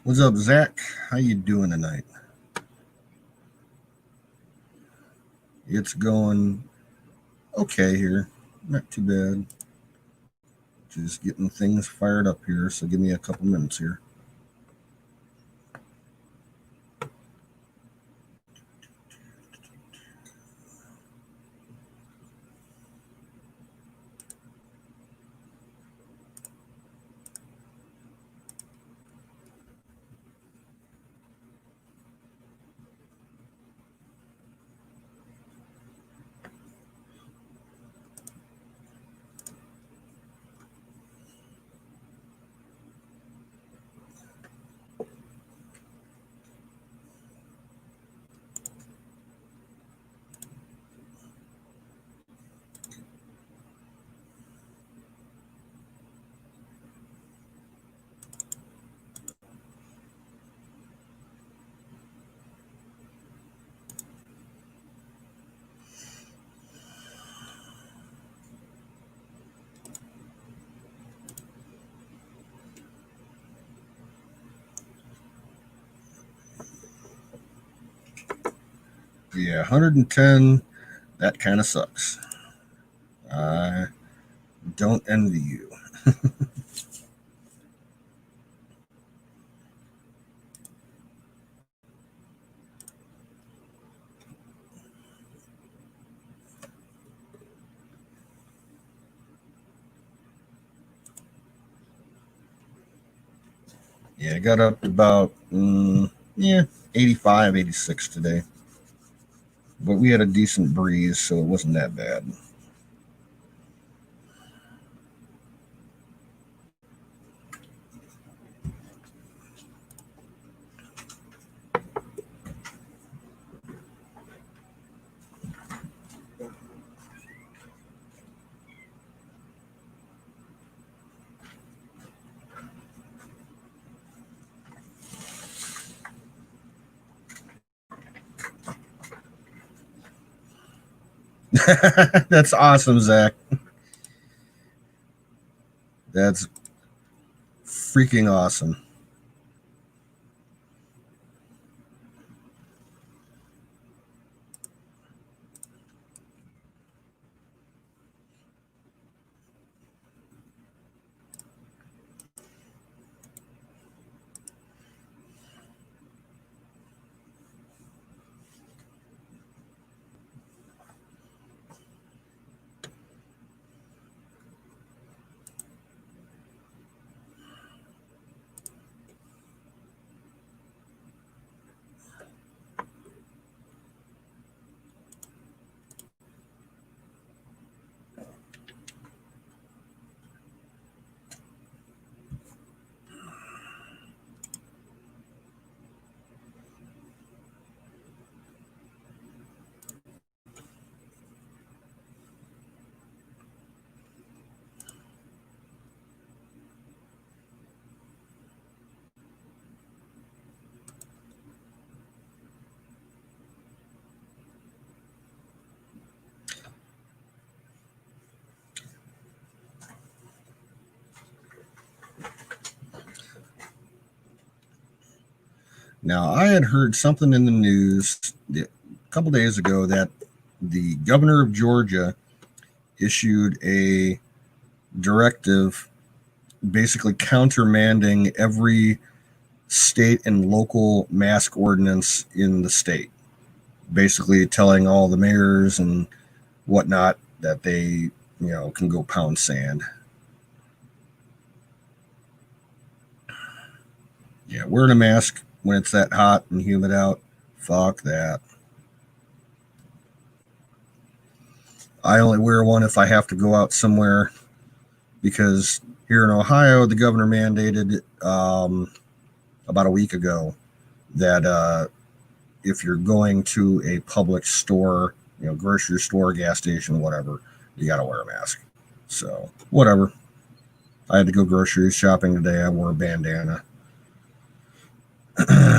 What's up, Zach? How you doing tonight? It's going okay here. Not too bad. Just getting things fired up here, so give me a couple minutes here. Yeah, 110. That kind of sucks. I don't envy you. Yeah, I got up to about yeah 85, 86 today, but we had a decent breeze, so it wasn't that bad. That's awesome, Zach. That's freaking awesome. Now, I had heard something in the news a couple days ago that the governor of Georgia issued a directive basically countermanding every state and local mask ordinance in the state, basically telling all the mayors and whatnot that they, can go pound sand. Yeah, wearing a mask when it's that hot and humid out, fuck that. I only wear one if I have to go out somewhere because here in Ohio, the governor mandated about a week ago that if you're going to a public store, grocery store, gas station, whatever, you got to wear a mask. So, whatever. I had to go grocery shopping today. I wore a bandana.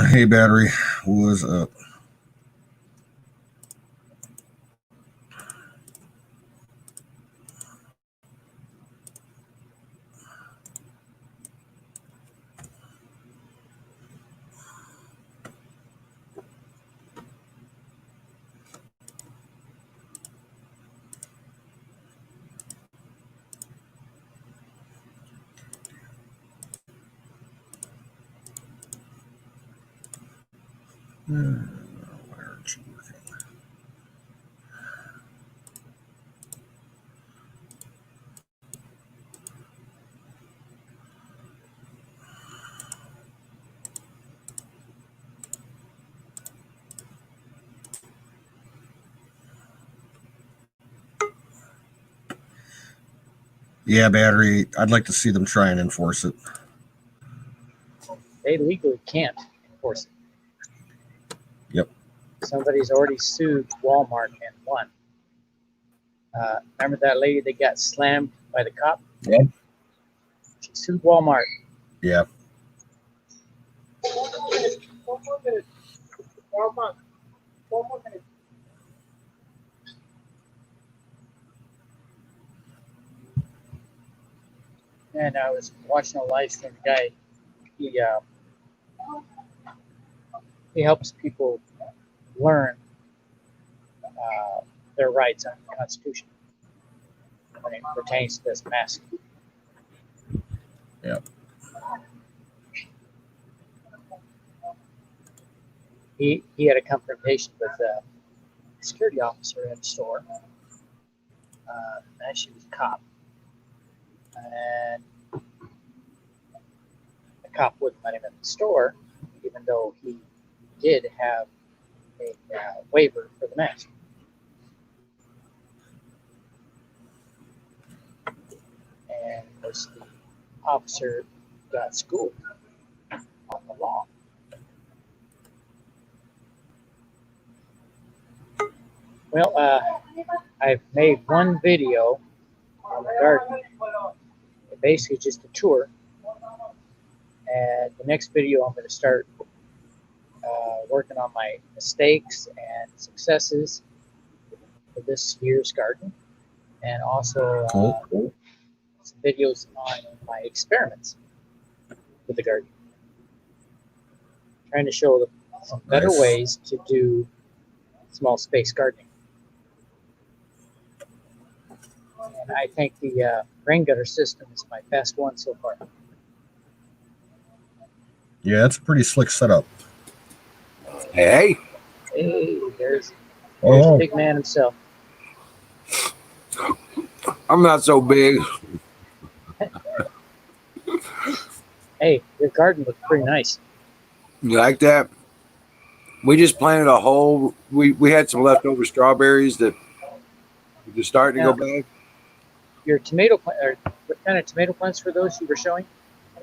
Hey, battery, was up? Why aren't you working? Yeah, battery. I'd like to see them try and enforce it. They legally can't enforce it. Yep. Somebody's already sued Walmart and won. Remember that lady that got slammed by the cop? Yep. She sued Walmart. Yeah. 4 more minutes. 4 months. 4 more minutes. And I was watching a live stream. The guy, he helps people learn their rights under the Constitution when it pertains to this mask. Yeah. He had a confrontation with a security officer at a store. And she was a cop. And the cop wouldn't let him in the store, even though he did have a waiver for the mask. And of course, the officer got schooled on the law. Well, I've made one video on the garden. Basically just a tour. And the next video I'm going to start working on my mistakes and successes for this year's garden. And also some videos on my experiments with the garden. Trying to show some better ways to do small space gardening. And I think the rain gutter system is my best one so far. Yeah, it's a pretty slick setup. Hey, there's the big man himself. I'm not so big. Hey, your garden looks pretty nice. You like that? We just planted a whole. We had some leftover strawberries that were just starting to go bad. Your tomato plant, or what kind of tomato plants were those you were showing?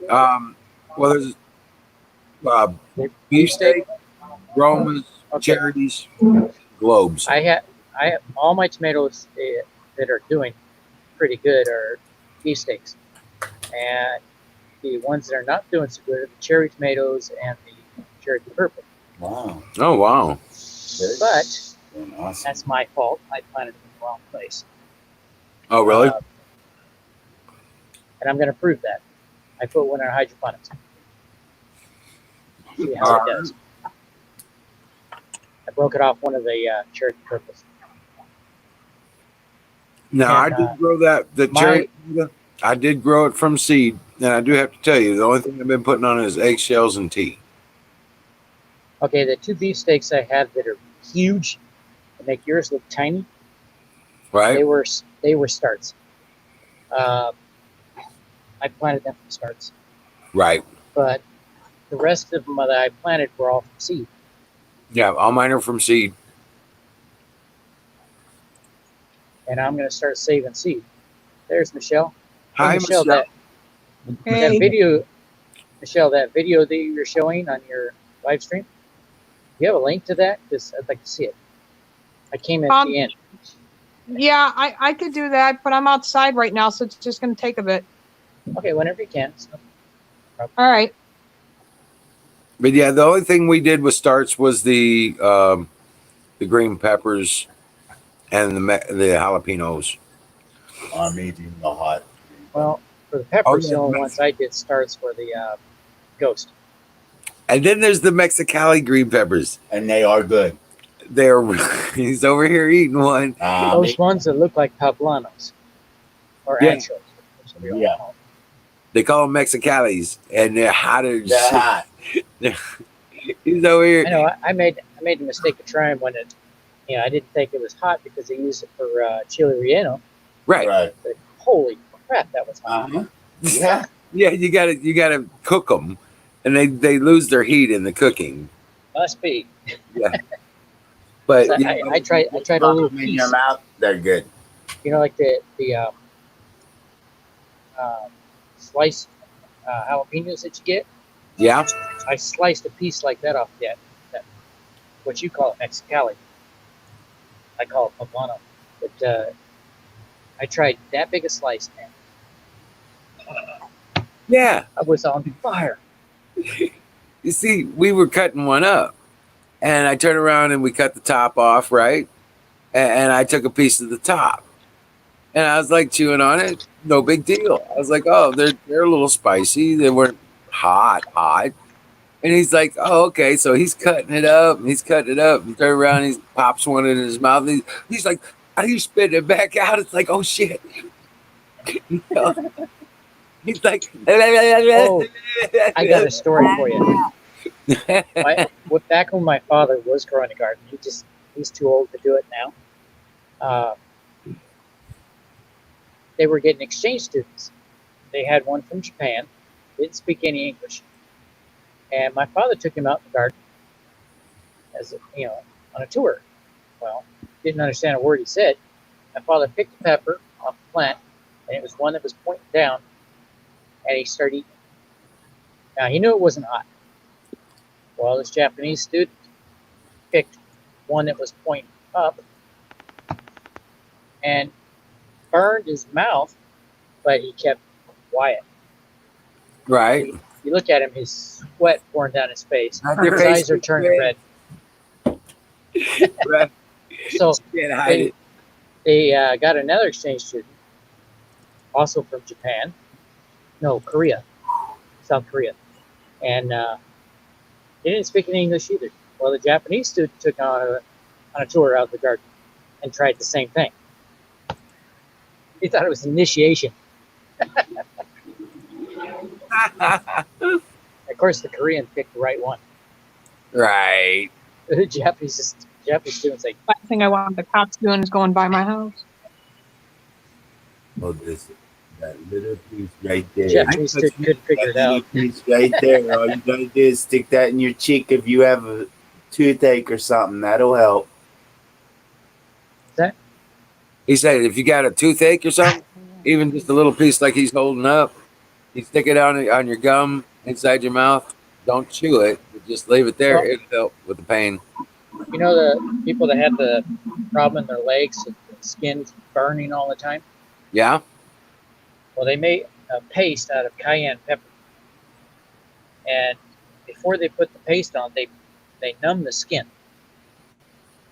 Well, there's beefsteak, Romas, cherries, globes. I have all my tomatoes that are doing pretty good are beefsteaks, and the ones that are not doing so good are the cherry tomatoes and the cherry purple. Wow. Oh wow! But awesome. That's my fault. I planted them in the wrong place. Oh really? And I'm going to prove that. I put one in hydroponics. See how it does. I broke it off one of the cherry purples. Now I did grow the cherry. I did grow it from seed, and I do have to tell you, the only thing I've been putting on is eggshells and tea. Okay, the two beefsteaks I have that are huge and make yours look tiny. Right. They were starts. I planted them from starts. Right. But the rest of them that I planted were all from seed. Yeah, all mine are from seed. And I'm going to start saving seed. There's Michelle. Hi, Michelle. That video, Michelle, that video that you were showing on your live stream, do you have a link to that? Because I'd like to see it. I came at the end. Yeah, I could do that, but I'm outside right now, so it's just going to take a bit. Okay, whenever you can. So. All right. But yeah, the only thing we did with starts was the green peppers and the jalapenos. I'm eating the hot. Well, for the peppers, the only ones I did starts were the ghost. And then there's the Mexicali green peppers. And they are good. They're he's over here eating one. Those ones that look like poblanos or anchovies. Yeah. They call them Mexicalis, and they're hotter. They're hot. He's over here. I know I made the mistake of trying when it, I didn't think it was hot because they used it for chili relleno. Right. Right. But holy crap, that was hot. Uh-huh. Yeah. Yeah, you gotta cook them, and they lose their heat in the cooking. Must be. But So I tried a little in your piece. mouth. They're good. Like the sliced jalapenos that you get. yeah, I sliced a piece like that off that what you call it Mexicali. I call it poblano. But I tried that big a slice, man. yeah. I was on fire. You see, we were cutting one up, and I turned around and we cut the top off, right? And I took a piece of the top, and I was like chewing on it. No big deal. I was like, oh, they're a little spicy. They weren't hot. And he's like, oh, okay. So he's cutting it up, and he's cutting it up, and turn around, and he pops one in his mouth. And he's like, are you spitting it back out? It's like, oh shit. You know? He's like, Oh, I got a story for you. Back when my father was growing a garden, he's too old to do it now. They were getting exchange students. They had one from Japan, didn't speak any English, and my father took him out in the garden as on a tour. Well, didn't understand a word he said. My father picked a pepper off the plant, and it was one that was pointing down, and he started eating. Now he knew it wasn't hot. Well, this Japanese student picked one that was pointing up and burned his mouth, but he kept quiet. right. You look at him, his sweat pouring down his face. Not your His face, eyes are turning red. Right. So Can't hide it. they got another exchange student, also from Japan. No, Korea. South Korea. And he didn't speak any English either. Well, the Japanese student took on a tour out of the garden and tried the same thing. He thought it was an initiation. Of course, the Korean picked the right one. Right. The Japanese students like, Last thing I want the cops doing is going by my house. Oh, that little piece right there. Japanese student couldn't figure it That little out. piece right there. All you gotta do is stick that in your cheek if you have a toothache or something. That'll help. He said, if you got a toothache or something, even just a little piece like he's holding up, you stick it on your gum inside your mouth. Don't chew it. Just leave it there. Well- It'll help with the pain. You know the people that have the problem in their legs, the skin's burning all the time? Yeah. Well, they made a paste out of cayenne pepper. And before they put the paste on, they numb the skin.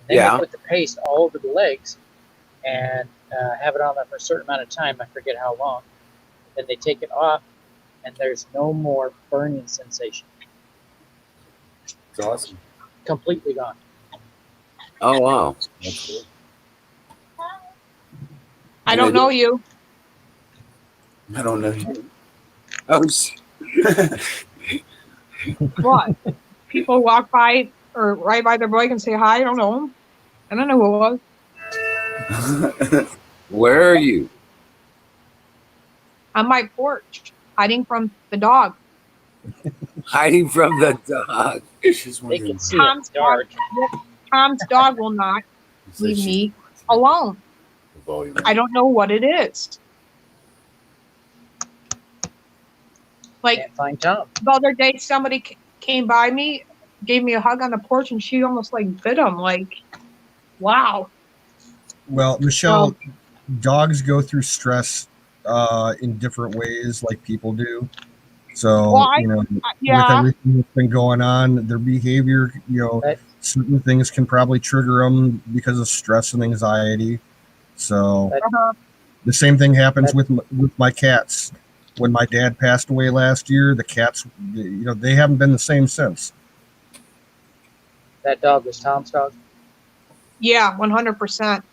Then Yeah. they put the paste all over the legs and have it on there for a certain amount of time. I forget how long. Then they take it off, and there's no more burning sensation. It's awesome. Completely gone. Oh wow. That's cool. I don't know you. I don't know. Oh, What? People walk by or ride by their bike and say hi. I don't know them. I don't know who it was. where are you? On my porch, hiding from the dog. Hiding from the dog. She's They wondering. can see it in the dark. Tom's dog will not leave me alone. The volume. I don't know what it is. Like Can't find Tom. the other day, somebody came by me, gave me a hug on the porch, and she almost like bit him. Like, wow. Well, Michelle, dogs go through stress in different ways, like people do. So, Well, with Yeah. everything that's been going on, their behavior, Right. certain things can probably trigger them because of stress and anxiety. So, Uh-huh. the same thing happens with my cats. When my dad passed away last year, the cats, they haven't been the same since. That dog was Tom's dog. Yeah, 100%.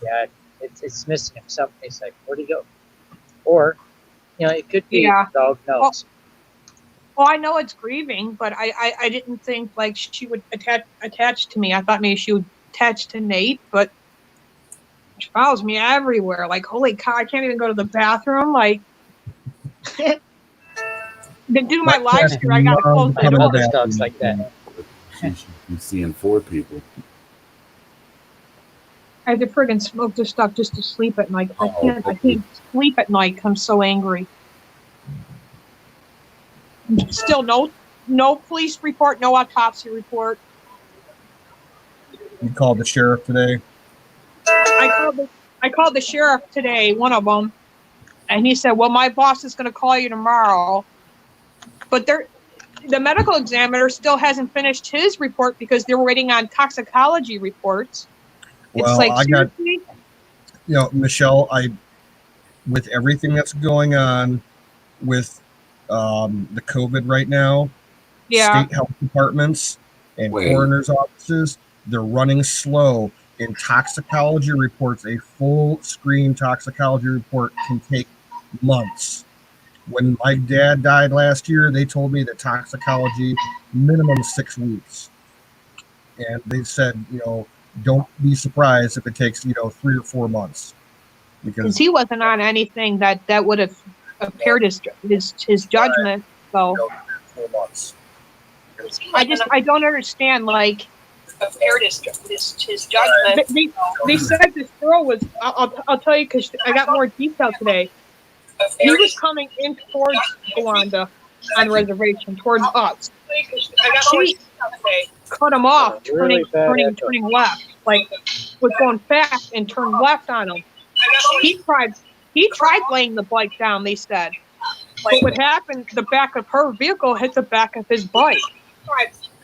Yeah, it's missing him. Somebody's like, where'd he go? Or, it could be Yeah. dog knows. Oh, I know it's grieving, but I didn't think like she would attach to me. I thought maybe she would attach to Nate, but she follows me everywhere. Like, holy cow, I can't even go to the bathroom. Like, to do my live stream, I gotta close I the have door. other dogs like that. She should be seeing 4 people. I had to friggin' smoke this stuff just to sleep at night. I Oh, can't sleep at night. I'm so angry. Still no police report, no autopsy report. You called the sheriff today. I called the sheriff today, one of them, and he said, "Well, my boss is going to call you tomorrow." But the medical examiner still hasn't finished his report because they're waiting on toxicology reports. Well, It's like, I got, seriously? Michelle, with everything that's going on with the COVID right now, Yeah. state health departments and Wait. coroner's offices, they're running slow in toxicology reports. A full screen toxicology report can take months. When my dad died last year, they told me that toxicology minimum 6 weeks. And they said, don't be surprised if it takes, 3 or 4 months. Because he wasn't on anything that would have impaired his judgment. So 4 months. I don't understand, like, Impaired his judgment. they said this girl was, I'll tell you because I got more detail today. He was coming in towards Yolanda on the reservation, towards us. She cut him off, Really turning left, like was going fast and turned left on him. He tried laying the bike down, they said. But what happened, the back of her vehicle hit the back of his bike.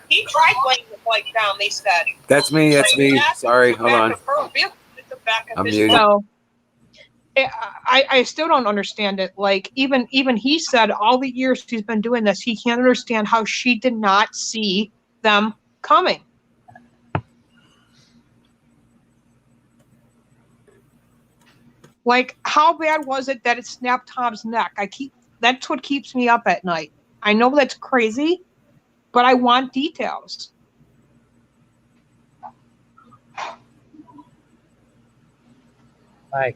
He tried laying the bike down, they said. That's me. Sorry, hold on. I'm muted. So I still don't understand it. Like, even he said all the years he's been doing this, he can't understand how she did not see them coming. Like, how bad was it that it snapped Tom's neck? That's what keeps me up at night. I know that's crazy, but I want details.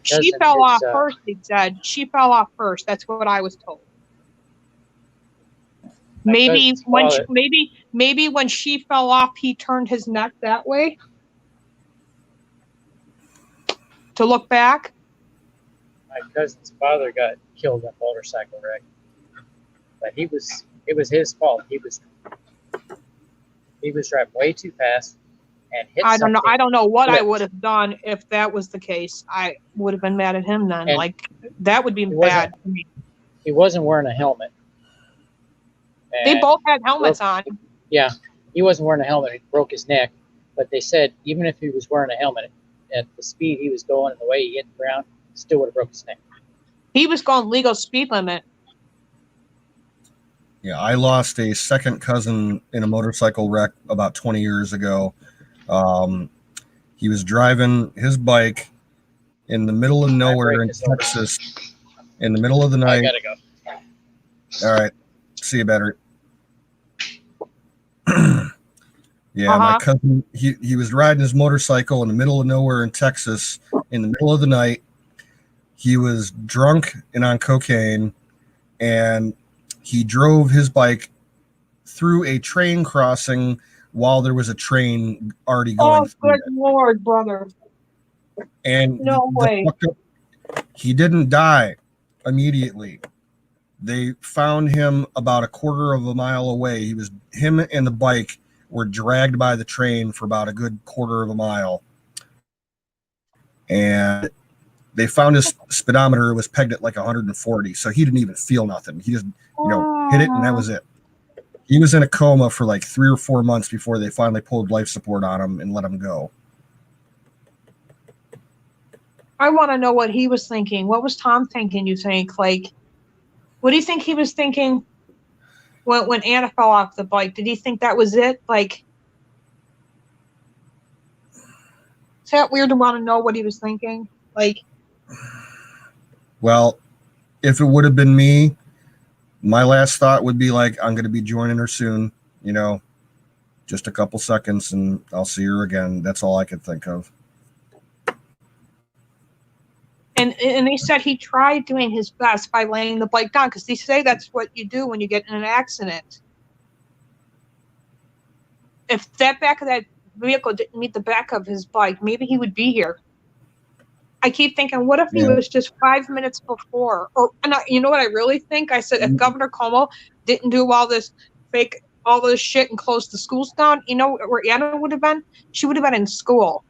She fell off first, he said. She fell off first. That's what I was told. Maybe when she fell off, he turned his neck that way to look back. My cousin's father got killed in a motorcycle wreck, but it was his fault. He was driving way too fast and hit something. I don't know what I would have done if that was the case. I would have been mad at him then. And like, that would be bad for me. He wasn't wearing a helmet. They both had helmets on. Yeah, he wasn't wearing a helmet. He broke his neck. But they said even if he was wearing a helmet, at the speed he was going and the way he hit the ground, still would have broke his neck. He was going legal speed limit. Yeah, I lost a second cousin in a motorcycle wreck about 20 years ago. He was driving his bike in the middle of nowhere in Texas in the middle of the night. I gotta go. All right. See you better. Yeah, my cousin, he was riding his motorcycle in the middle of nowhere in Texas in the middle of the night. He was drunk and on cocaine, and he drove his bike through a train crossing while there was a train already going through good Lord, brother. And no way. He didn't die immediately. They found him about a quarter of a mile away. Him and the bike were dragged by the train for about a good quarter of a mile. And they found his speedometer was pegged at like 140. So he didn't even feel nothing. He just, hit it and that was it. He was in a coma for like 3 or 4 months before they finally pulled life support on him and let him go. I want to know what he was thinking. What was Tom thinking, you think? Like, what do you think he was thinking when Anna fell off the bike? Did he think that was it? Like, is that weird to want to know what he was thinking? Like, well, if it would have been me, My last thought would be like, I'm going to be joining her soon, just a couple seconds and I'll see her again. That's all I could think of. And they said he tried doing his best by laying the bike down, because they say that's what you do when you get in an accident. If that back of that vehicle didn't meet the back of his bike, maybe he would be here. I keep thinking, what if he was just 5 minutes before? Or, you know what I really think? I said, if Governor Cuomo didn't do all this shit and close the schools down, you know where Anna would have been? She would have been in school.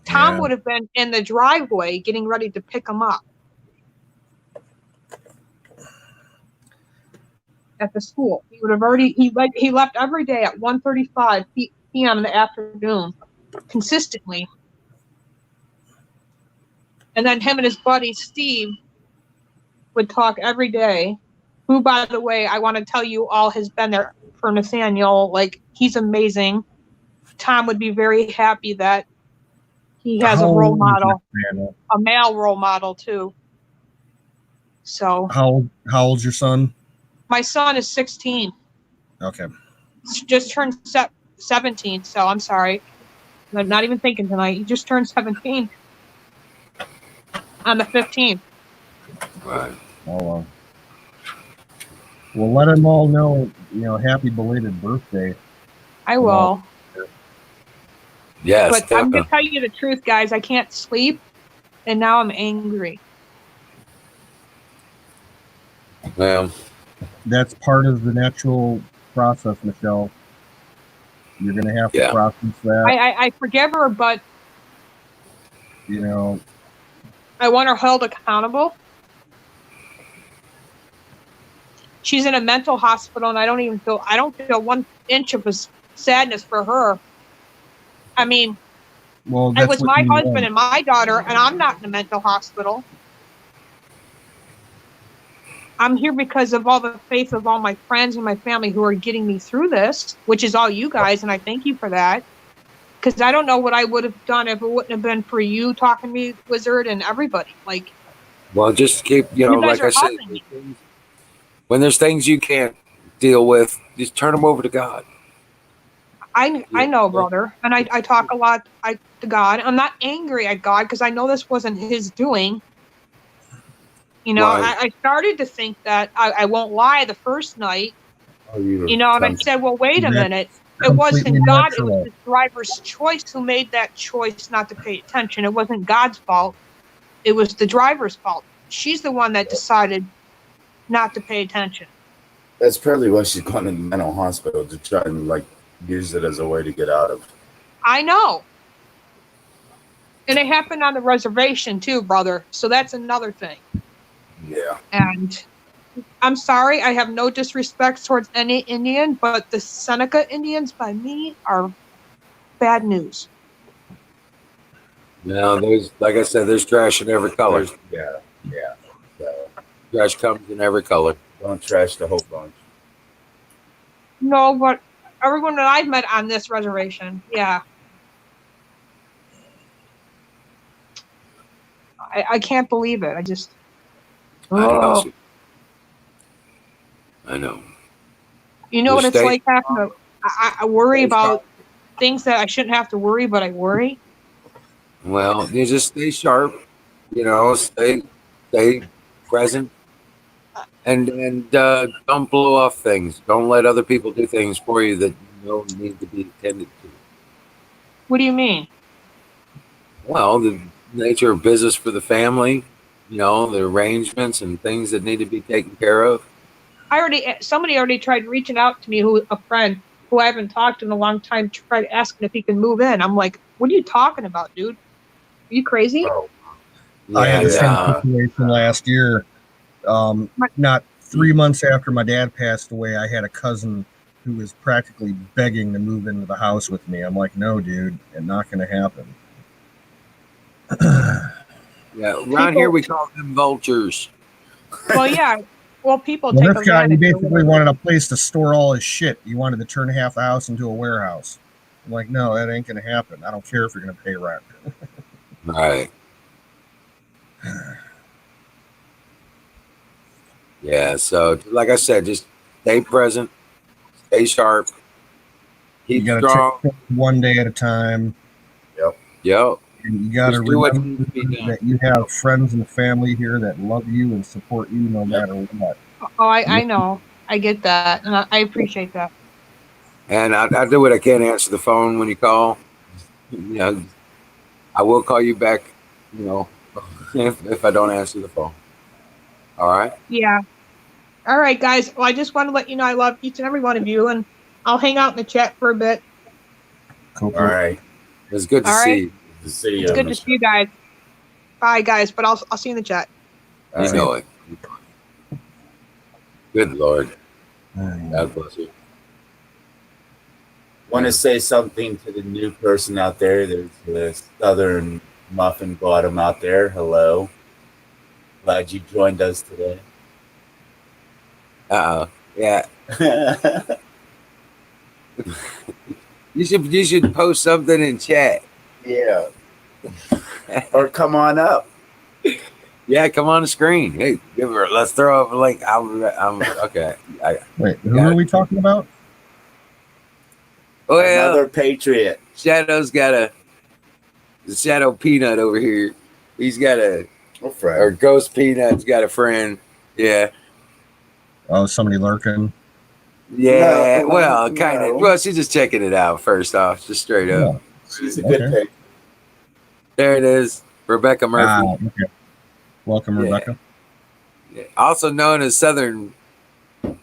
Tom would have been in the driveway getting ready to pick him up at the school. He would have already, he left every day at 1:35 p.m. in the afternoon, consistently. And then him and his buddy Steve would talk every day, who, by the way, I want to tell you all has been there for Nathaniel. Like, he's amazing. Tom would be very happy that he has a role model, a male role model too. So how old's your son? My son is 16. Okay. Just turned 17. So I'm sorry, I'm not even thinking tonight. He just turned 17 on the 15th. Right. Oh, well, let them all know, happy belated birthday. I will. Yes. But I'm going to tell you the truth, guys. I can't sleep, and now I'm angry. Well, that's part of the natural process, Michelle. You're going to have to process that. I forgive her, but I want her held accountable. She's in a mental hospital, and I don't feel 1 inch of sadness for her. I mean, it was my husband and my daughter, and I'm not in a mental hospital. I'm here because of all the faith of all my friends and my family who are getting me through this, which is all you guys, and I thank you for that. Because I don't know what I would have done if it wouldn't have been for you talking to me, Wizard, and everybody. Well, just keep, like I said, when there's things you can't deal with, just turn them over to God. I know, brother, and I talk a lot to God. I'm not angry at God because I know this wasn't His doing. I started to think that I won't lie the first night. And I said, well, wait a minute. It wasn't God. It was the driver's choice who made that choice not to pay attention. It wasn't God's fault. It was the driver's fault. She's the one that decided not to pay attention. That's probably why she's gone to the mental hospital, to try and use it as a way to get out of. I know. And it happened on the reservation too, brother. So that's another thing. Yeah. And I'm sorry, I have no disrespect towards any Indian, but the Seneca Indians by me are bad news. No, like I said, there's trash in every color. Yeah. So, trash comes in every color. Don't trash the whole bunch. No, but everyone that I've met on this reservation, yeah. I can't believe it. I know. You know what it's like having to I worry about things that I shouldn't have to worry, but I worry. Well, you just stay sharp, stay present, and don't blow off things. Don't let other people do things for you that need to be attended to. What do you mean? Well, the nature of business for the family, the arrangements and things that need to be taken care of. Somebody already tried reaching out to me, a friend who I haven't talked to in a long time, tried asking if he can move in. I'm like, what are you talking about, dude? Are you crazy? I had the same situation last year. Not 3 months after my dad passed away, I had a cousin who was practically begging to move into the house with me. I'm like, no, dude, it's not going to happen. Yeah, around here we call them vultures. Well, yeah. Well, people take this guy, he basically wanted a place to store all his shit. He wanted to turn half the house into a warehouse. I'm like, no, that ain't going to happen. I don't care if you're going to pay rent. Right. Yeah. So, like I said, just stay present, stay sharp, You keep got to strong. take it one day at a time. Yo, And you got to just do what remember needs to be done. that you have friends and family here that love you and support you no matter what. Oh, I know. I get that, and I appreciate that. And I do what I can to answer the phone when you call. You know, I will call you back. You know, if I don't answer the phone. All right. Yeah. All right, guys. Well, I just want to let you know I love each and every one of you, and I'll hang out in the chat for a bit. Cool. All right. It's good to All see right. you. Good to see you. It's good to see you guys. Bye, guys. But I'll see you in the chat. You right. know it. Good Lord. Mm. God bless you. Want to say something to the new person out there. There's the Southern Muffin Bottom out there. Hello. Glad you joined us today. Yeah. You should post something in chat. Yeah. Or come on up. Yeah, come on the screen. Hey, let's throw up a link. I'm okay. Wait, who Got are it. we talking about? Well, Another patriot. Shadow's got a Shadow Peanut over here. He's got a Oh, friend. or Ghost Peanut's got a friend. Yeah. Oh, somebody lurking. Yeah. No, well, kind of. no. Well, she's just checking it out first off, just straight up. Yeah. She's a good Okay. patriot. There it is. Rebecca Murphy. Okay. Welcome, Yeah. Rebecca. Yeah. Also known as Southern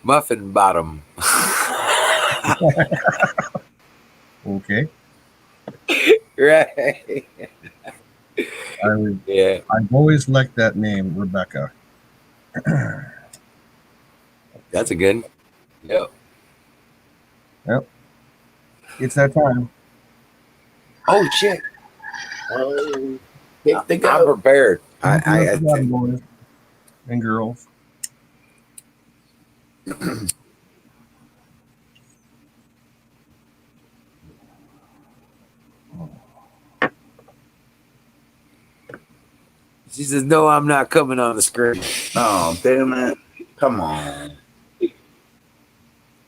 Muffin Bottom. Okay. Right. Yeah. I've always liked that name, Rebecca. That's a good one. Yep. It's that time. Oh shit. Oh, pick the I'm goat. prepared. Do what I you gotta, boys and girls. She says, "No, I'm not coming on the screen." Oh, damn it. Come on.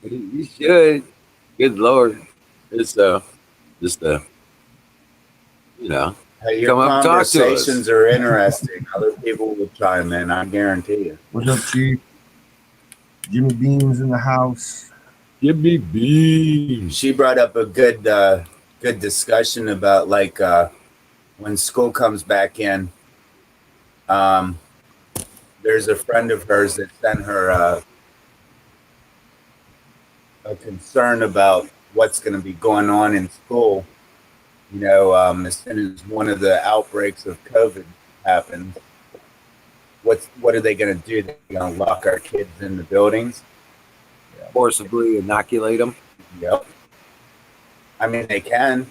You should. Good Lord. It's just you know. Hey, your Come up and talk to us. conversations are interesting. Other people will chime in, I guarantee you. What's up, Chief? Jimmy Beans in the house. Give me beans. She brought up a good discussion about like when school comes back in. There's a friend of hers that sent her a concern about what's going to be going on in school. You know, as soon as one of the outbreaks of COVID happens, what are they going to do? They're going to lock our kids in the buildings? Forcibly inoculate them. Yep. I mean, they can.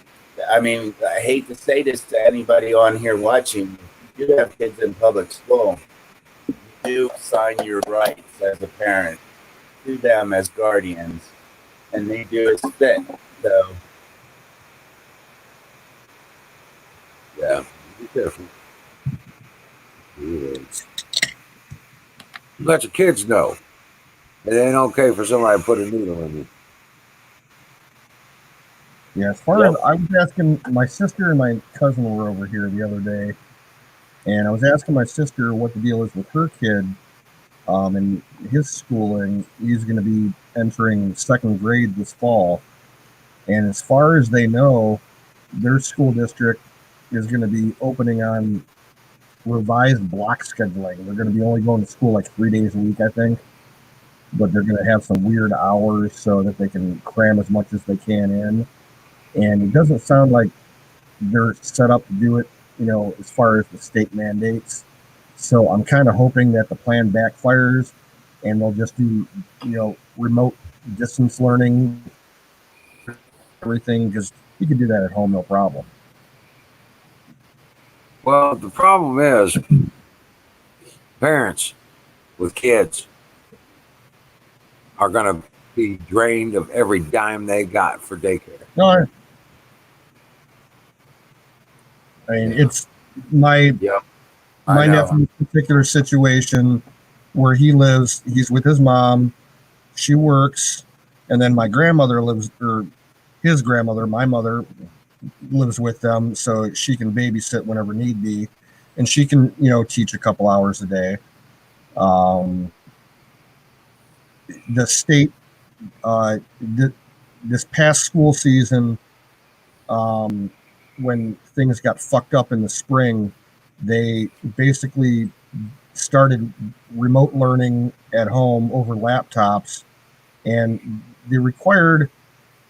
I mean, I hate to say this to anybody on here watching. If you have kids in public school, you do sign your rights as a parent to them as guardians, and they do expect. So, Yeah. Be careful. Yeah. Let your kids know. It ain't okay for somebody to put a needle in you. Yeah, as far as I was asking, my sister and my cousin were over here the other day, and I was asking my sister what the deal is with her kid and his schooling. He's going to be entering second grade this fall, and as far as they know, their school district is going to be opening on revised block scheduling. They're going to be only going to school like 3 days a week, I think, but they're going to have some weird hours so that they can cram as much as they can in. And it doesn't sound like they're set up to do it, you know, as far as the state mandates. So I'm kind of hoping that the plan backfires and they'll just do, you know, remote distance learning, everything, because you can do that at home, no problem. Well, the problem is parents with kids are going to be drained of every dime they got for daycare. No, I mean, it's my yep. my I know. nephew's particular situation. where he lives. He's with his mom. She works, and then my grandmother lives, or his grandmother, my mother, lives with them, so she can babysit whenever need be, and she can, teach a couple hours a day. Um, the state, this past school season, when things got fucked up in the spring, they basically started remote learning at home over laptops, and they required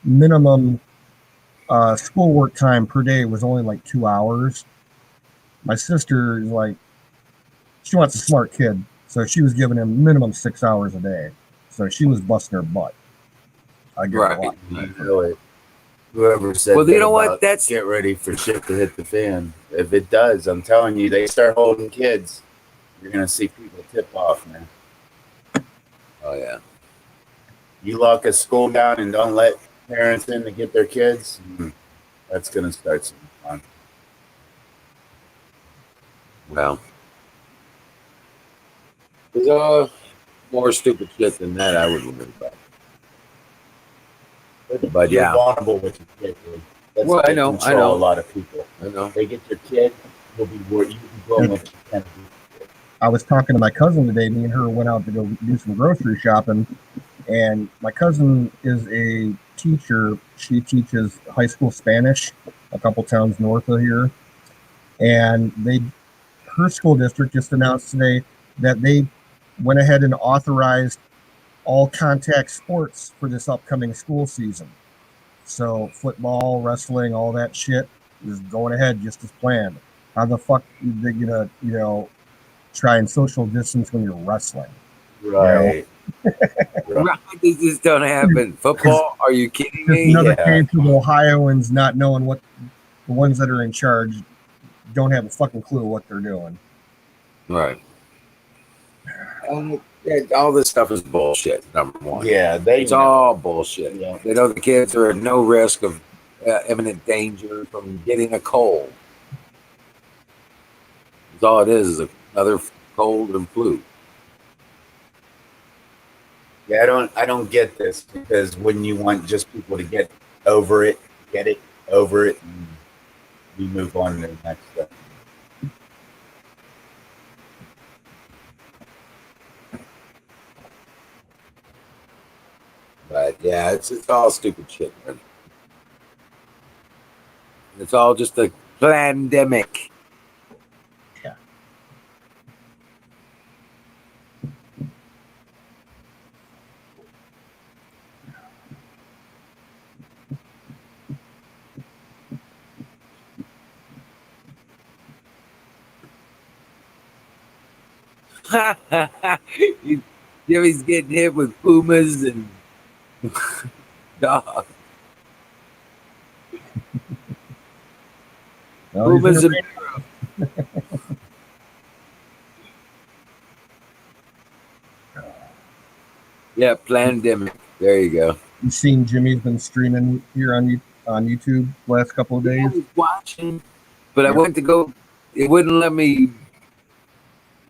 minimum schoolwork time per day was only like 2 hours. My sister is like, she wants a smart kid, so she was giving him minimum 6 hours a day. So she was busting her butt. I get a lot. Really. Whoever said Well, that you know what? about That's get ready for shit to hit the fan. If it does, I'm telling you, they start holding kids. You're gonna see people tip off, man. oh yeah. You lock a school down and don't let parents in to get their kids. That's gonna start some fun. Well, there's more stupid shit than that. I would worry about. But You're yeah. vulnerable with your kid, dude. That's Well, they I know. control a lot of people. I know. They get your kid, you'll be worried. You'll be going with your I was talking to my cousin today. Me and her went out to go do some grocery shopping, and my cousin is a teacher. She teaches high school Spanish a couple towns north of here, and her school district just announced today that they went ahead and authorized all contact sports for this upcoming school season. So football, wrestling, all that shit is going ahead just as planned. How the fuck are they gonna, try and social distance when you're wrestling? right. Right, this just don't happen. Football? Are you kidding Just me? another Yeah. case of Ohioans not knowing what the ones that are in charge don't have a fucking clue what they're doing. Right. All this stuff is bullshit. Number one. Yeah, they It's know. all bullshit. Yeah. They know the kids are at no risk of imminent danger from getting a cold. That's all it is another cold and flu. Yeah, I don't get this because when you want just people to get over it, over it, and we move on to the next step. But yeah, it's all stupid shit, man. It's all just a pandemic. Yeah. Jimmy's getting hit with pumas and dogs. No, he's Pumas in and yeah, pandemic. There you go. You've seen Jimmy's been streaming here on YouTube the last couple of I days. was watching, but I Yeah. went to go. It wouldn't let me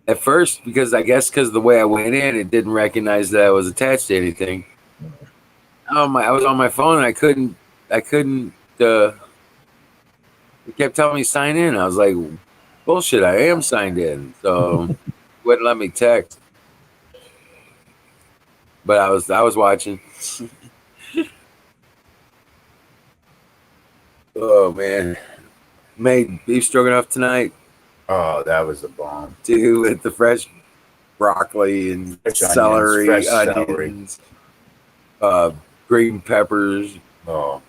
at first because I guess because the way I went in, it didn't recognize that I was attached to anything. I was on my phone and I couldn't. It kept telling me sign in. I was like, bullshit. I am signed in, so it wouldn't let me text. But I was watching. Oh man, made beef stroganoff tonight Oh, that was a bomb. too with the fresh broccoli and Fresh onions, celery, fresh onions, green peppers, Oh,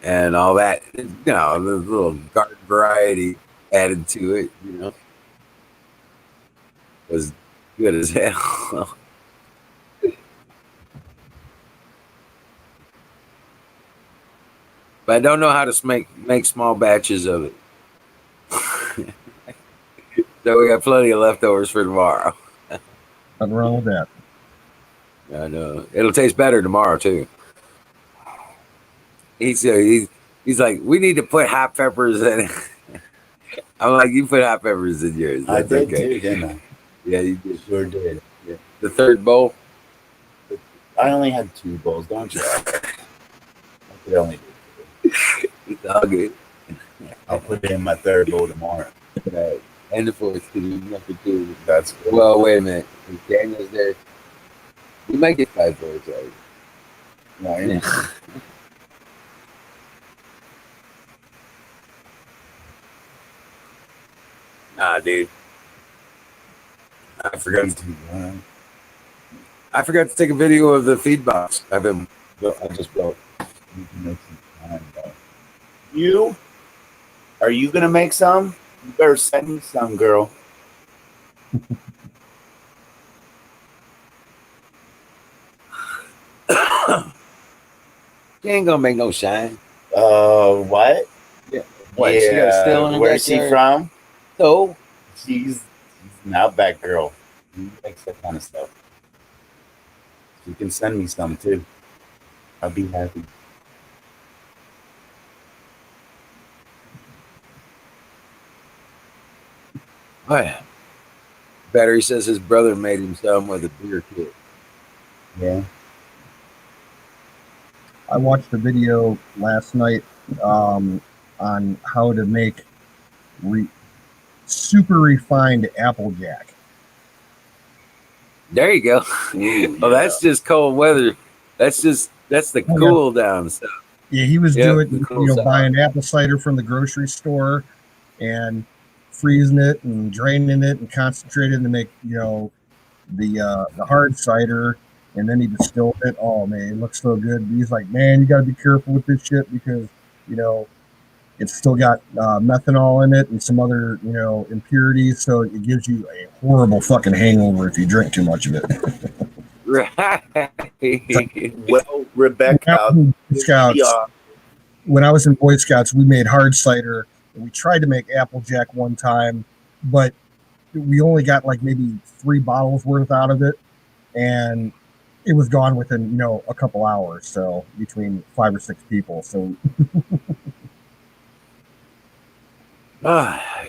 and all that. The little garden variety added to it. Was good as hell. But I don't know how to make small batches of it. So we got plenty of leftovers for tomorrow. Nothing wrong with that. I know it'll taste better tomorrow too. He's like, we need to put hot peppers in it. I'm like, you put hot peppers in yours. I That's did okay. too, didn't I? Yeah, you did. Sure did. Yeah. The third bowl. I only had 2 bowls. Don't try. I could only do 2. It's all good. I'll put in my 3rd bowl tomorrow. Right. And the fourth too. Number 2. That's good. Well, wait a minute. If Daniel's there, we might get 5 bowls right. No, you're not. Nah, dude. I forgot. I forgot to take a video of the feed box. I just built. You can make some time, bro. Are you gonna make some? You better send me some, girl. She ain't gonna make no shine. What? Yeah. What? She got a still in her Where's she backyard? from? So She's an Outback girl. She makes that kind of stuff. You can send me some too. I'll be happy. oh yeah. Battery says his brother made him some with a beer kit. Yeah. I watched a video last night on how to make super refined Applejack. There you go. Ooh, Oh, that's just cold weather. That's the Oh, cool down stuff. Yeah, he was Yep, doing, the cool stuff. buying apple cider from the grocery store and freezing it and draining it and concentrating to make, the hard cider, and then he distilled it. Oh man, it looks so good. He's like, man, you got to be careful with this shit because it's still got methanol in it and some other impurities, so it gives you a horrible fucking hangover if you drink too much of it. Right. Well, Rebecca, When I was in Boy Scouts, we made hard cider. And we tried to make Applejack one time, but we only got like maybe 3 bottles worth out of it, and it was gone within a couple hours. So between 5 or 6 people. So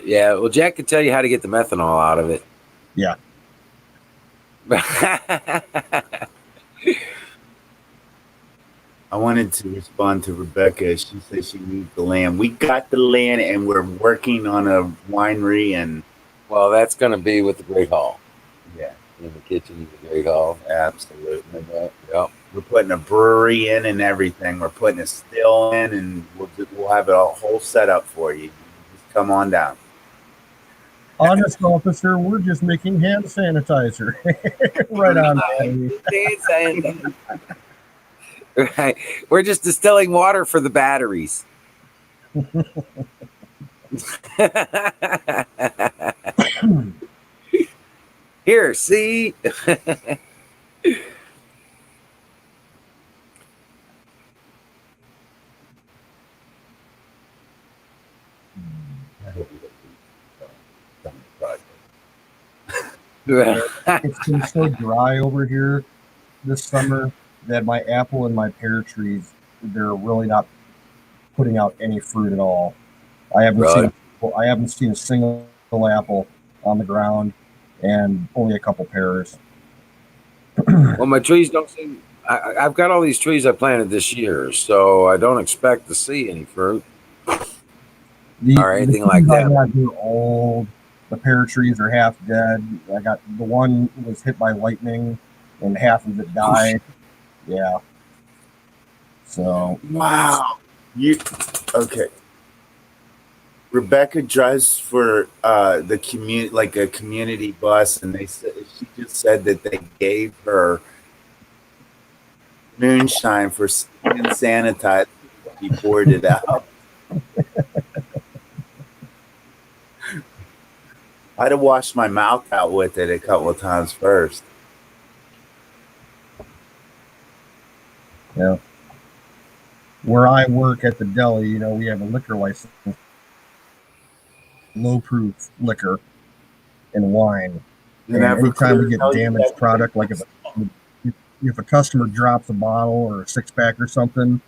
yeah. Well, Jack can tell you how to get the methanol out of it. yeah. I wanted to respond to Rebecca. She said she needs the land. We got the land, and we're working on a winery. And Well, that's going to be with the Great Hall. yeah, In the kitchen of the Great Hall. absolutely. Yep. We're putting a brewery in and everything. We're putting a still in, and we'll have a whole setup for you. Just come on down. Honest officer, we're just making hand sanitizer. Right on. Daddy. Right. We're just distilling water for the batteries. Here, see? It's been so dry over here this summer that my apple and my pear trees, they're really not putting out any fruit at all. I haven't seen a single apple on the ground, and only a couple pears. Well, my trees don't seem. I've got all these trees I planted this year, so I don't expect to see any fruit or anything like that. They're old. The pear trees are half dead. I got the one was hit by lightning, and half of it died. Yeah. So Wow. Okay. Rebecca drives for the community, like a community bus, and she just said that they gave her moonshine for hand sanitizer. She poured it out. I had to wash my mouth out with it a couple of times first. yeah. Where I work at the deli, we have a liquor license, low proof liquor and wine. And anytime we get damaged product, like if a customer drops a bottle or a 6-pack or something,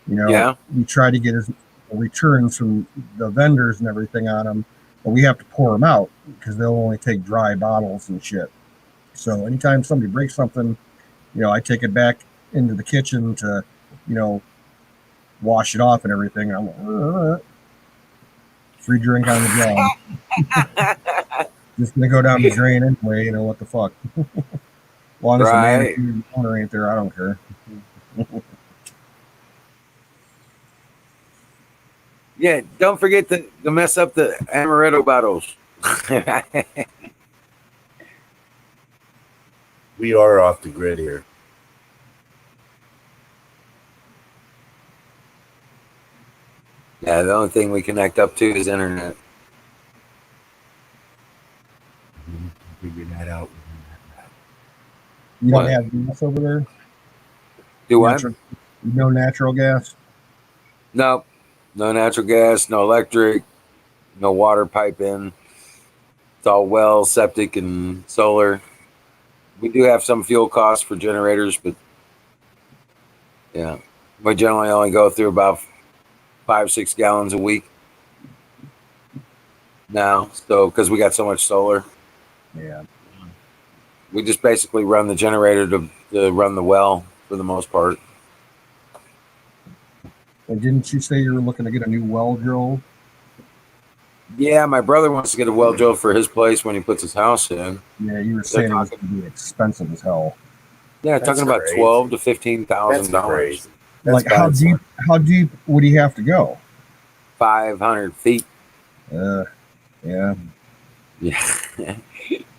we try to get returns from the vendors and everything on them. but we have to pour them out because they'll only take dry bottles and shit. So anytime somebody breaks something, I take it back into the kitchen to, wash it off and everything. And I'm like, free drink on the job. Just gonna go down the drain anyway. What the fuck? As long as the Right. manager and the owner ain't there, I don't care. Yeah, don't forget to mess up the amaretto bottles. We are off the grid here. Yeah, the only thing we connect up to is internet. Figure that out. You don't What? have gas over there? Do what? Natural gas? No, no natural gas, no electric, no water pipe in. It's all well, septic, and solar. We do have some fuel costs for generators, but yeah, we generally only go through about 5-6 gallons a week now. So because we got so much solar, Yeah. we just basically run the generator to run the well for the most part. And didn't you say you were looking to get a new well drill? Yeah, my brother wants to get a well drill for his place when he puts his house in. Yeah, you were saying it was going to be expensive as hell. Yeah, That's talking about crazy. $12,000 to That's $15,000. crazy. That's Like how deep? How deep would he have to go? 500 feet. Yeah. Yeah.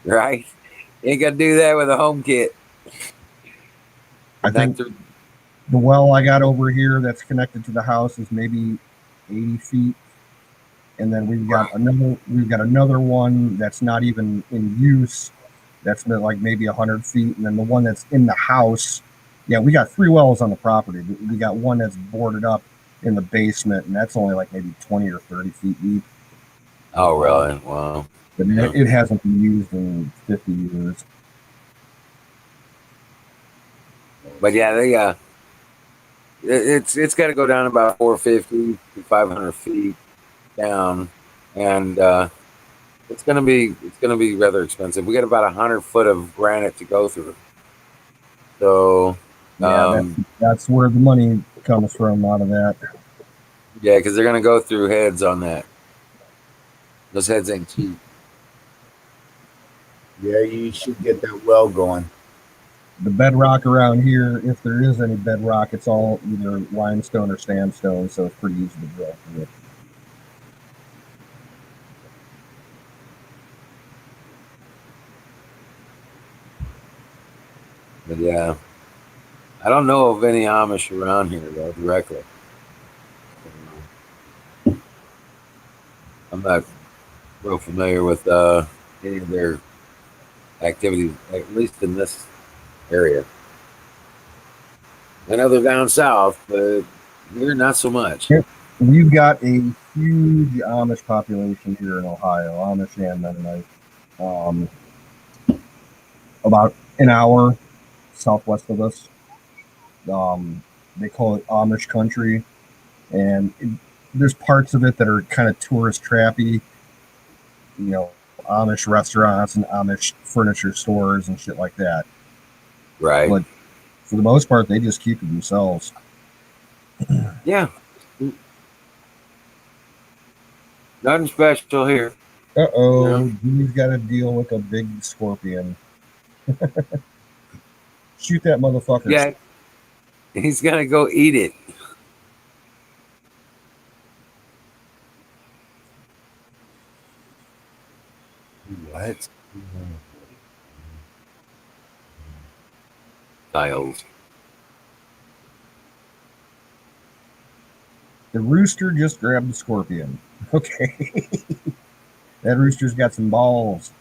Right. You ain't gonna do that with a home kit. I think the well I got over here that's connected to the house is maybe 80 feet. And then we've got another one that's not even in use. That's been like maybe 100 feet. And then the one that's in the house. Yeah, we got 3 wells on the property. We got one that's boarded up in the basement, and that's only like maybe 20 or 30 feet deep. Oh, really? Wow. But it hasn't been used in 50 years. But yeah, it's got to go down about 450 to 500 feet down, and it's gonna be rather expensive. We got about 100 foot of granite to go through. So Yeah, that's where the money comes from out of that. yeah, because they're gonna go through heads on that. Those heads ain't cheap. Yeah, you should get that well going. The bedrock around here, if there is any bedrock, it's all either limestone or sandstone, so it's pretty easy to drill through. But yeah, I don't know of any Amish around here though directly. I'm not real familiar with any of their activities, at least in this area. I know they're down south, but here not so much. We've got a huge Amish population here in Ohio, Amish and Mennonite. About an hour southwest of us. They call it Amish country, and there's parts of it that are kind of tourist trappy. Amish restaurants and Amish furniture stores and shit like that. Right. But for the most part, they just keep it themselves. Yeah. Nothing special here. Uh-oh, Jimmy's got to deal with a big scorpion. Shoot that motherfucker. Yeah. He's going to go eat it. What? Tiles. The rooster just grabbed the scorpion. Okay. That rooster's got some balls.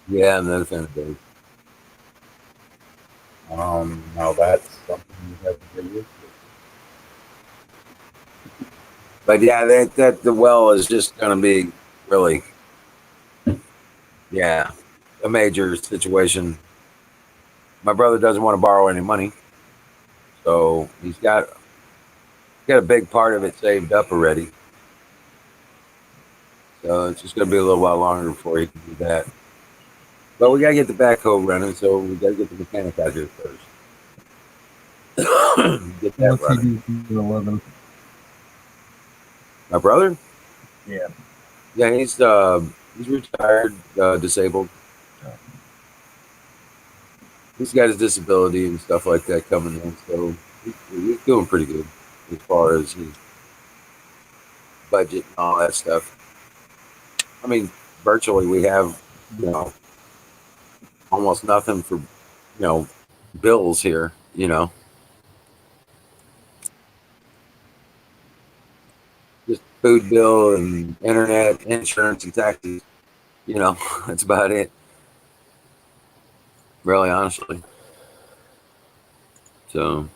Yeah, and that's kind of big. Now that's something you have to get used to. But yeah, that the well is just going to be really, yeah, a major situation. My brother doesn't want to borrow any money, So he's got a big part of it saved up already. So it's just going to be a little while longer before he can do that. But we got to get the backhoe running, so we got to get the mechanic out here first. Get that What's he running. do for a living? My brother? Yeah. Yeah, he's retired, disabled. He's got his disability and stuff like that coming in, so he's doing pretty good as far as his budget and all that stuff. I mean, virtually we have, almost nothing for, bills here, just food bill and internet, insurance and taxes, that's about it. Really, honestly. So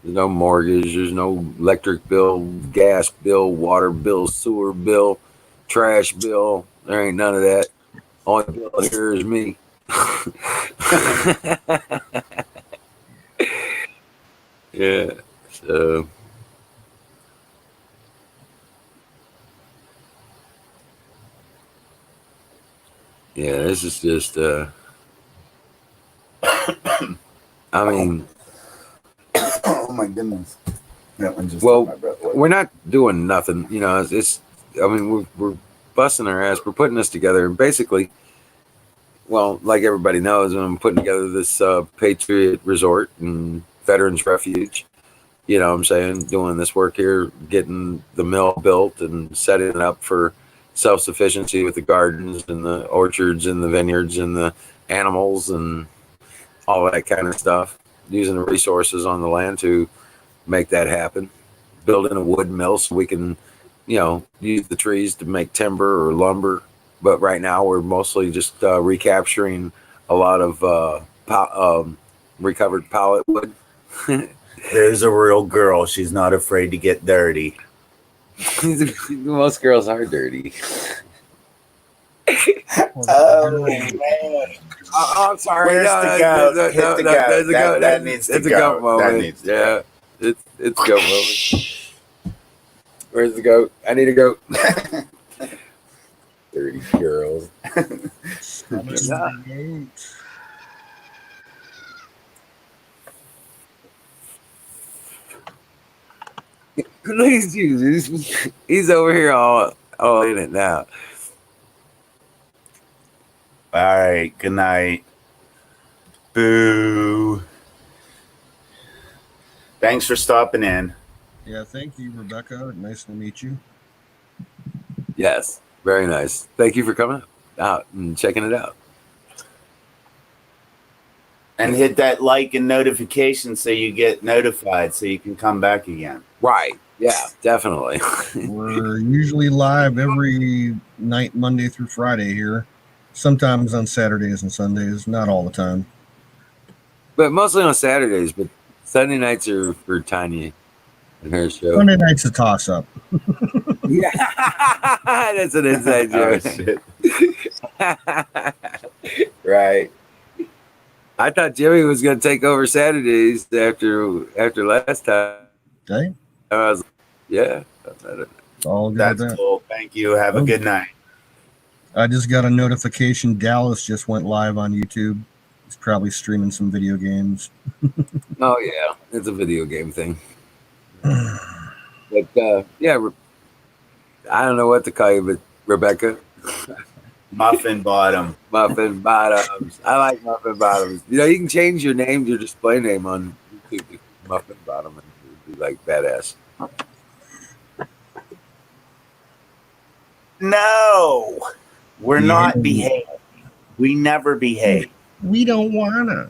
there's no mortgage, there's no electric bill, gas bill, water bill, sewer bill, trash bill. There ain't none of that. Only bill here is me. Yeah. So yeah, this is just I mean, Oh my goodness. That one just well, took my breath away. we're not doing nothing, it's I mean, we're busting our ass. We're putting this together, and basically, well, like everybody knows, I'm putting together this Patriot Resort and Veterans Refuge. You know what I'm saying? Doing this work here, getting the mill built and setting it up for self-sufficiency with the gardens and the orchards and the vineyards and the animals and all that kind of stuff. Using the resources on the land to make that happen. Building a wood mill so we can, use the trees to make timber or lumber. But right now we're mostly just recapturing a lot of recovered pallet wood. There's a real girl. She's not afraid to get dirty. Most girls are dirty. Oh man! I'm sorry. Where's the goat? Hit the goat. There's a goat. That needs to It's a go. goat moment. That needs to Yeah, it's goat moment. Where's the goat? I need a goat. Dirty girls. Look at you. He's over here all in it now. All right. Good night. Boo. Thanks for stopping in. Yeah, thank you, Rebecca. Nice to meet you. Yes, very nice. Thank you for coming out and checking it out. And hit that like and notification so you get notified so you can come back again. Right. Yeah, definitely. We're usually live every night, Monday through Friday here. Sometimes on Saturdays and Sundays, not all the time. But mostly on Saturdays, but Sunday nights are for Tanya and her show. Sunday night's a toss-up. Yeah, that's an inside Oh, joke. shit. Right. I thought Jimmy was going to take over Saturdays after last time. Okay? I was, yeah. It's all good. That's with that. cool. Thank you. Have a good night. I just got a notification. Dallas just went live on YouTube. He's probably streaming some video games. Oh yeah, it's a video game thing. But yeah, I don't know what to call you, but Rebecca. Muffin Bottom. Muffin Bottoms. I like Muffin Bottoms. You can change your name, your display name on YouTube. Muffin Bottom, and it'd be like badass. No, we're Yeah. not behaving. We never behave. We don't wanna.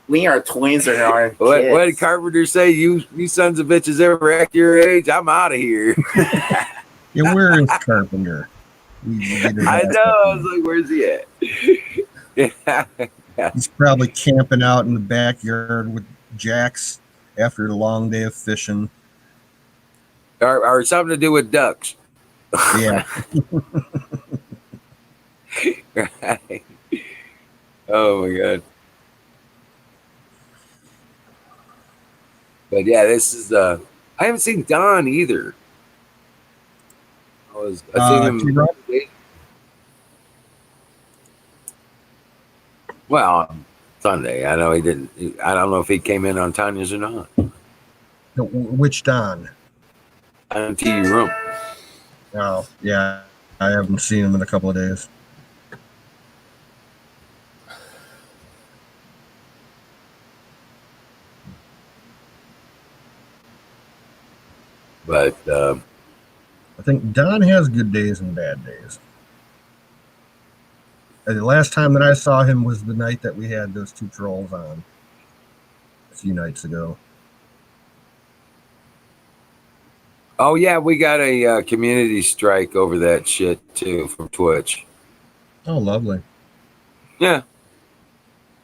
We are twins and our kids. What did Carpenter say? You sons of bitches ever act your age? I'm out of here. Yeah, where is Carpenter? I know. I was like, where's he at? Yeah. He's probably camping out in the backyard with Jax after a long day of fishing. Or something to do with ducks. Yeah. Right. Oh my god. But yeah, this is I haven't seen Don either. I seen him. T-Rob? Well, Sunday. I know he didn't. I don't know if he came in on Tanya's or not. No, which Don? On TV room. Oh, yeah. I haven't seen him in a couple of days. But I think Don has good days and bad days. And the last time that I saw him was the night that we had those two trolls on a few nights ago. oh yeah, we got a community strike over that shit too from Twitch. Oh, lovely. Yeah,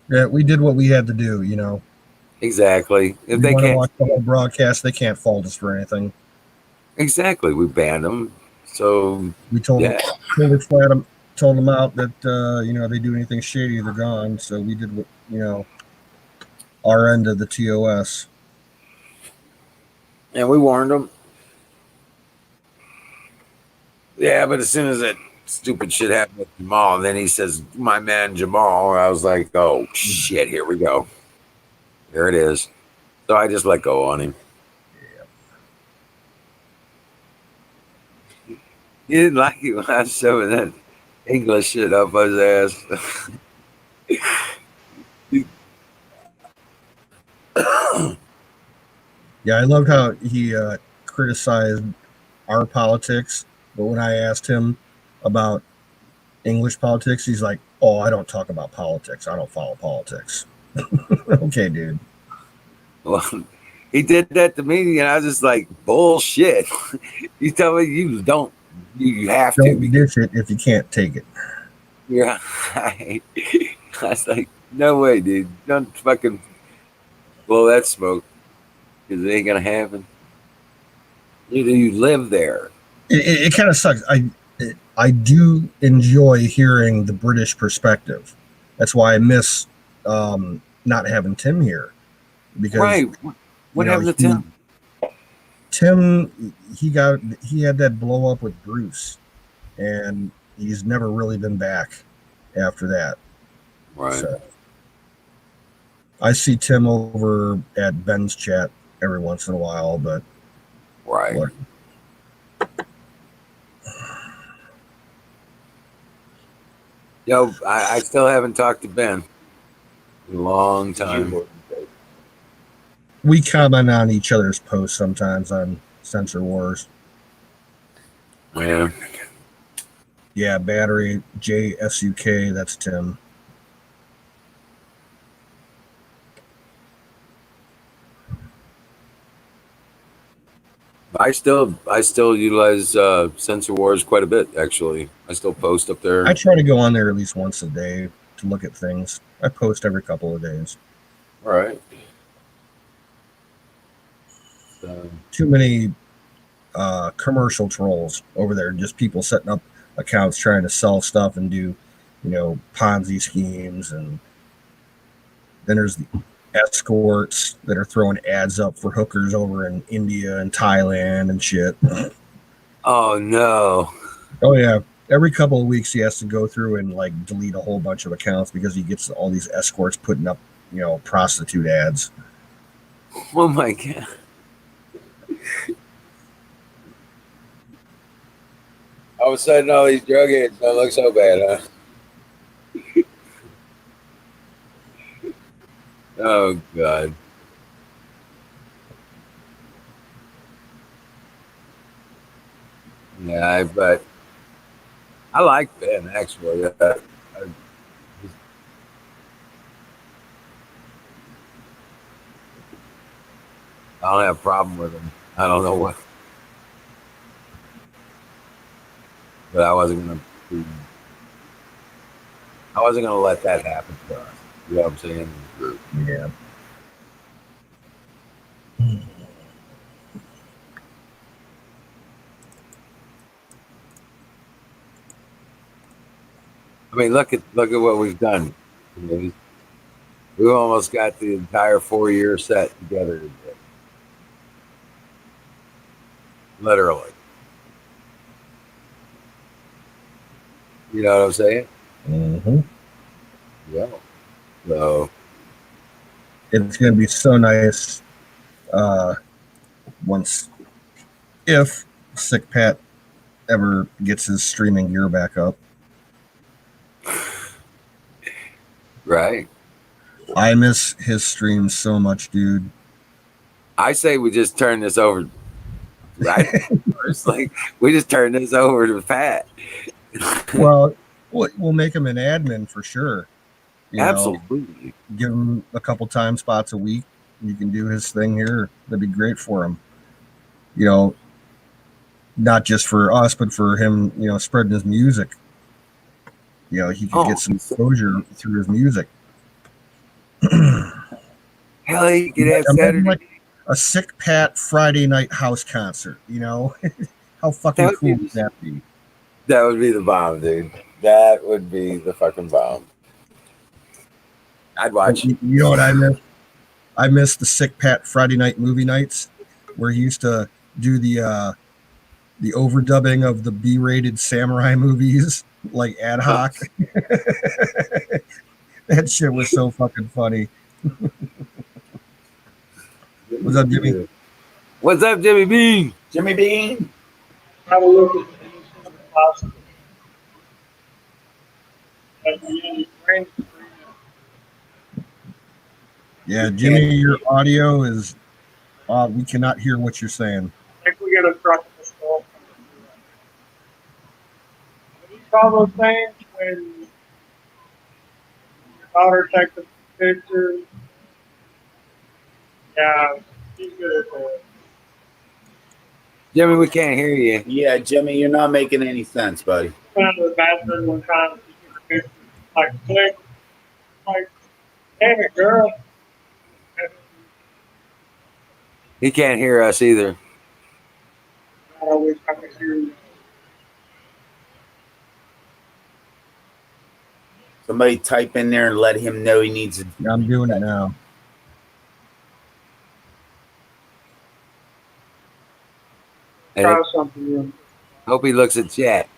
Yeah, we did what we had to do, you know. exactly. If We they want to can't, watch the whole broadcast, they can't fault us for anything. exactly, we banned them. So We told yeah, told them out that you know, they do anything shady, they're gone. So we did what, you know, our end of the TOS. and we warned them. Yeah, but as soon as that stupid shit happened with Jamal, and then he says, "My man Jamal," I was like, "Oh shit, here we go. There it is." So I just let go on him. He didn't like it when I was shoving that English shit up his ass. Yeah, I loved how he criticized our politics, but when I asked him about English politics, he's like, "Oh, I don't talk about politics. I don't follow politics." Okay, dude. Well, he did that to me, and I was just like, "Bullshit!" You tell me you don't, you have to Don't because dish it if you can't take it. you're. I was like, "No way, dude! Don't fucking blow that smoke because it ain't gonna happen." You live there. It kind of sucks. I do enjoy hearing the British perspective. That's why I miss not having Tim here because Right. What you know, happened to Tim? Tim he had that blow up with Bruce, and he's never really been back after that. Right. So I see Tim over at Ben's chat every once in a while, but Right. what? Yo, I still haven't talked to Ben in a long time. We comment on each other's posts sometimes on Censor Wars. Yeah. Yeah, Battery JSUK, that's Tim. I still utilize Sensor Wars quite a bit. Actually, I still post up there. I try to go on there at least once a day to look at things. I post every couple of days. All right. Too many commercial trolls over there, just people setting up accounts trying to sell stuff and do, you know, Ponzi schemes, and then there's the escorts that are throwing ads up for hookers over in India and Thailand and shit. Oh no. Oh yeah. Every couple of weeks he has to go through and like delete a whole bunch of accounts because he gets all these escorts putting up, you know, prostitute ads. Oh my god. All of a sudden, all these drug ads don't look so bad, huh? Oh god. Yeah, but I like Ben actually. I don't have a problem with him. I don't know what, but I wasn't gonna let that happen to us. You know what I'm saying? Yeah. I mean, look at what we've done. You know, we almost got the entire 4-year set together. literally. You know what I'm saying? Mm-hmm. Yeah. So It's going to be so nice once, if Sick Pat ever gets his streaming gear back up. right. I miss his streams so much, dude. I say we just turn this over. Right. It's like we just turn this over to Pat. Well, we'll make him an admin for sure. You know, Absolutely. give him a couple time spots a week. He can do his thing here. That'd be great for him. You know, not just for us, but for him, you know, spreading his music. You know, he could get some exposure through his music. Hell, you could have Imagine Saturday. like a Sick Pat Friday night house concert, you know? How fucking That would cool be- would that be? That would be the bomb, dude. That would be the fucking bomb. I'd watch. You know what I miss? I miss the Sick Pat Friday night movie nights where he used to do the overdubbing of the B-rated samurai movies like ad hoc. That shit was so fucking funny. What's up, Jimmy? What's up, Jimmy B? Jimmy Bean. Have a look at the possible. Yeah, Jimmy, your audio is. We cannot hear what you're saying. I think we got a truck in the store. What do you call those things when your daughter takes a picture? Yeah, she's good at that. Jimmy, we can't hear you. Yeah, Jimmy, you're not making any sense, buddy. Went to the bathroom one time, she took a picture, like click, like, damn it, girl. He can't hear us either. I wish I could hear you. Somebody type in there and let him know he needs it. I'm doing it now. Try something real quick. Hope he looks at chat.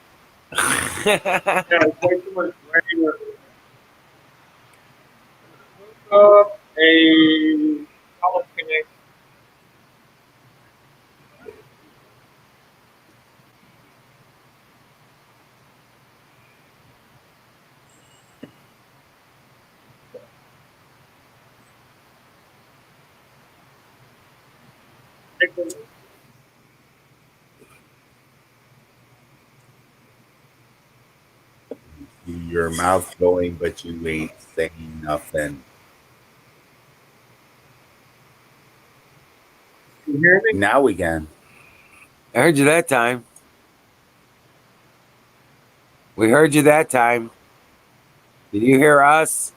Yeah, it's way too much rain. Hook up a college connect. Your mouth going, but you ain't saying nothing. You hear me? Now we can. I heard you that time. We heard you that time. Did you hear us?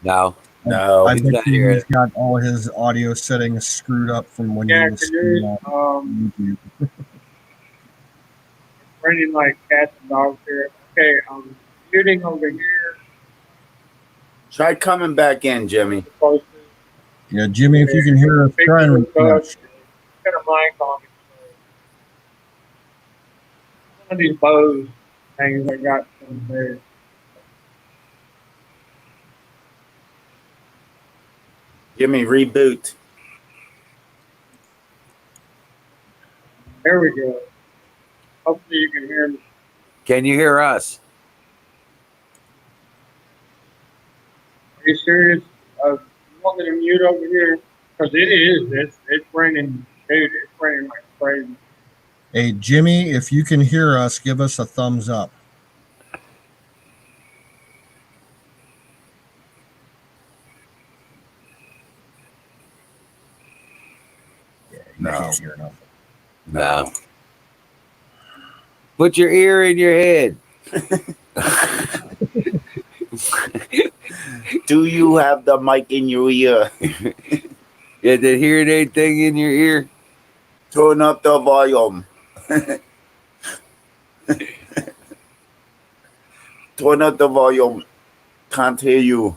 No. No. I he's bet not you here. he's got all his audio settings screwed up from when Yeah, he was can streaming you, on YouTube. raining like cats and dogs here. Okay, I'm shooting over here. Try coming back in, Jimmy. Close to Yeah, Jimmy, if you can hear us, try and refresh. got a mic on it. One of these bows things I got from there. Jimmy, reboot. There we go. Hopefully you can hear me. Can you hear us? Are you serious? You want me to mute over here? Because it is. It's raining. Dude, it's raining like crazy. Hey, Jimmy, if you can hear us, give us a thumbs up. Yeah, you No. can't hear nothing. No. Put your ear in your head. Do you have the mic in your ear? Yeah, did hearing anything in your ear? Turn up the volume. Turn up the volume. Can't hear you.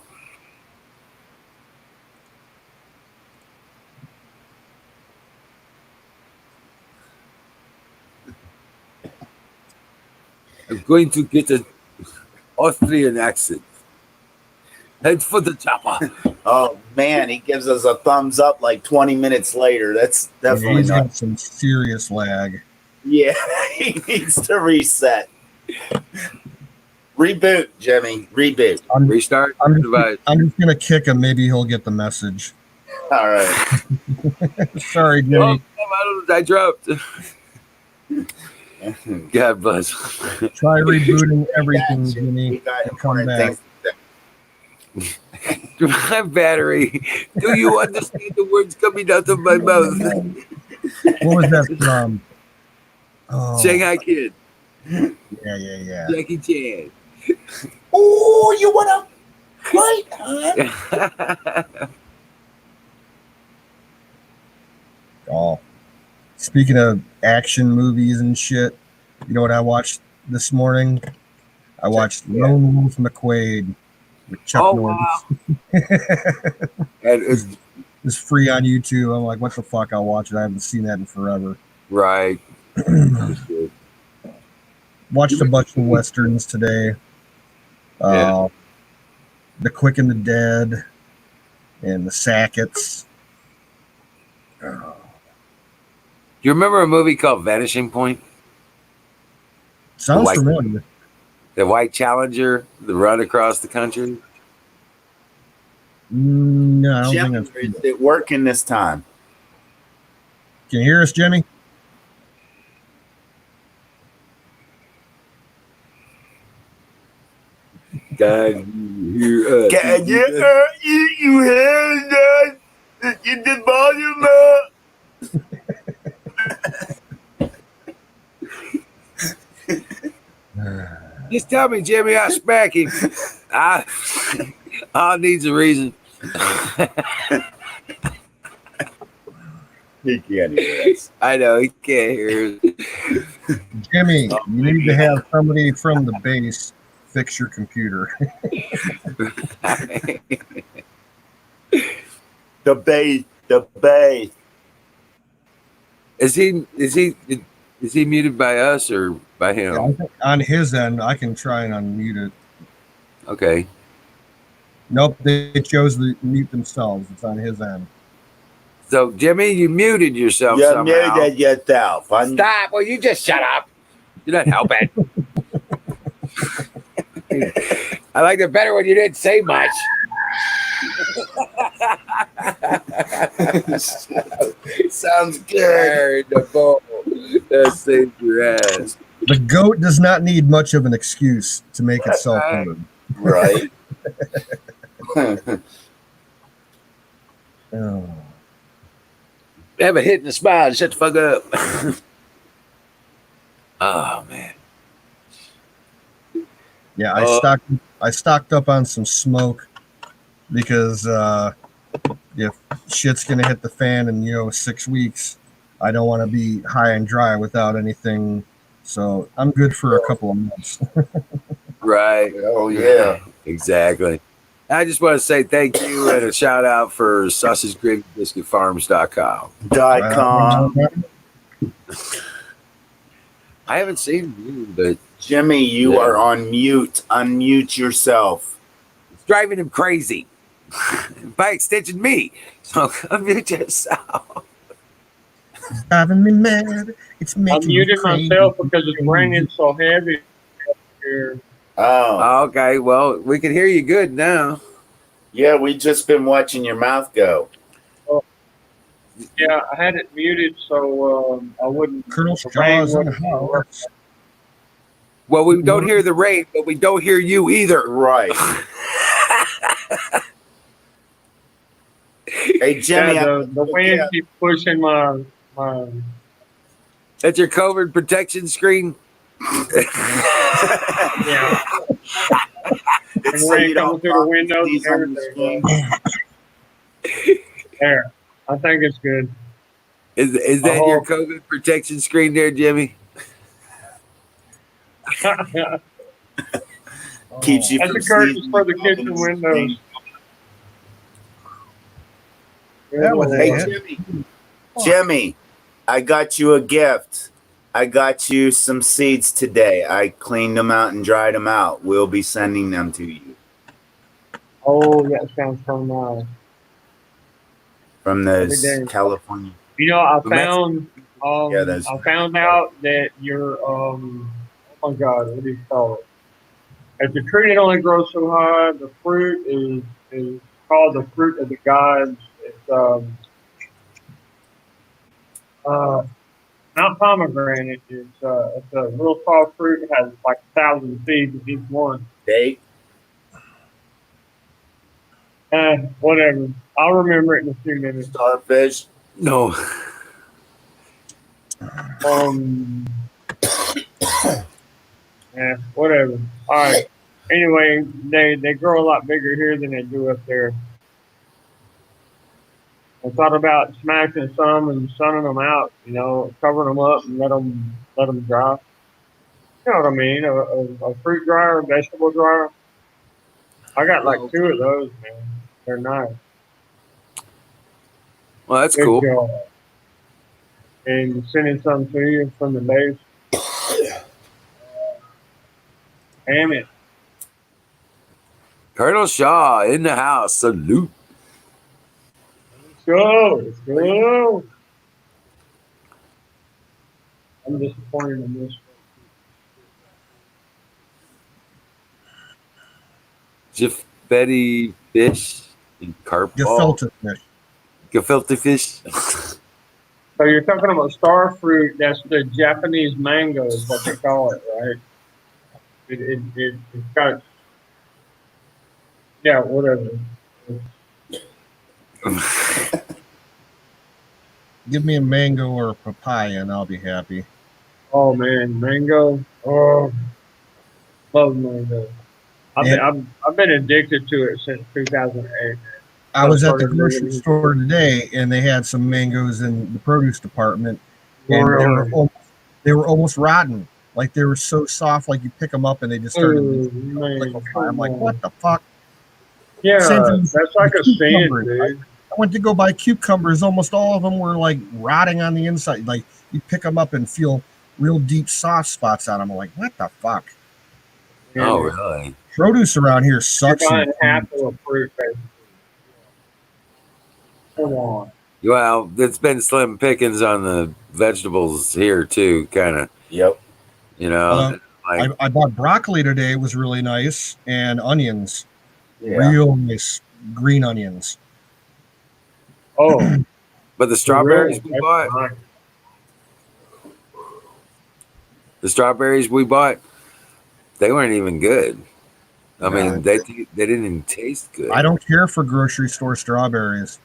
going to get an Austrian accent. Head for the chopper. Oh man, he gives us a thumbs up like 20 minutes later. That's Yeah, definitely he's not. got some serious lag. Yeah, he needs to reset. Reboot, Jimmy. Reboot. Restart I'm device. just gonna kick him. Maybe he'll get the message. All right. Sorry, Oh, Jimmy. I dropped. God bless. Try rebooting everything, We Jimmy, got and come important back. things to say. My battery. Do you understand the words coming out of my mouth? What was that from? Oh, Shanghai Kid. yeah. Jackie Chan. Oh, you want to fight, huh? Oh, speaking of action movies and shit, you know what I watched this morning? I watched Lone Wolf McQuade with Chuck Oh, Norris. wow. And it's It's free on YouTube. I'm like, what the fuck? I'll watch it. I haven't seen that in forever. right. Watched a bunch of westerns today. Yeah. The Quick and the Dead and the Sackets. You remember a movie called Vanishing Point? Sounds White- familiar. The White Challenger, the run across the country. No, I don't Jim, think I've seen is it. it working this time? Can you hear us, Jimmy? God, you, Can you hear that? You did volume up. just tell me, Jimmy, I'll smack him. All needs a reason. He can't hear us. I know he can't hear. Jimmy, you need to have somebody from the base fix your computer. The bass. Is he muted by us or by him? Yeah, I think on his end, I can try and unmute it. Okay. Nope, they chose to mute themselves. It's on his end. So Jimmy, you muted yourself You somehow. muted yourself. Stop! Well, you just shut up. You're not helping. I liked it better when you didn't say much. Sounds good. Bird the bull. That saved your ass. The goat does not need much of an excuse to make itself Right. heard. Right. Oh. Have a hit and a smile and shut the fuck up. Oh man. Yeah, I stocked up on some smoke because if shit's gonna hit the fan in 6 weeks, I don't want to be high and dry without anything. So I'm good for a couple of months. Right. Oh yeah. Exactly. I just want to say thank you and a shout out for sausagegravybiscuitfarms.com. .com. I haven't seen you, but Jimmy, you Yeah. are on mute. Unmute yourself. it's driving him crazy. By extension, me. So unmute yourself. It's driving me mad. It's I'm making me muting crazy. myself because it's raining so heavy here. Oh. Okay, well, we can hear you good now. Yeah, we just been watching your mouth go. Yeah, I had it muted so I wouldn't. Colonel the rain Shaw's in the wouldn't house. Well, we don't hear the rain, but we don't hear you either. Right. Hey Jimmy, Yeah, the wind keeps pushing my. That's your COVID protection screen. Yeah. it's And so rain you coming don't through the windows these and on your everything. screen. There. I think it's good. Is that your COVID protection screen there, Jimmy? Keeps you That's from a curtain sneezing. for the kitchen windows. That was Hey it. Jimmy, Jimmy, I got you a gift. I got you some seeds today. I cleaned them out and dried them out. We'll be sending them to you Oh, that sounds so nice. from Every those day. California. You know, I From Mexico. found Yeah, those. I found out that your oh my God, what do you call it? If the tree that only grows so high, the fruit is called the fruit of the gods. It's uh not pomegranate. It's a little soft fruit. It has like 1,000 seeds in each one. Date. Whatever. I'll remember it in a few minutes. Starfish. No. Um, whatever. All right. Anyway, they grow a lot bigger here than they do up there. I thought about smashing some and sunning them out, you know, covering them up and let them dry. You know what I mean? A fruit dryer, a vegetable dryer. I got like 2 of those, man. They're nice. Well, that's Good cool. job. And sending some to you from the base. Damn it. Colonel Shaw in the house. Salute. Let's go. Let's go. I'm disappointed in this. Jeff Betty fish and carp ball. Gefilte fish. Gefilte fish. So you're talking about star fruit. That's the Japanese mango is what they call it, right? It's got, yeah, whatever. Give me a mango or a papaya, and I'll be happy. Oh man, mango. Oh, love mango. I've been addicted to it since 2008. I was at the grocery store today, and they had some mangoes in the produce department, and they were almost rotten. Like they were so soft, like you pick them up and they just started liquefying. I'm like, what the fuck? Yeah, that's like a sin, dude. I went to go buy cucumbers. Almost all of them were like rotting on the inside. Like you pick them up and feel real deep soft spots on them. I'm like, what the fuck? Oh, really? Produce around here sucks. You're buying half of a fruit, basically. Come on. Well, it's been slim pickings on the vegetables here too, kind of. Yep. You know, I bought broccoli today. It was really nice, and onions, real nice green onions. Oh, but the strawberries we bought, they weren't even good. I mean, they didn't even taste good. I don't care for grocery store strawberries.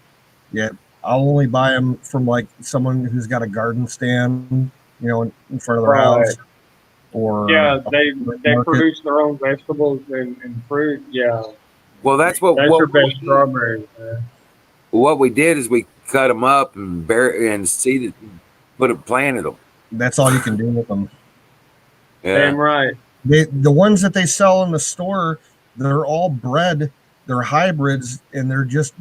Yeah, I'll only buy them from like someone who's got a garden stand, you know, in front of their house. Or they produce their own vegetables and fruit. Yeah. Well, that's your best strawberries, man. What we did is we cut them up and seeded, planted them. That's all you can do with them. Yeah. Damn right. The ones that they sell in the store, they're all bred. They're hybrids, and they're just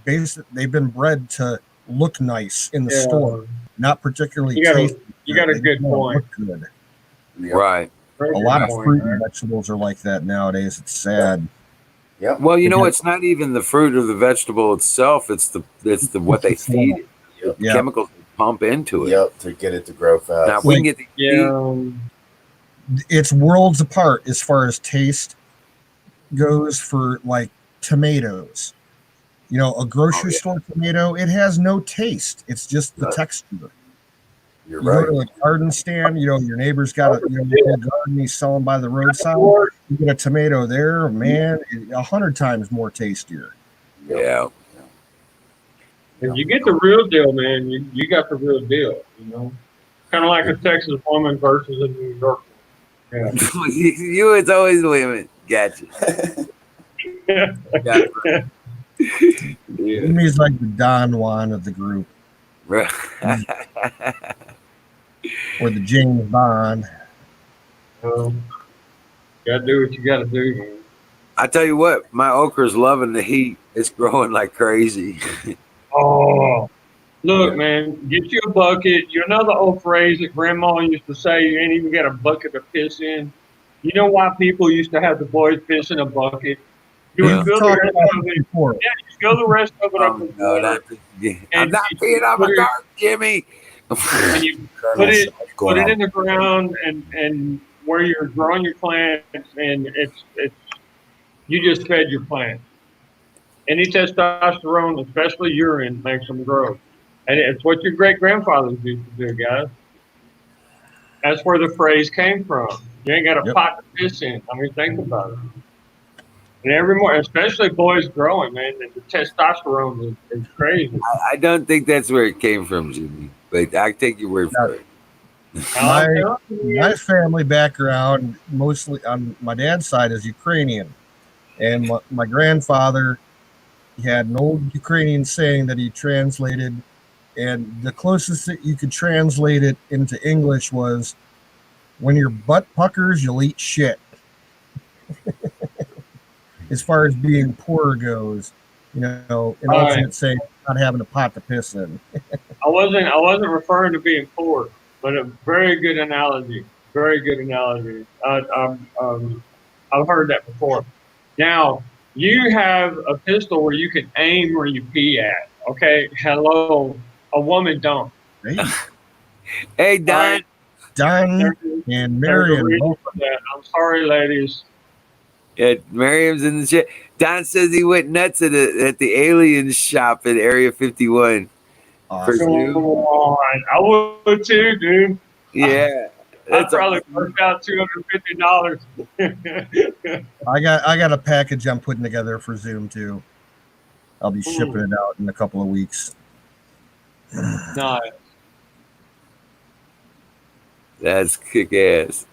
they've been bred to look nice in the store, not particularly tasty. You got a good point. Look good. Right. A lot of fruit and vegetables are like that nowadays. It's sad. Yeah. Well, you know, it's not even the fruit or the vegetable itself. It's the what they feed it. Yep. The chemicals they pump into it. Yep, to get it to grow fast. Now, we can get it's worlds apart as far as taste goes for like tomatoes. You know, a grocery store tomato, it has no taste. It's just the texture. You're you right. go to a garden stand, you know, your neighbor's got a little garden he's selling by the roadside. You get a tomato there, man, 100 times more tastier. Yeah. If you get the real deal, man, you got the real deal, you know? Kind of like a Texas woman versus a New York woman. Yeah. You, it's always women. Gotcha. Gotcha. He's like the Don Juan of the group. Or the James Bond. Gotta do what you gotta do, man. I tell you what, my okra's loving the heat. It's growing like crazy. Oh, Look, man, get you a bucket. You know the old phrase that Grandma used to say, you ain't even got a bucket to piss in. You know why people used to have the boys piss in a bucket? You would Yeah. fill the Talked rest about of this it. before. Yeah, you fill the rest of it up Oh with no, water, I'm and not you peeing on put my it, dog, Jimmy. and you Colonel put it Sharp going on. in the ground, and where you're growing your plants, and it's you just fed your plants. Any testosterone, especially urine, makes them grow, and it's what your great grandfathers used to do, guys. That's where the phrase came from. You ain't got a Yep. pot to piss in. I mean, think about it. And every more, especially boys growing, man, the testosterone is crazy. I don't think that's where it came from, Jimmy. But I take your word for it. Now, My I'm telling you, my family background, mostly on my dad's side, is Ukrainian, and my grandfather, he had an old Ukrainian saying that he translated, and the closest that you could translate it into English was, "When your butt puckers, you'll eat shit." As far as being poor goes, an all right, alternate saying, not having a pot to piss in. I wasn't referring to being poor, but a very good analogy. Very good analogy. I've heard that before. Now, you have a pistol where you can aim where you pee at. Okay, hello. A woman don't. Hey, Hey, All Don. right, Don there's, and there's a Marion, reason both. for that. I'm sorry, ladies. Yeah, Miriam's in the chat. Don says he went nuts at the alien shop at Area 51 for Come Awesome. Zoom. on, I would too, dude. Yeah, I'd that's probably awesome. work out $250. I got a package I'm putting together for Zoom too. I'll be shipping Mm, it out in a couple of weeks. nice. That's kick ass.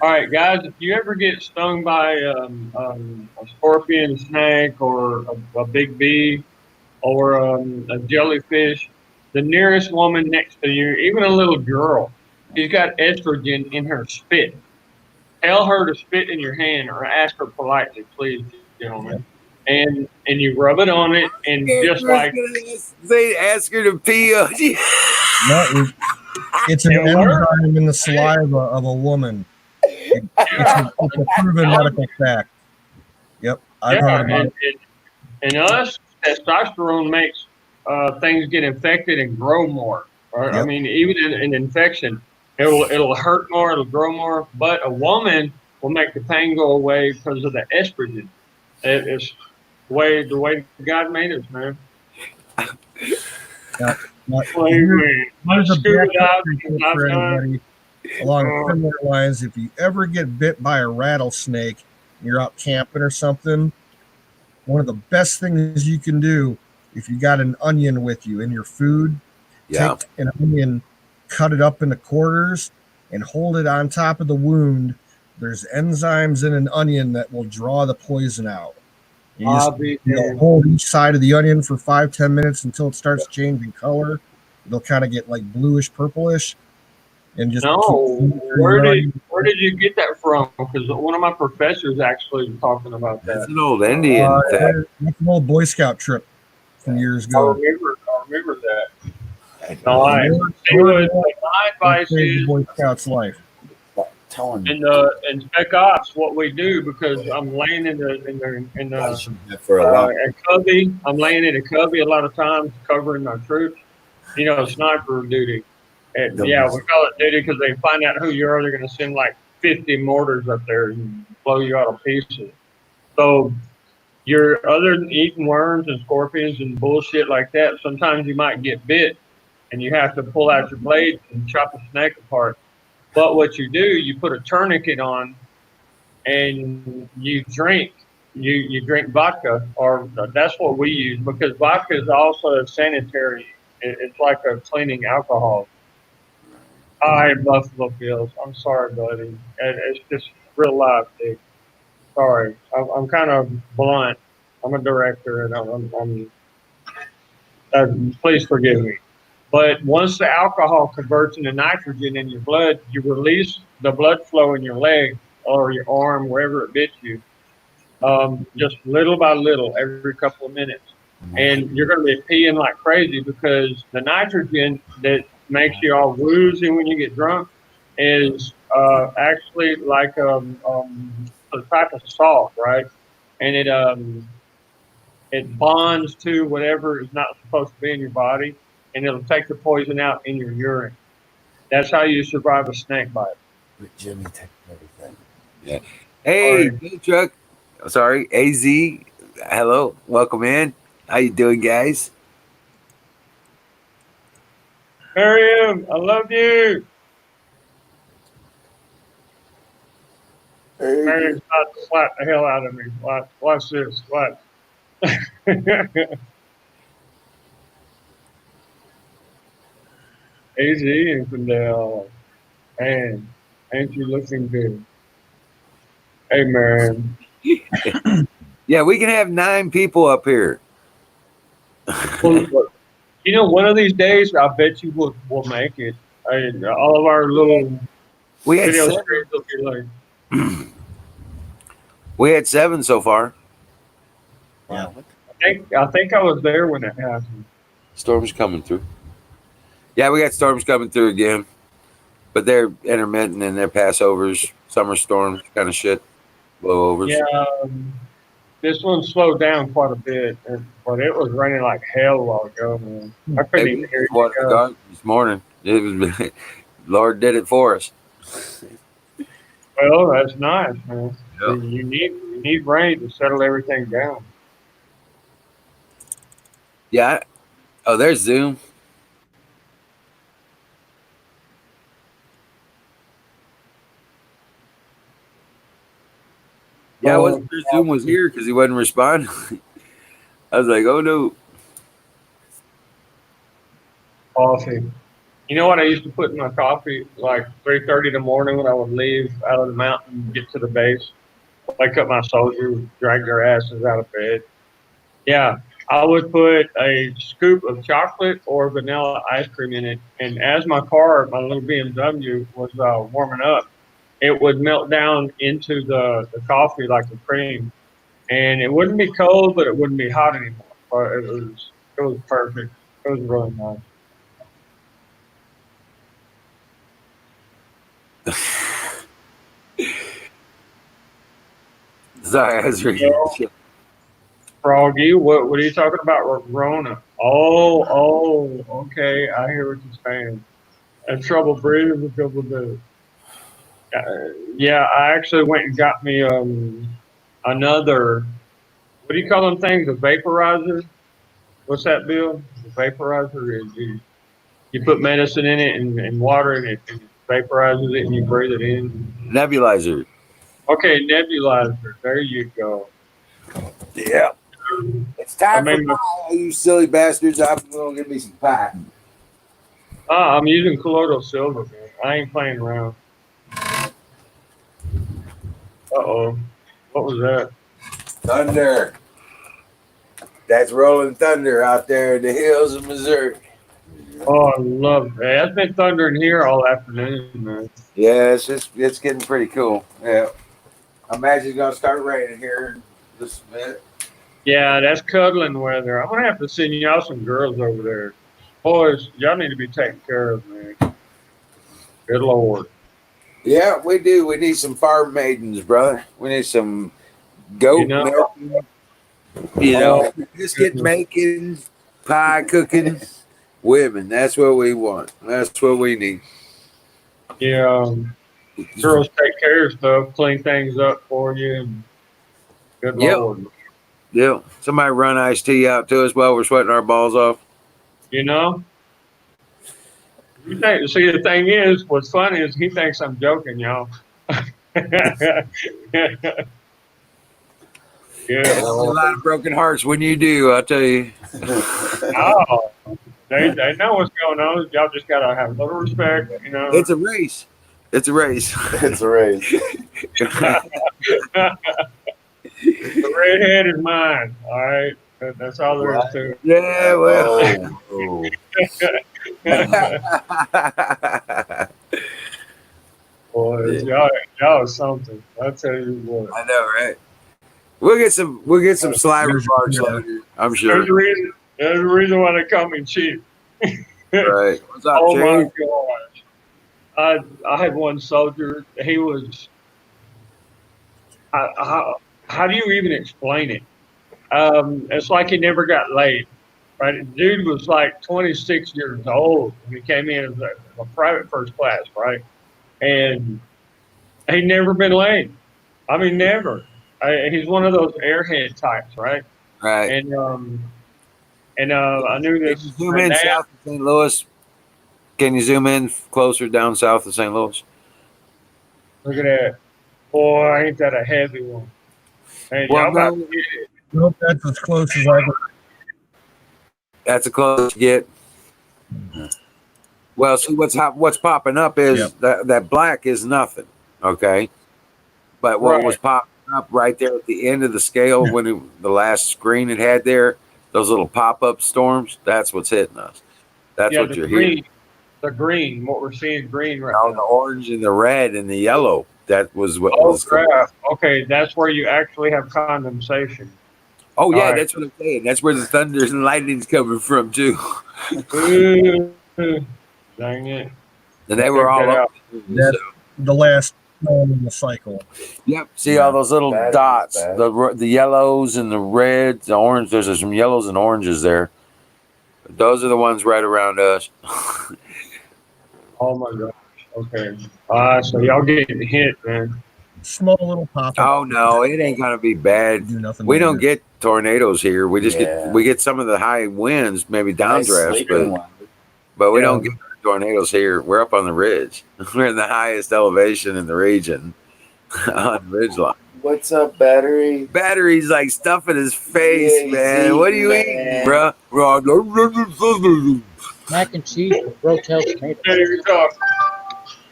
All right, guys. If you ever get stung by a scorpion, snake, or a big bee, or a jellyfish, the nearest woman next to you, even a little girl, she's got estrogen in her spit. Tell her to spit in your hand, or ask her politely, please, Yeah. gentlemen. And you rub it on it, and just like They ask her to pee on you. No, it's an it'll work. enzyme in the saliva of a woman. It's a proven Yeah, medical fact. Yep, I've heard yeah, about it. and us, testosterone makes things get infected and grow more. Or, I Yep. mean, even in an infection, it'll hurt more, it'll grow more. But a woman will make the pain go away because of the estrogen. It's the way God made us, man. Now, now, Slavery. here's a Scuba backcountry diving is tip not for done. anybody along Uh, similar lines. If you ever get bit by a rattlesnake, you're out camping or something, one of the best things you can do, if you got an onion with you in your food, Yeah. take an onion, cut it up into quarters, and hold it on top of the wound. There's enzymes in an onion that will draw the poison out. You just I'll be there. hold each side of the onion for 5-10 minutes until it starts changing color. It'll kind of get like bluish purplish, and just keep No, through your onion. where did you get that from? Because one of my professors actually was talking about That's that. an old Indian fact. That's an old Boy Scout trip from years I ago. remember that. I All don't right. More, See more what than what my advice saved the is Boy Scout's life. telling in Spec Ops, what we do, because I'm laying in the for a long a cubby. I'm laying in a cubby a lot of times, covering my troops. You know, sniper duty. And yeah, we call it duty because they find out who you are. They're going to send like 50 mortars up there and blow you out of pieces. So you're other than eating worms and scorpions and bullshit like that. Sometimes you might get bit, and you have to pull out your blade and chop a snake apart. But what you do, you put a tourniquet on, and you drink. You drink vodka, or that's what we use, because vodka is also a sanitary. It's like a cleaning alcohol. Hi, Buffalo Bills. I'm sorry, buddy. It's just real life, dude. Sorry, I'm kind of blunt. I'm a director, and please forgive me. But once the alcohol converts into nitrogen in your blood, you release the blood flow in your leg or your arm, wherever it bit you, just little by little, every couple of minutes. and you're going to be peeing like crazy because the nitrogen that makes you all woozy when you get drunk is actually like a type of salt, right? And it bonds to whatever is not supposed to be in your body, and it'll take the poison out in your urine. That's how you survive a snake bite. But Jimmy takes everything. Yeah. Hey, Big Truck. Sorry, AZ. Hello, welcome in. How you doing, guys? Miriam, I love you. Hey, Miriam's about to slap the hell out of me. Watch this. Watch. AZ and Fidel. Man, ain't you looking good? Hey, Miriam. Yeah, we can have 9 people up here. Well, you know, one of these days, I bet you will make it. All of our little We had video 7. screens will be like, We had 7 so far. Yeah. I think I was there when it happened. Storms coming through. Yeah, we got storms coming through again, but they're intermittent and they're passovers, summer storms, kind of shit, blowovers. Yeah, this one slowed down quite a bit, but it was raining like hell a while ago, man. I couldn't Hey, even we hear just you watered the go. garden this morning. It was Lord did it for us. Well, that's nice, man. Yeah. You need rain to settle everything down. Yeah. Oh, there's Zoom. Yeah, I wasn't sure Zoom was here because he wasn't responding. I was like, oh no. Coffee. You know what I used to put in my coffee? Like 3:30 in the morning when I would leave out of the mountain and get to the base, wake up my soldiers, drag their asses out of bed. Yeah, I would put a scoop of chocolate or vanilla ice cream in it, and as my car, my little BMW, was warming up, it would melt down into the coffee like a cream, and it wouldn't be cold, but it wouldn't be hot anymore. But it was perfect. It was really nice. Sorry, I was reading that shit. Froggy, what are you talking about, Rona? Okay, I hear what you're saying. And trouble breathing with trouble do. Yeah, I actually went and got me another. What do you call them things? A vaporizer. What's that, Bill? The vaporizer is you put medicine in it and water and it vaporizes it and you breathe it in. Nebulizer. Okay, nebulizer. There you go. Yeah. It's I time for mean, pie, you silly bastards. I'm going to give me some pie. I'm using Colloidal Silver, man. I ain't playing around. Uh-oh. What was that? Thunder. That's rolling thunder out there in the hills of Missouri. Oh, I love that. It's been thundering here all afternoon, man. Yeah, it's getting pretty cool. Yeah. I imagine it's gonna start raining here in just a minute. Yeah, that's cuddling weather. I'm gonna have to send y'all some girls over there. Boys, y'all need to be taken care of, man. Good Lord. Yeah, we do. We need some farm maidens, brother. We need some goat You know, milking, oh, biscuit goodness. making, pie cooking women. That's what we want. That's what we need. Yeah, girls take care of stuff, clean things up for you, and good Yep. Lord. Yeah. Somebody run iced tea out to us while we're sweating our balls off. You know? You think, see, the thing is, what's funny is he thinks I'm joking, y'all. Good A Lord. lot of broken hearts when you do, I'll tell you. Oh, they know what's going on. Y'all just gotta have a little respect, you know. It's a race. It's a race. It's a race. The redhead is mine. All right, that's all there is to Yeah, well. Oh, it. Boys, y'all is something. I tell you what. I know, right? We'll get some sly There's remarks your- later. I'm There's sure. there's a reason why they call me Chief. Right. What's up, Oh my Chief? gosh. I had one soldier. He was. How do you even explain it? It's like he never got laid. Right? The dude was like 26 years old when he came in as a private first class, right? And he'd never been laid. I mean, never. He's one of those airhead types, right? Right. And I knew Can this. you zoom My in dad, south of St. Louis? Can you zoom in closer down south of St. Louis? look at that. Boy, ain't that a heavy one? Man, Well, y'all about no, to get it. Nope, that's as close as I can. that's a close you get. Well, see what's popping up is that black is nothing, okay. But what was Right. popping up right there at the end of the scale when the last screen it had there, those little pop-up storms, that's what's hitting us. That's Yeah, what the you're green. hearing. The green. What we're seeing green right All now. the orange and the red and the yellow. That was what Oh, was coming. crap. Okay, that's where you actually have condensation. Oh yeah, All right. that's what I'm saying. That's where the thunder and lightning's coming from too. Ooh, dang it. And they were Check all that up. out. That's the last storm in the cycle. Yep. See all those little Bad, dots, bad. the yellows and the reds, the orange. There's some yellows and oranges there. Those are the ones right around us. Oh, my gosh. Okay. So y'all getting hit, man. Small little pop. Oh no, it ain't gonna be bad. Do nothing. We don't major. get tornadoes here. We just Yeah. get some of the high winds, maybe Nice downdrafts, sleeping one. but we Yeah. don't get tornadoes here. We're up on the ridge. We're in the highest elevation in the region on the ridge line. What's up, battery? Battery's like stuffing his face, Yeah, he's man. What are you eating, eating, man. bro? Mac and cheese with Rotel tomatoes. Hey, you talk.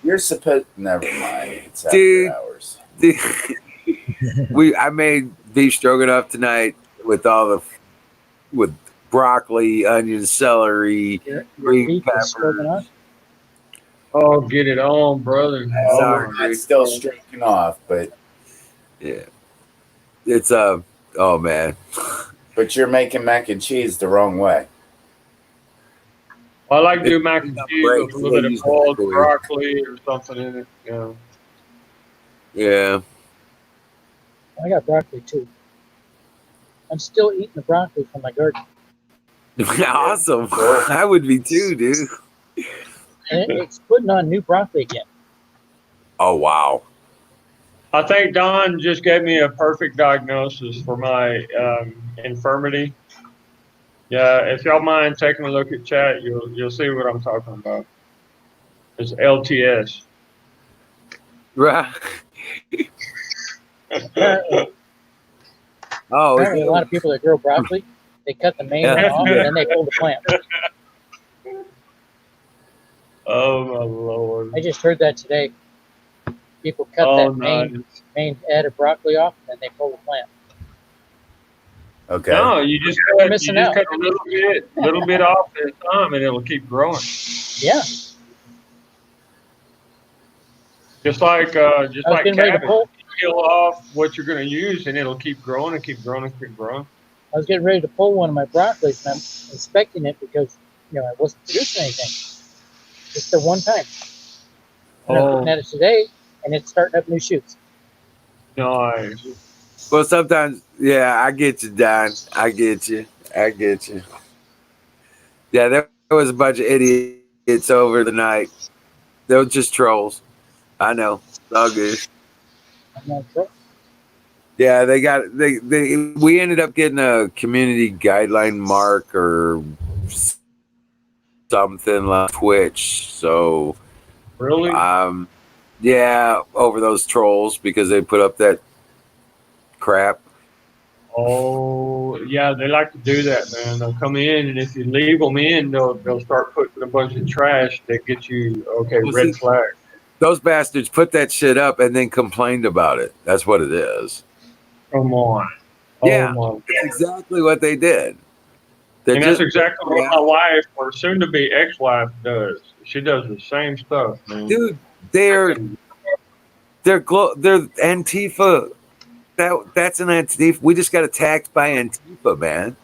You're supposed. Never mind. It's after Dude. hours. I made beef stroganoff tonight with with broccoli, onion, celery, Your green beef is pepper. stroganoff. Oh, get it on, brother. That's Oh, Sorry. my not still stroking off, but Yeah, it's oh man. you're making mac and cheese the wrong way. I like to do mac and It's not cheese great. with a little bit Use of the boiled microwave. broccoli or something in it. Yeah. Yeah. I got broccoli too. I'm still eating the broccoli from my garden. Awesome. I would be too, dude. And it's putting on new broccoli again. Oh wow. I think Don just gave me a perfect diagnosis for my infirmity. Yeah, if y'all mind taking a look at chat, you'll see what I'm talking about. It's LTS. Right. Apparently, Oh, apparently a lot of people that grow broccoli, they cut the main one off and then they pull the plant. Oh my lord. I just heard that today. People cut Oh, that main nice. head of broccoli off and then they pull the plant. Okay. No, you just You're cut, you missing just out. cut a little bit off at a time, and it'll keep growing. Yeah. Just like I was getting ready to cabbage. pull. You peel off what you're going to use, and it'll keep growing and keep growing and keep growing. I was getting ready to pull one of my broccolis, and I'm inspecting it because I wasn't producing anything. Just the one time. And I'm looking at it today, and it's starting up new shoots. Nice. well, sometimes, yeah, I get you, Don. I get you. Yeah, there was a bunch of idiots over the night. They were just trolls. I know. It's all good. I'm not sure. Yeah, we ended up getting a community guideline mark or something like Twitch. So, Really? yeah, over those trolls because they put up that crap. Oh, yeah, they like to do that, man. They'll come in, and if you leave them in, they'll start putting a bunch of trash that gets you, Well, red see- flag. Those bastards put that shit up and then complained about it. That's what it is. Come on. Yeah. Oh, my God. That's exactly what they did. They're And that's just, exactly what my wife, or soon-to-be ex-wife, does. She does the same stuff, man. dude, they're Antifa. that's an Antifa. We just got attacked by Antifa, man.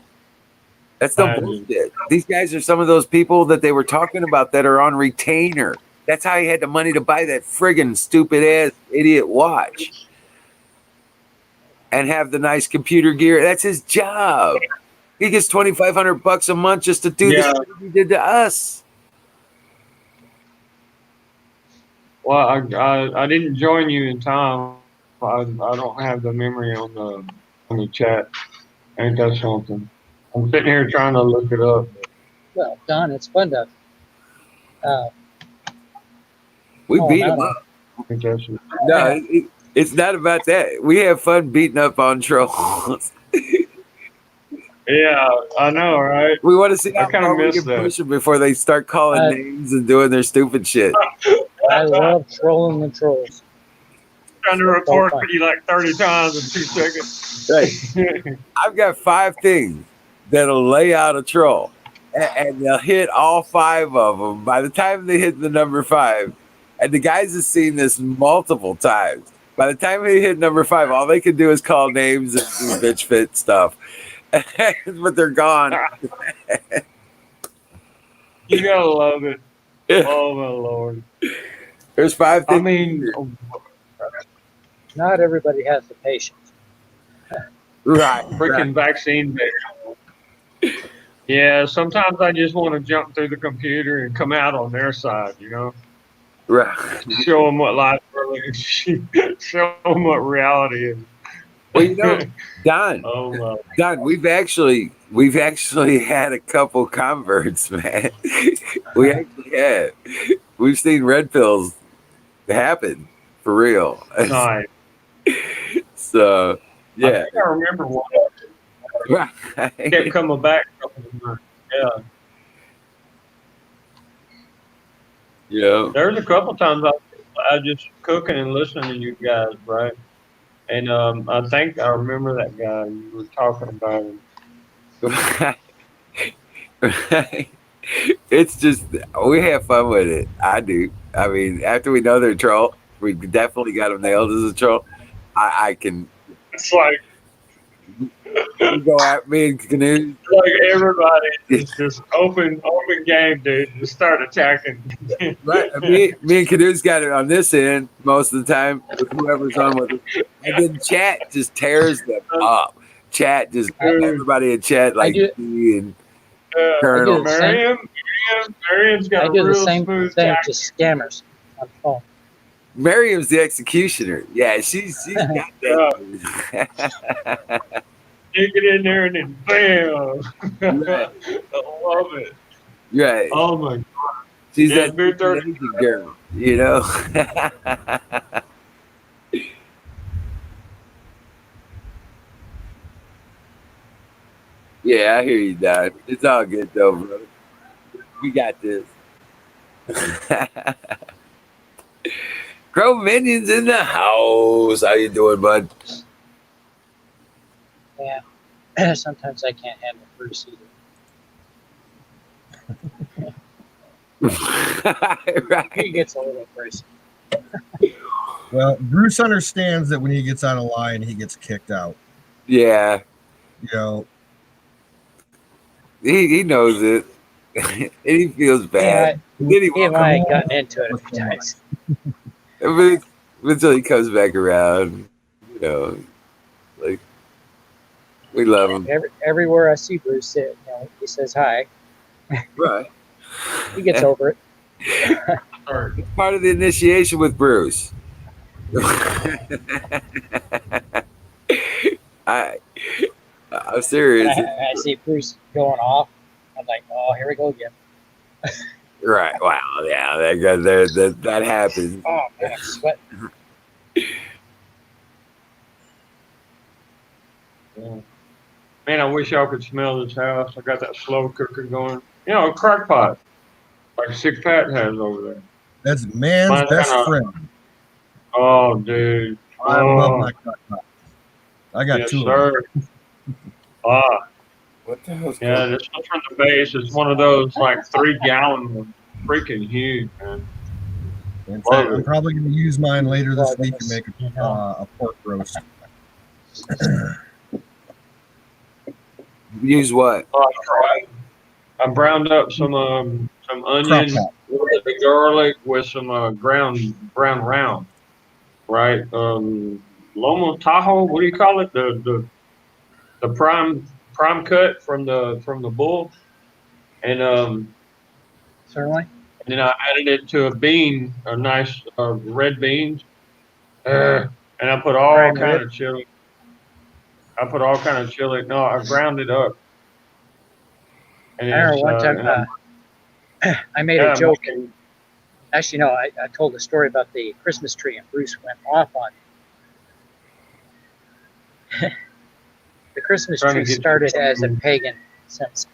That's the bullshit. These guys are some of those people that they were talking about that are on retainer. That's how he had the money to buy that friggin' stupid ass idiot watch and have the nice computer gear. That's his job. He gets $2,500 a month just to do the shit he did to us. Well, I didn't join you in time. I don't have the memory on the chat. Ain't that something? I'm sitting here trying to look it up. Well, Don, it's fun to. We call beat them him out. up. No, it's not about that. We have fun beating up on trolls. Yeah, I know, right? We want to see I how kinda far we miss can that. push them before they start calling names and doing their stupid shit. I love trolling the trolls. Trying to record you like 30 times in 2 seconds. Right. I've got 5 things that'll lay out a troll, and they'll hit all 5 of them. By the time they hit the number 5, and the guys have seen this multiple times. By the time they hit number 5, all they can do is call names and do bitch fit stuff. But they're gone. You gotta love it. Oh my Lord. There's 5 things. I mean, Not everybody has the patience. Right. Freaking vaccine bait. Yeah, sometimes I just want to jump through the computer and come out on their side, you know? Right. Show them what life really is. Show them what reality is. Well, you know, Don, Don, we've actually had a couple converts, man. We actually have. We've seen red pills happen for real. Nice. So, yeah. I think I remember one. Right. Kept coming back a couple of times. Yeah. Yeah. There's a couple times I was just cooking and listening to you guys, right? And I think I remember that guy you were talking about him. Right. It's just we have fun with it. I do. I mean, after we know they're troll, we definitely got them nailed as a troll. I can. It's like you go at me and Canoe. Like everybody is just open game, dude. Just start attacking. Right. Me and Canoe's got it on this end most of the time with whoever's on with it. And then chat just tears them up. Chat just everybody in chat like me and Colonel. Miriam's got I do a the real same smooth thing tack. to scammers on the phone. Miriam's the executioner. Yeah, she's got that. You get in there and then bam. Right. I love it. Right. Oh my god. She's Yeah, that Beer 30 amazing girl, you know. Yeah, I hear you, Don. It's all good though, brother. We got this. Crow Minions in the house. How you doing, bud? Yeah. Sometimes I can't handle Bruce either. Right. He gets a little crazy. Well, Bruce understands that when he gets out of line, he gets kicked out. Yeah. You know, he knows it. And he feels bad. Yeah, he and I had gotten into it a few times. But until he comes back around, you know, like we love him. Everywhere I see Bruce, you know, he says hi. Right. He gets over it. It's part of the initiation with Bruce. I'm serious. I see Bruce going off. I'm like, oh, here we go again. Right. Wow. Yeah. That happens. Oh man, I'm sweating. Yeah. Man, I wish y'all could smell this house. I got that slow cooker going. You know, a crock pot, like Six Pat has over there. That's man's Mine's best kinda- friend. Oh, dude. I love my crock pot. I got Yes, two sir. of them. What the hell's Yeah, going this one from the base is one of those like 3-gallon ones. Freaking huge, man. In fact, I'm probably going to use mine later this week and make a pork roast. Use what? I browned up some onion, Crock with the garlic with some ground brown round, right? Lomo Tahoe, what do you call it? The prime cut from the bull, and Sirloin. then I added it to a bean, a nice red beans, and I put all Prime kind rib. of chili. I put all kind of chili. No, I ground it up, and I remember it's one time I made a yeah, joke. Actually, no, I told a story about the Christmas tree, and Bruce went off on it. The Christmas trying to tree get started as a pagan sense.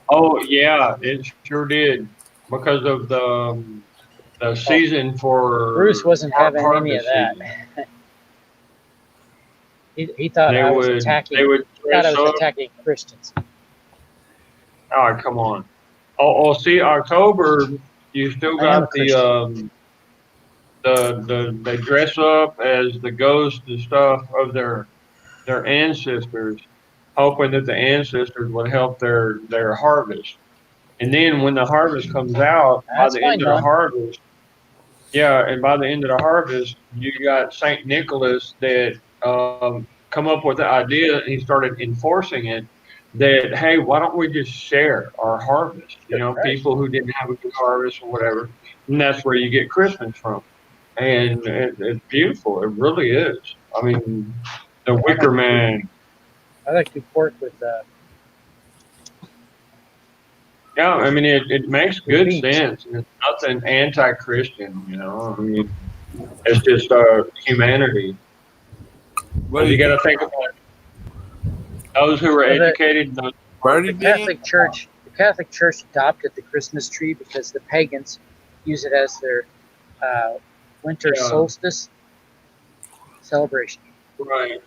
Oh yeah, it sure did because of the season for Bruce wasn't having any of harvest that. season. He thought They I was would attacking. they would He thought I dress was up. attacking Christians. Oh, come on. See, October, you still I am a got Christian. the they dress up as the ghosts and stuff of their ancestors, hoping that the ancestors would help their harvest. And then when the harvest comes out, by That's the fine, end of the Don. harvest, yeah, and by the end of the harvest, you got Saint Nicholas that come up with the idea, and he started enforcing it. That hey, why don't we just share our harvest? You Good know, Christ. people who didn't have a good harvest or whatever, and that's where you get Christmas from. And it's beautiful. It really is. I mean, the Wicker Man. I like to do pork with Yeah, I mean, it makes with good beans. sense. It's nothing anti-Christian, you know. I mean, it's just humanity. What But do you you got to think about those who are Well, educated. Bernie the Dan? Catholic Church adopted the Christmas tree because the pagans use it as their winter Yeah. solstice celebration. Right.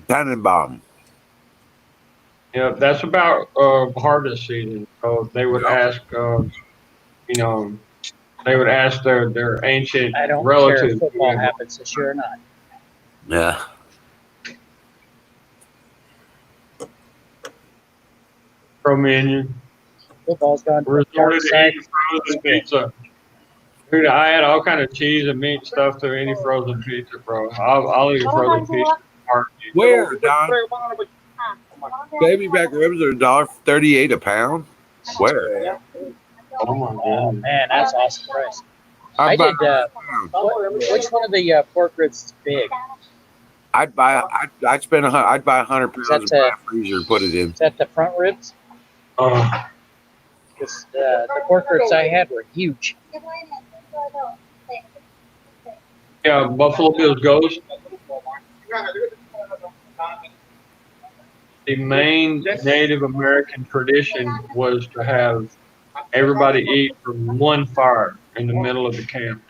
Tannenbaum. Yeah, that's about harvest season. So they would ask, you know, they would ask their ancient I don't care relatives. if football happens this year or not. Yeah. Romanian. Football's gone to the dark Resorted to side. eating frozen pizza. Dude, I had all kind of cheese and meat stuff to any frozen pizza, bro. I'll eat a frozen pizza. Where, Don? Baby back ribs are $1.38 a pound. Where? Oh my Oh goodness. man, that's awesome price. I'd buy, Which one of the pork ribs is big? I'd buy 100 pounds and buy a freezer and put it in. Is that the front ribs? Because the pork ribs I had were huge. Yeah, Buffalo Bills Ghost. The main Native American tradition was to have everybody eat from one fire in the middle of the camp.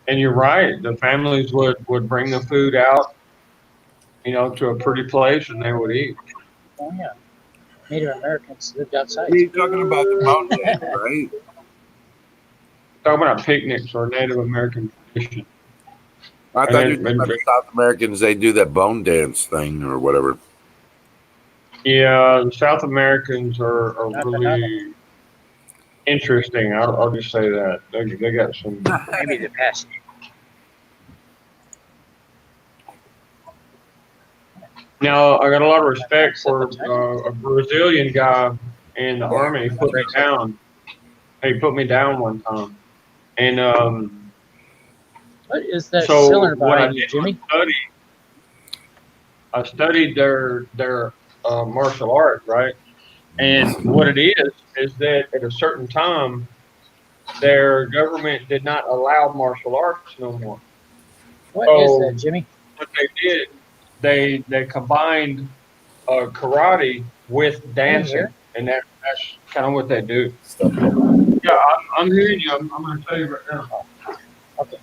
And you're right, the families would bring the food out, you know, to a pretty place and they would eat. Oh yeah, Native Americans lived outside. You're talking about the mountain dance, right? Talking about picnics or Native American tradition. I thought you were talking about the South Americans, they do that bone dance thing or whatever. Yeah, the South Americans are really interesting. I'll just say that. They got some. Maybe the past. Now, I got a lot of respect for a Brazilian guy in the army. He put me down. He put me down one time. And What is that so cylinder what I behind you, did Jimmy? was I studied their martial art, right? And what it is that at a certain time, their government did not allow martial arts no more. What So is that, Jimmy? what they did, they combined karate with dancing, and that's kind of what they do. Yeah, I'm hearing you. I'm going to tell you right now. Okay.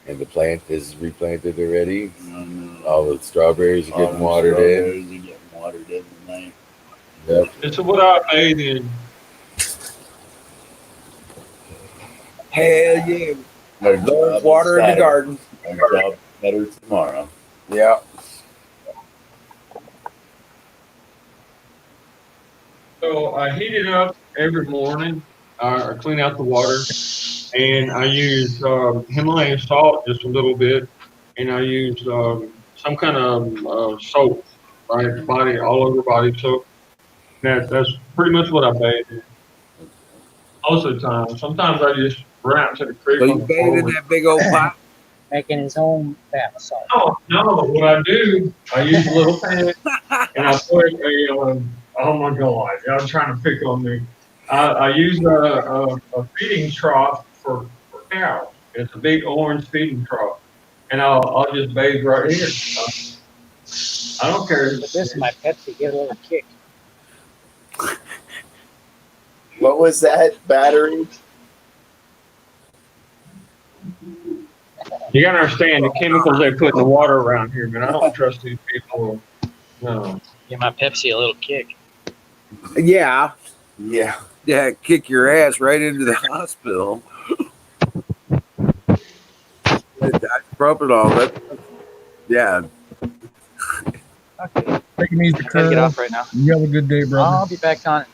And the plant is replanted already. All the strawberries are getting watered in. Tonight. Yep. This is what I made in. Hell yeah. There's water in the garden. Our job better tomorrow. Yeah. So I heat it up every morning. I clean out the water, and I use Himalayan salt just a little bit, and I use some kind of soap, right? Body all over body soap. That's pretty much what I bathe in most of the time. Sometimes I just run out to the creek So on you the bathe in floor. that big old pot? Making his own bath salt. Oh no! What I do, I use a little pan and I put a. Oh my God! Y'all trying to pick on me. I use a feeding trough for cows. It's a big orange feeding trough, and I'll just bathe right here. I don't care. But this is my Pepsi. Get a little kick. What was that battery? You gotta understand the chemicals they put in the water around here, man. I don't trust these people. No. Give my Pepsi a little kick. Yeah. Yeah. Yeah, kick your ass right into the hospital. That's propanol. Yeah. Okay. Take it easy, I gotta get Colonel. off right now. You have a good day, brother. I'll be back on.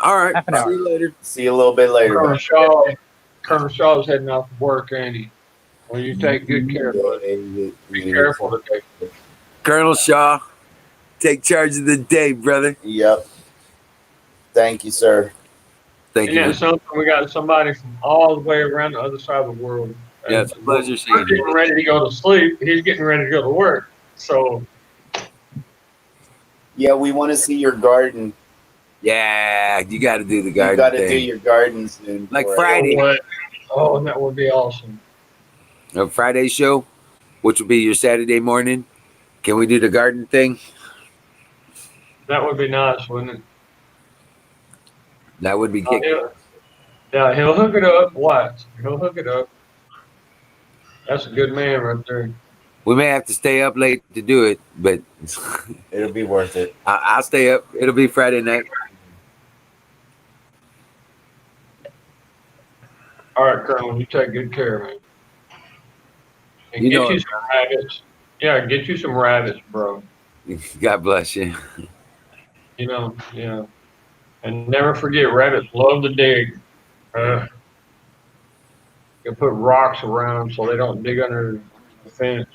All right. Half an hour. See you later. See you a little bit later. Colonel Shaw's heading off to work, ain't he? Well, you take good care, bud. Be careful today. Colonel Shaw, take charge of the day, brother. Yep. Thank you, sir. Thank Isn't you. that something? We got somebody from all the way around the other side of the world. Yeah, it's a pleasure seeing We're getting you. ready to go to sleep. He's getting ready to go to work. So Yeah, we want to see your garden. Yeah, you got to do the You garden got to do thing. your garden soon. Like for us. Friday. oh, that would be awesome. A Friday show, which will be your Saturday morning. Can we do the garden thing? That would be nice, wouldn't it? That would be kicking. Yeah, he'll hook it up. Watch. He'll hook it up. That's a good man right there. We may have to stay up late to do it, but It'll be worth it. I'll stay up. It'll be Friday night. All right, Colonel, you take good care, man. And You get know you it. some rabbits. Yeah, get you some rabbits, bro. God bless you. You know, yeah. And never forget, rabbits love to dig. You put rocks around so they don't dig under the fence.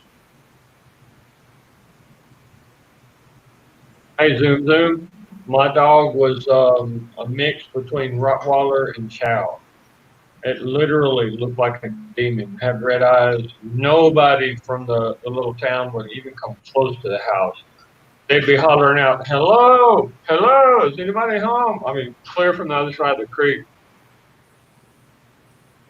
Hey, Zoom Zoom. My dog was a mix between Rottweiler and Chow. It literally looked like a demon. Had red eyes. Nobody from the little town would even come close to the house. They'd be hollering out, "Hello, hello, is anybody home?" I mean, clear from the other side of the creek.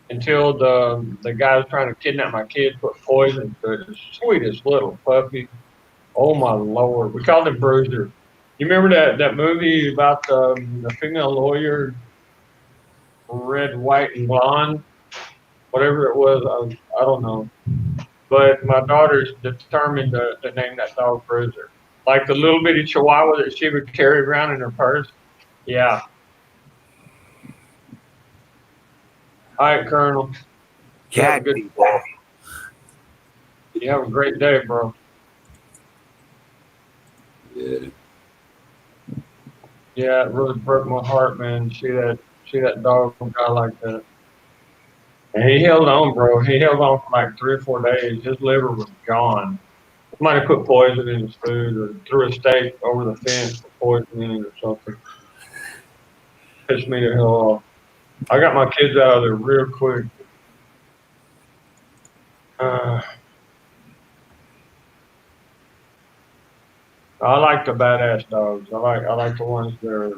Until the guy was trying to kidnap my kid, put poison to it. The sweetest little puppy. Oh my Lord. We called him Bruiser. You remember that movie about the female lawyer, red, white, and blonde? Whatever it was, I don't know. But my daughter's determined to name that dog Bruiser. Like the little bitty chihuahua that she would carry around in her purse. Yeah. All right, Colonel. You have a Cat good people. You have a great day, bro. Yeah. Yeah, it really broke my heart, man. See that dog die like that. And he held on, bro. He held on for like 3 or 4 days. His liver was gone. Somebody put poison in his food or threw a steak over the fence with poison in it or something. Pissed me the hell off. I got my kids out of there real quick. I like the badass dogs. I like the ones that are.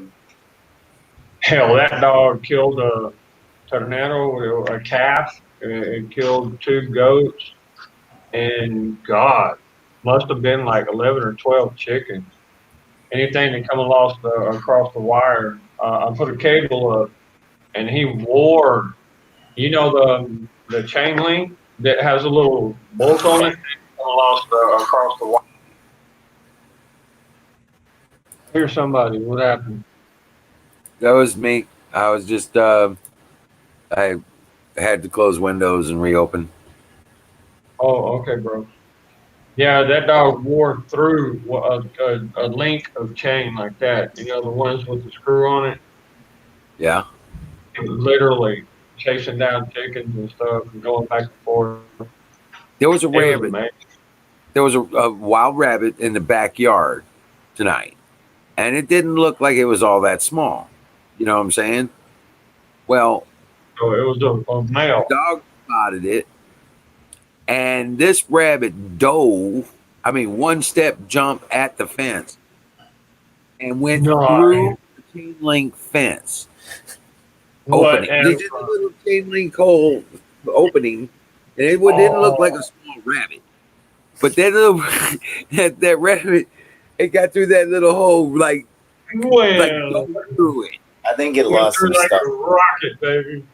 Hell, that dog killed a tornado, a calf. It killed 2 goats, and God, must have been like 11 or 12 chickens. Anything that come across the wire, I put a cable up, and he wore. You know the chain link that has a little bolt on it. Across the wire. Here's somebody. What happened? That was me. I was just, I had to close windows and reopen. Oh, okay, bro. Yeah, that dog wore through a link of chain like that. You know, the ones with the screw on it. Yeah. It was literally chasing down chickens and stuff and going back and forth. There was a It was rabbit. amazing. There was a wild rabbit in the backyard tonight, and it didn't look like it was all that small. You know what I'm saying? Well, So it was a male. dog spotted it, and this rabbit dove. I mean, one step jump at the fence and went No, through the chain link fence opening. They whatever. did a little chain link hole opening, and it didn't look like a small rabbit. But that little that rabbit, it got through that little hole like Well, through it. I think it went lost through some like stuff. a rocket, baby.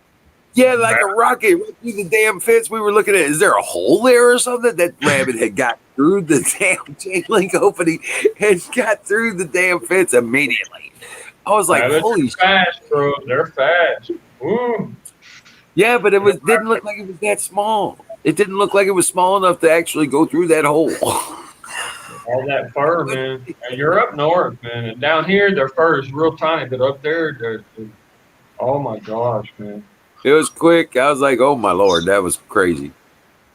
Yeah, like a rocket right through the damn fence. We were looking at. Is there a hole there or something? That rabbit had got through the damn chain link opening and got through the damn fence immediately. I was like, Rabbits holy are shit. fast, bro. They're fast. Ooh. Yeah, but it didn't look like it was that small. It didn't look like it was small enough to actually go through that hole. All that fur, man. And you're up north, man. And down here, their fur is real tiny, but up there, oh my gosh, man. It was quick. I was like, oh my Lord, that was crazy.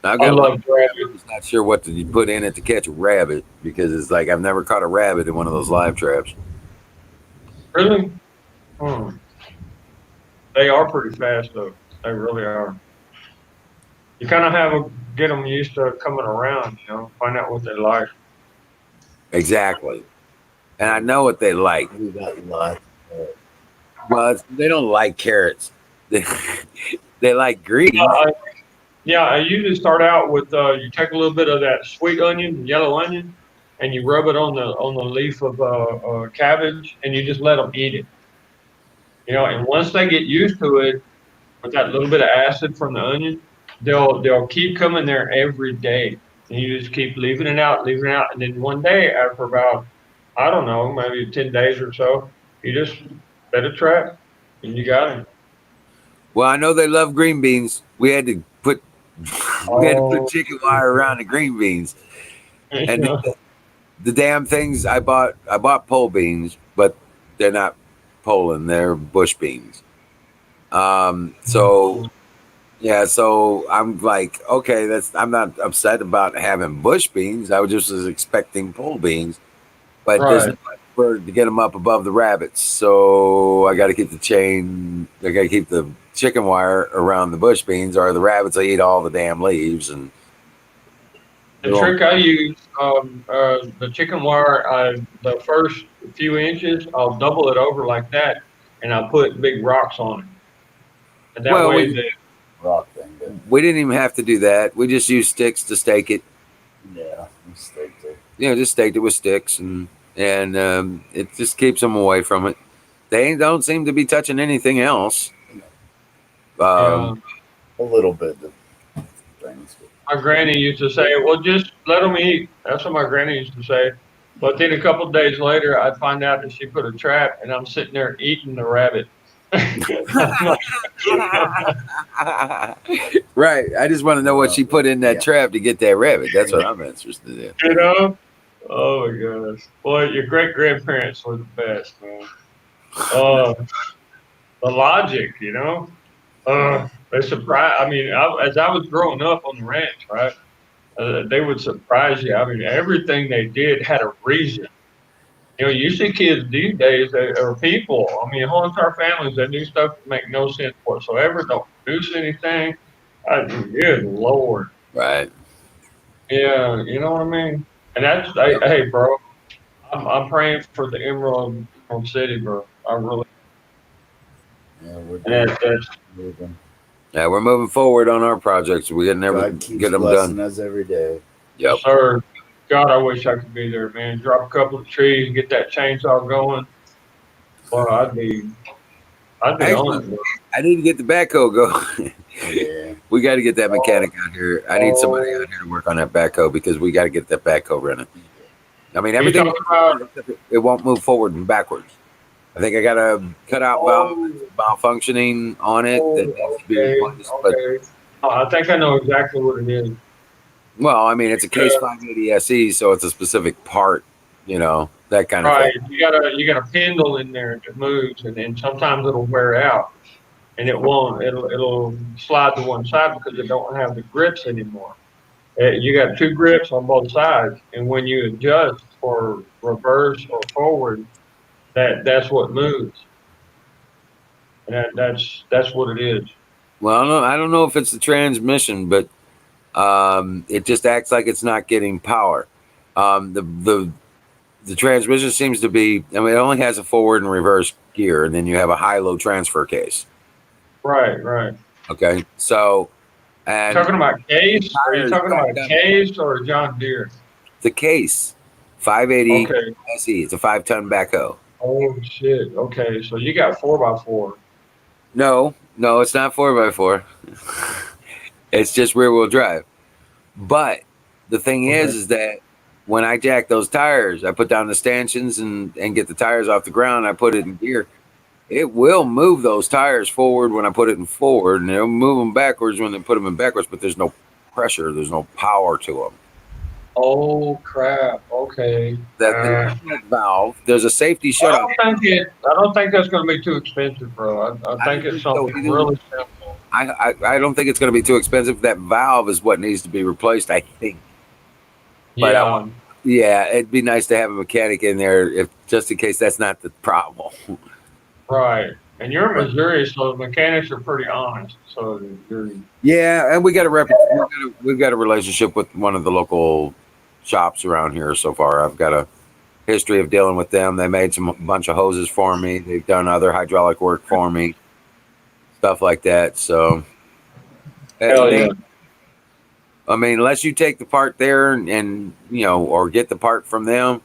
I I got love I rabbits. was not sure what to put in it to catch a rabbit because it's like I've never caught a rabbit in one of those live traps. Really? Hmm. They are pretty fast, though. They really are. You kind of have to get them used to coming around, you know, find out what they like. Exactly. And I know what they like. We got lots. Well, they don't like carrots. They like greens. Yeah, I usually start out with you take a little bit of that sweet onion, yellow onion, and you rub it on the leaf of cabbage, and you just let them eat it. You know, and once they get used to it, with that little bit of acid from the onion, they'll keep coming there every day. And you just keep leaving it out, and then one day after about I don't know, maybe 10 days or so, you just set a trap, and you got him. Well, I know they love green beans. We had to put chicken wire around the green beans. And the damn things I bought pole beans, but they're not Poland, they're bush beans. So yeah, so I'm like, okay, I'm not upset about having bush beans. I was just was expecting pole beans, but there's no way to get them up above the rabbits. So I got to keep I got to keep the chicken wire around the bush beans, or the rabbits will eat all the damn leaves. And the trick I use, the chicken wire, the first few inches, I'll double it over like that, and I'll put big rocks on it. And that way, Rock thing. we didn't even have to do that. We just used sticks to stake it. Yeah, we staked it. You know, just staked it with sticks, and it just keeps them away from it. They don't seem to be touching anything else. yeah. A little bit of things. My granny used to say, "Well, just let them eat." That's what my granny used to say. But then a couple of days later, I'd find out that she put a trap, and I'm sitting there eating the rabbit. Right. I just want to know what she put in that trap to get that rabbit. That's what I'm interested in. You know? Oh my gosh. Boy, your great grandparents were the best, man. The logic, you know? They surprised. I mean, as I was growing up on the ranch, right? They would surprise you. I mean, everything they did had a reason. You know, you see kids these days, or people, I mean, whole entire families that do stuff that make no sense whatsoever, don't produce anything. Good Lord. Right. Yeah, you know what I mean? And that's, hey, bro, I'm praying for the Emerald City, bro. I really. Yeah, we're moving. Yeah, we're moving forward on our projects. We can never God keeps get them blessing done. us every day. Yep. Sir, God, I wish I could be there, man. Drop a couple of trees, get that chainsaw going. Well, I'd be on it, bro. I need to get the backhoe going. Yeah. We got to get that mechanic out here. I need somebody out here to work on that backhoe because we got to get that backhoe running. I mean, everything it won't move forward and backwards. I think I got a cutout valve malfunctioning on it that needs to be replaced. But I think I know exactly what it is. Well, I mean, it's a case 580 SE, so it's a specific part, that kind of Right. thing. You got a pendle in there that moves, and then sometimes it'll wear out, and it won't. It'll slide to one side because it don't have the grips anymore. You got two grips on both sides, and when you adjust for reverse or forward, that's what moves, and that's what it is. Well, I don't know if it's the transmission, but it just acts like it's not getting power. The transmission seems to be. I mean, it only has a forward and reverse gear, and then you have a high-low transfer case. Right. Okay, so and Talking about case? Are you tires talking about backed up. case or John Deere? The case, 580 Okay. SE. It's a 5-ton backhoe. Oh shit. Okay, so you got 4x4. No, it's not 4x4. It's just rear-wheel drive. But the thing is that when I jack those tires, I put down the stanchions and get the tires off the ground. I put it in gear. It will move those tires forward when I put it in forward, and it'll move them backwards when they put them in backwards. But there's no pressure. There's no power to them. Oh crap. Okay. That valve. There's a safety shutoff. I don't think that's going to be too expensive, bro. I think it's something really simple. I don't think it's going to be too expensive. That valve is what needs to be replaced, I think. But Yeah. It'd be nice to have a mechanic in there just in case that's not the problem. Right. And you're in Missouri, so the mechanics are pretty honest. So you're. Yeah, and we've got a relationship with one of the local shops around here so far. I've got a history of dealing with them. They made a bunch of hoses for me. They've done other hydraulic work for me, stuff like that. So, Hell yeah. I mean, unless you take the part there and or get the part from them,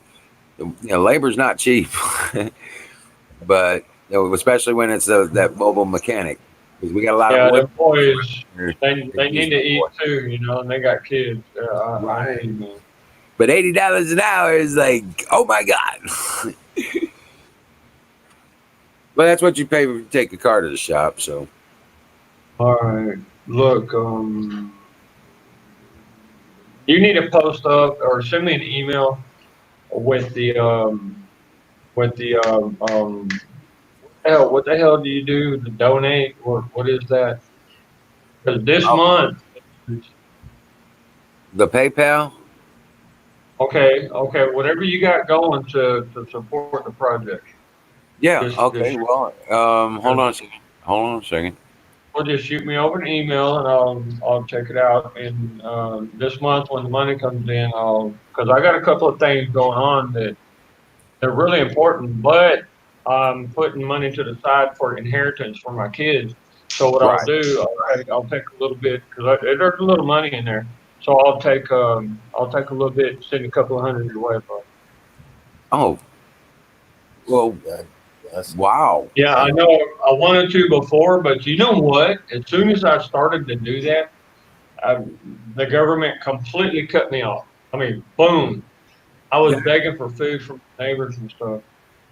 labor's not cheap. But especially when it's that mobile mechanic, because we got a lot of wood. Employees, they need to eat too, and they got kids. Right. But $80 an hour is like, oh my god. But that's what you pay to take a car to the shop. So, all right, look, you need to post up or send me an email with the what the hell do you do to donate? What is that? Because this month. The PayPal? Okay, whatever you got going to support the project. Yeah, well, hold on a second. Well, just shoot me over an email and I'll check it out. And this month when the money comes in, because I got a couple of things going on that they're really important, but I'm putting money to the side for inheritance for my kids. So what I'll do, I'll take a little bit because there's a little money in there. So I'll take a little bit, send a couple of hundred your way, bro. Oh, well, wow. Yeah, I know. I wanted to before, but you know what? As soon as I started to do that, the government completely cut me off. I mean, boom. I was begging for food from neighbors and stuff.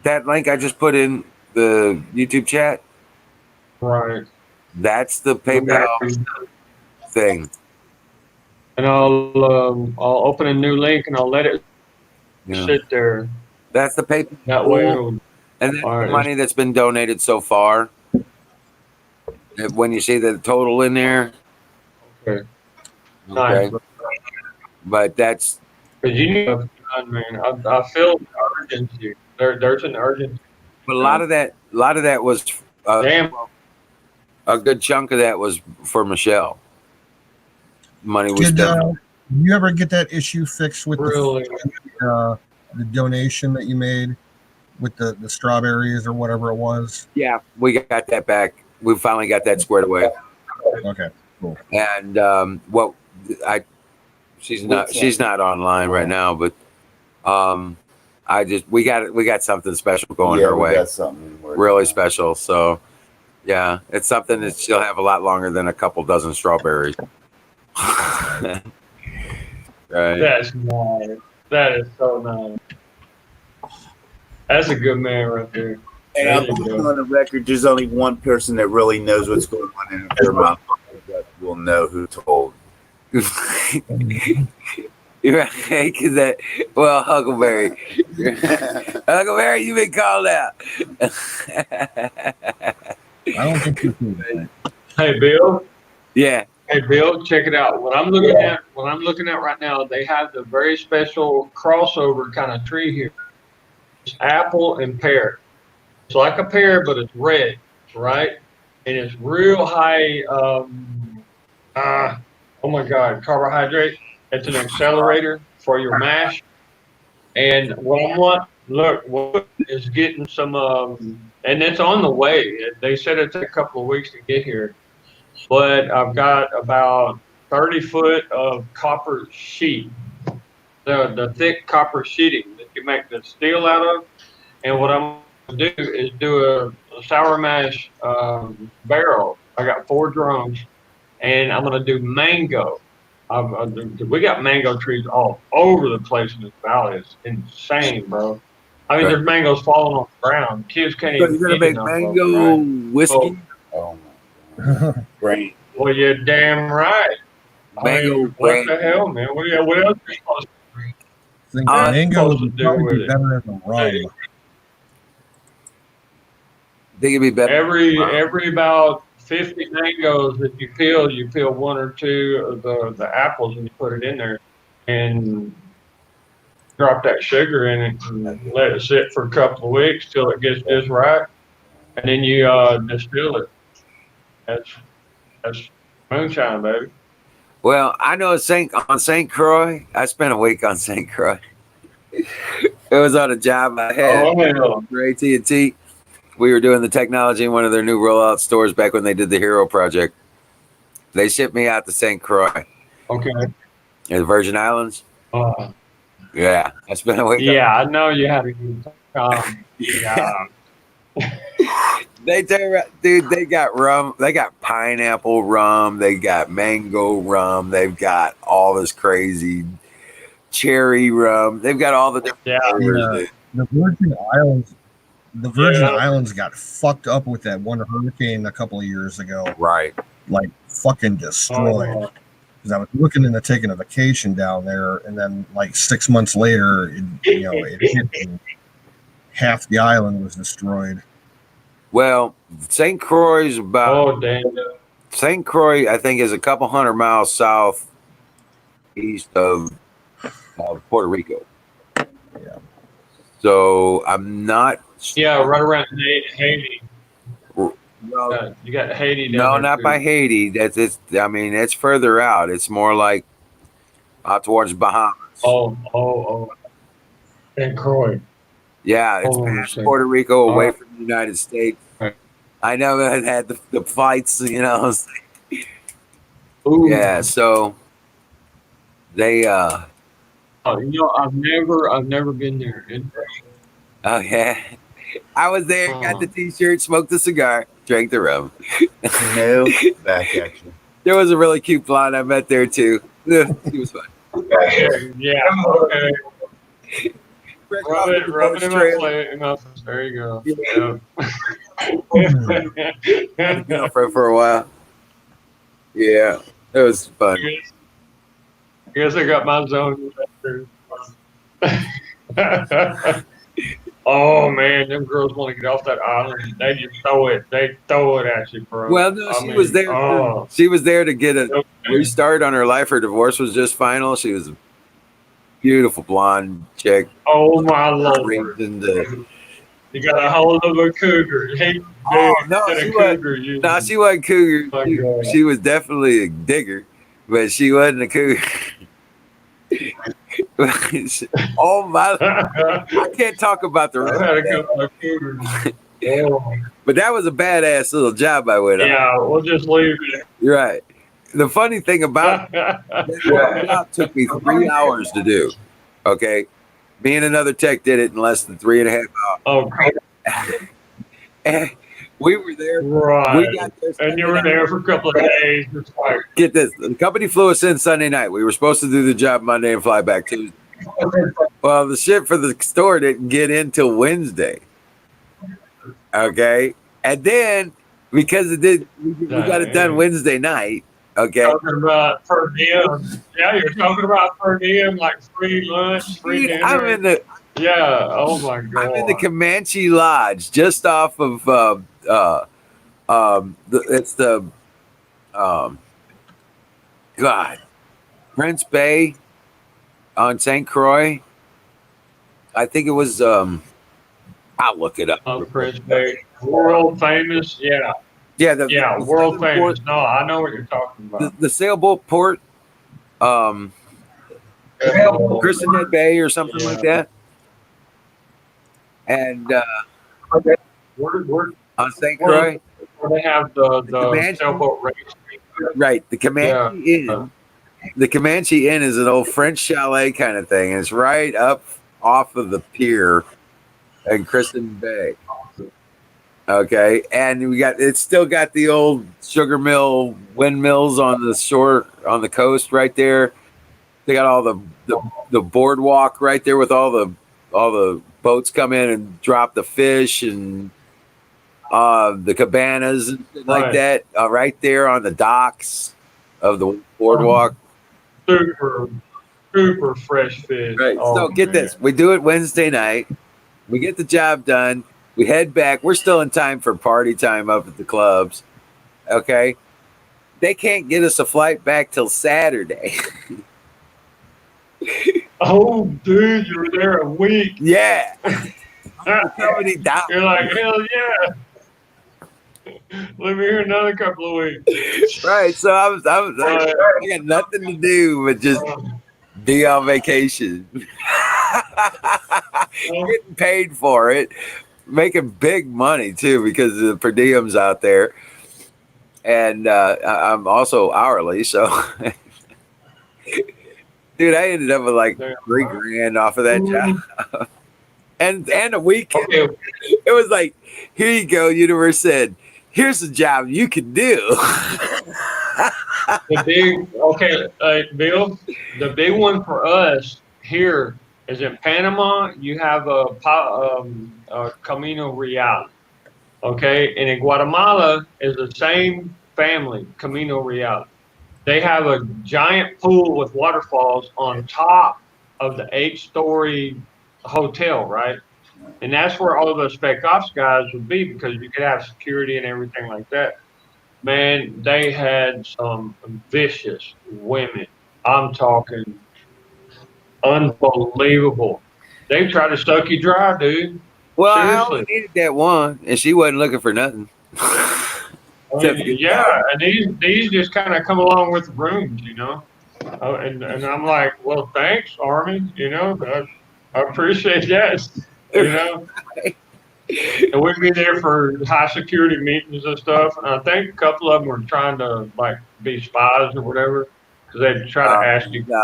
That link I just put in the YouTube chat. Right. That's the PayPal thing. And I'll open a new link and I'll let it sit there. That's the PayPal. That way it'll. And then the money that's been donated so far. When you see the total in there. Okay. Nice. But that's. Because you need to done, man. I feel the urgency. There's an urgency. But a lot of that was. A good chunk of that was for Michelle. Money was did you ever get that issue fixed with the donation that you made with the strawberries or whatever it was? Yeah, we got that back. We finally got that squared away. Okay, cool. And she's not online right now, but we got something special going her way. Got something really special. So yeah, it's something that she'll have a lot longer than a couple dozen strawberries. Right. That's nice. That is so nice. That's a good man right there. And I'm putting on the record, there's only one person that really knows what's going on in her mouth that will know who told. Right? Because that, well, Huckleberry. Huckleberry, you've been called out. I don't think you can. Right? Hey, Bill. Yeah. Hey, Bill. Check it out. What I'm looking at right now, they have the very special crossover kind of tree here. It's apple and pear. It's like a pear, but it's red, right? And it's real high. Oh my God, carbohydrate. It's an accelerator for your mash. And what is getting some, and it's on the way. They said it took a couple of weeks to get here, but I've got about 30 foot of copper sheet, the thick copper sheeting that you make the steel out of. And what I'm going to do is do a sour mash barrel. I got 4 drums, and I'm going to do mango. We got mango trees all over the place in this valley. It's insane, bro. I mean, there's mangoes falling on the ground. Kids can't So even you're gonna eat make enough of mango them, right? whiskey? Oh my God. Great. Well, you're damn right. I Mango mean, what brandy. the hell, man? What else are you supposed to, I think what else you mango supposed to would do probably with be it? better as a rum. Think it'd be better. Every about 50 mangoes that you peel 1 or 2 of the apples and you put it in there and drop that sugar in it and let it sit for a couple of weeks till it gets just right. And then you distill it. That's moonshine, baby. Well, I know on St. Croix. I spent a week on St. Croix. It was on a job I had Oh, hell. for AT&T. We were doing the technology in one of their new rollout stores back when they did the Hero Project. They shipped me out to St. Croix Okay. in the Virgin Islands. Yeah, I spent a week. Yeah, I know you had a good time. Yeah. They turn around, dude. They got rum. They got pineapple rum. They got mango rum. They've got all this crazy cherry rum. They've got all the different flavors. Yeah, the Virgin Islands got fucked up with that one hurricane a couple of years ago. Right. Like fucking destroyed. Because I was looking into taking a vacation down there, and then like 6 months later, it hit and half the island was destroyed. Well, St. Croix is about. Oh, damn. St. Croix, I think, is a couple hundred miles south east of Puerto Rico. Yeah. So I'm not. Yeah, right around Haiti. Well, You got Haiti down no, there, not too. by Haiti. I mean, it's further out. It's more like out towards Bahamas. Oh. St. Croix. Yeah, it's past Puerto Rico, away from the United States. Right. I know it had the fights, Ooh. Yeah, so they. I've never been there in person. Oh yeah, I was there. Got the T-shirt, smoked the cigar, drank the rum. No, back at you. There was a really cute blonde I met there too. She was fun. Yeah. Okay. Rub it in my plate. There you go. Yeah. Girlfriend for a while. Yeah, it was fun. I guess I got my zone. Oh man, them girls want to get off that island. They just throw it. They throw it at you, bro. Well, no, she was there. She was there to get a restart on her life. Her divorce was just final. She was a beautiful blonde chick. Oh my lord! You got a hold of a cougar. Hey, she wasn't cougar. She was definitely a digger, but she wasn't a cougar. Oh my! I can't talk about the rest. I had a couple of cougars. But that was a badass little job I went on. Yeah, we'll just leave it. You're right. The funny thing about that job took me 3 hours to do. Okay, me and another tech did it in less than 3.5 hours. Oh, and we were there. Right. We got there. And you were there for a couple of days. Get this. The company flew us in Sunday night. We were supposed to do the job Monday and fly back Tuesday. Well, the ship for the store didn't get in till Wednesday. Okay. And then because we got it done Wednesday night, Okay. Talking about per diem. Yeah, you're talking about per diem, like free lunch, free Dude, I'm dinner. in the Yeah. Oh my I'm in the God. Comanche Lodge, just off of it's the um, God Prince Bay on St. Croix. I think it was. I'll look it up. real quick. Prince Bay, world famous. Yeah. Yeah, Yeah. the World southern port, famous. No, I know what you're talking about. the sailboat port, um, Kristen Head Bay or something like Yeah. that, and Where, on St. where, Croix, where they have the the Comanche. sailboat race. Right, the Yeah. Comanche Inn. The Comanche Inn is an old French chalet kind of thing. It's right up off of the pier in Kristen Bay. Okay, and we got it's still got the old sugar mill windmills on the shore on the coast right there. They got all the boardwalk right there with all the boats come in and drop the fish and the cabanas and shit like Right. that right there on the docks of the boardwalk. Super, super fresh fish. Right. So Oh get man. this: we do it Wednesday night. We get the job done. We head back. We're still in time for party time up at the clubs. Okay. They can't get us a flight back till Saturday. Oh, dude, you're there a week. Yeah. The company down. You're like, hell yeah. Let me here another couple of weeks. Right. So I got nothing to do but just be on vacation. Getting paid for it. Making big money too because of the per diems out there. And I'm also hourly, so dude, I ended up with like $3,000 off of that job, and a weekend. Okay. It was like, here you go, universe said, here's a job you can do. Bill, the big one for us here is in Panama. You have a Camino Real. Okay, and in Guatemala is the same family, Camino Real. They have a giant pool with waterfalls on top of the 8-story hotel, right? And that's where all of the spec ops guys would be because you could have security and everything like that. Man, they had some vicious women. I'm talking unbelievable. They try to suck you dry, dude. Well, I Seriously. only needed that one, and she wasn't looking for nothing. Yeah, and these just kind of come along with rooms, you know. And I'm like, well, thanks, Army. You know, I appreciate that. You know, and we'd be there for high security meetings and stuff. And I think a couple of them were trying to like be spies or whatever because they'd try to ask you. No,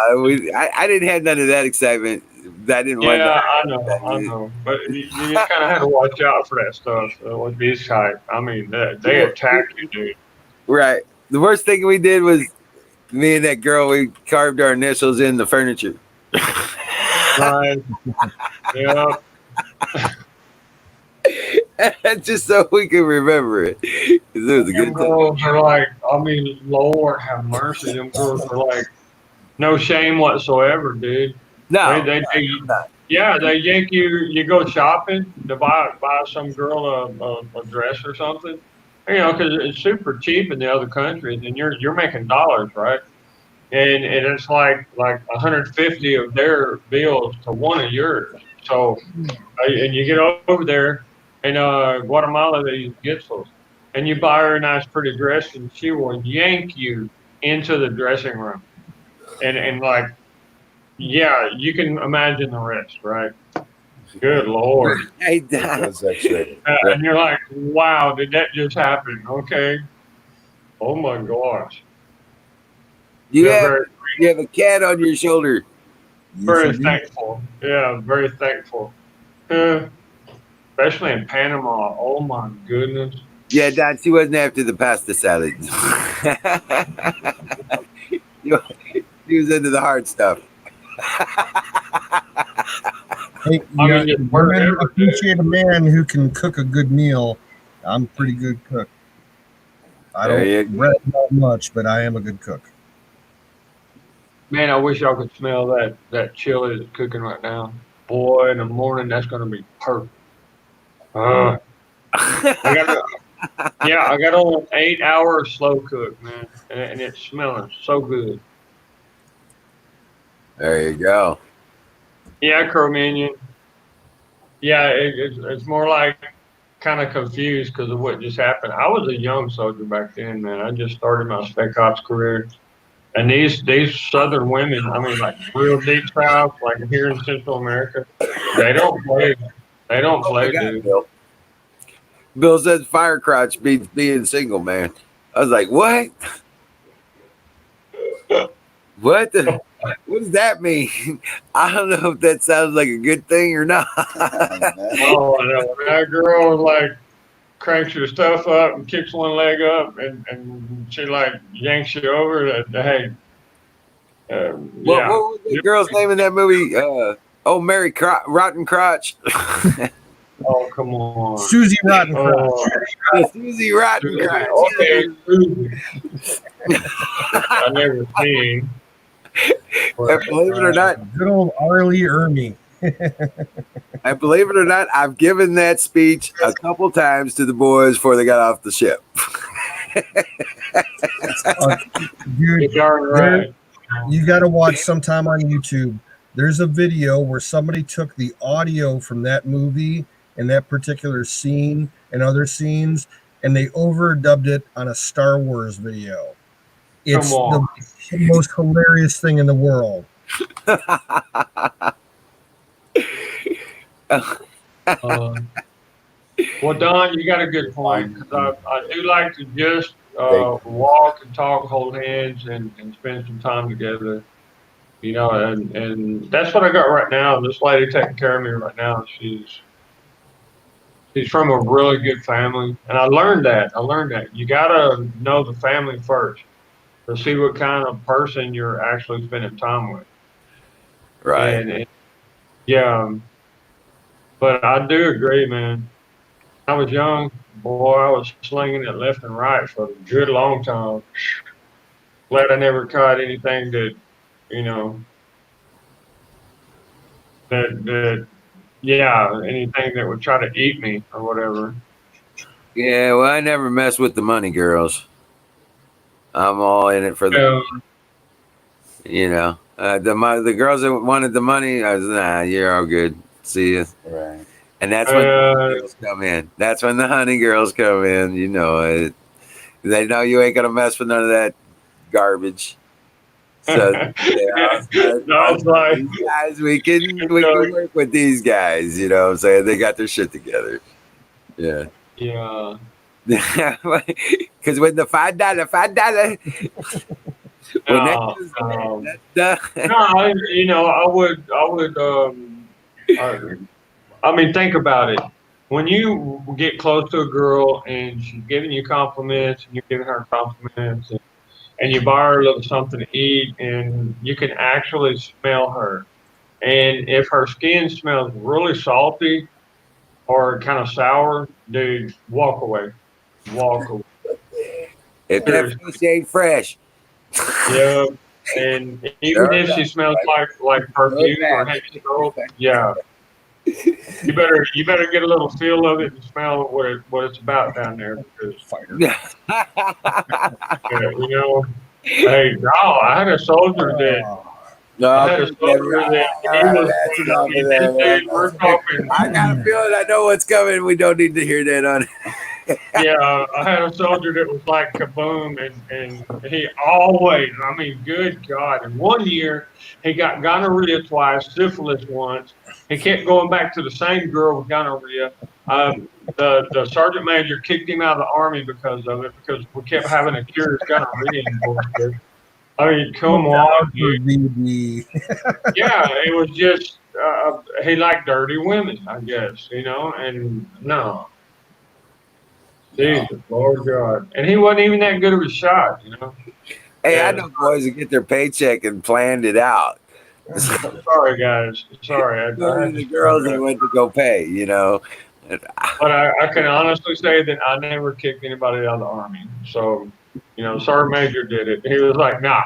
I didn't have none of that excitement. I didn't want Yeah, that. I know, but you just kind of had to watch out for that stuff with these type. I mean, they attack you, dude. Right. The worst thing we did was me and that girl. We carved our initials in the furniture. Right. Yeah. Just so we could remember it. 'Cause it was a Them good time. girls are like, I mean, Lord have mercy. Them girls are like, no shame whatsoever, dude. No. They yeah, they yank you. You go shopping to buy some girl a dress or something. You know, because it's super cheap in the other countries, and you're making dollars, right? And it's like 150 of their bills to one of yours. So, and you get over there in Guatemala, they use gifts, and you buy her a nice, pretty dress, and she will yank you into the dressing room, and like, yeah, you can imagine the rest, right? Good Lord. Hey, That's X-rated. And you're like, wow, did that just happen? Okay. Oh my gosh. you They're have a cat on your shoulder. very thankful. Yeah, very thankful. Especially in Panama. Oh my goodness. Yeah, Don, she wasn't after the pasta salad. She was into the hard stuff. Hey, I yeah, mean, it's women wherever, appreciate a man who can cook a good meal. I'm a pretty good cook. I There you don't go. read that much, but I am a good cook. Man, I wish y'all could smell that chili that's cooking right now. Boy, in the morning that's gonna be perfect. I got I got on an 8 hour slow cook, man, and it's smelling so good. There you go. Yeah, Cromanion. Yeah, it's more like kind of confused because of what just happened. I was a young soldier back then, man. I just started my spec ops career, and these southern women, I mean, like real deep south, like here in Central America, they don't play. They don't Oh my play, God, dude. Bill. Bill says fire crotch beats being single, man. I was like, what? What? What does that mean? I don't know if that sounds like a good thing or not. Oh, no, that girl like cranks your stuff up and kicks one leg up, and she like yanks you over. Hey, What yeah. was the girl's name in that movie? Mary Rotten Crotch. Oh, come on. Susie Rottencrotch. Oh, Susie Rotten Crotch. okay. I never seen. And believe it or not, Good old Arlie Ermy. and believe it or not, I've given that speech a couple times to the boys before they got off the ship. You're Dude, darn right. you got to watch sometime on YouTube. There's a video where somebody took the audio from that movie and that particular scene and other scenes, and they overdubbed it on a Star Wars video. It's Come on. the most hilarious thing in the world. Well, Don, you got a good point. 'Cause I do like to just walk and talk, hold hands, and spend some time together. You know, and that's what I got right now. This lady taking care of me right now, she's from a really good family, and I learned that. You gotta know the family first to see what kind of person you're actually spending time with. Right. And yeah, but I do agree, man. I was young, boy, I was slinging it left and right for a good long time. Glad I never caught anything that, you know, anything that would try to eat me or whatever. Yeah, well, I never mess with the money girls. I'm all in it for the, the girls that wanted the money. I was, nah, you're all good. See ya. Right. And that's when the honey girls come in. That's when the honey girls come in. You know it. They know you ain't gonna mess with none of that garbage. So it's like, these guys, we can work with these guys. You know what I'm saying? They got their shit together. Yeah. yeah. Because when the $5, when that goes I mean, think about it. When you get close to a girl and she's giving you compliments and you're giving her compliments and you buy her a little something to eat and you can actually smell her. And if her skin smells really salty or kind of sour, dude, walk away. Walk away. if that fish ain't fresh. Yeah. And even if she smells like perfume or Haitian girl, yeah. You better get a little feel of it and smell what it's about down there because you know. Hey, no, I had a soldier that we're talking. I got a feeling I know what's coming. We don't need to hear that on. Yeah, I had a soldier that was like kaboom, and he always, I mean, good God. And one year, he got gonorrhea twice, syphilis once. He kept going back to the same girl with gonorrhea. The sergeant major kicked him out of the army because of it, because we kept having a curious gonorrhea bullshit. I mean, come on, dude. Yeah, it was just, he liked dirty women, I guess, and no. Jesus, Lord God. And he wasn't even that good of a shot, Hey, I know boys that get their paycheck and planned it out. Sorry, guys. Sorry. The girls they went to go pay, But I can honestly say that I never kicked anybody out of the Army. So, Sergeant Major did it. He was like, nah,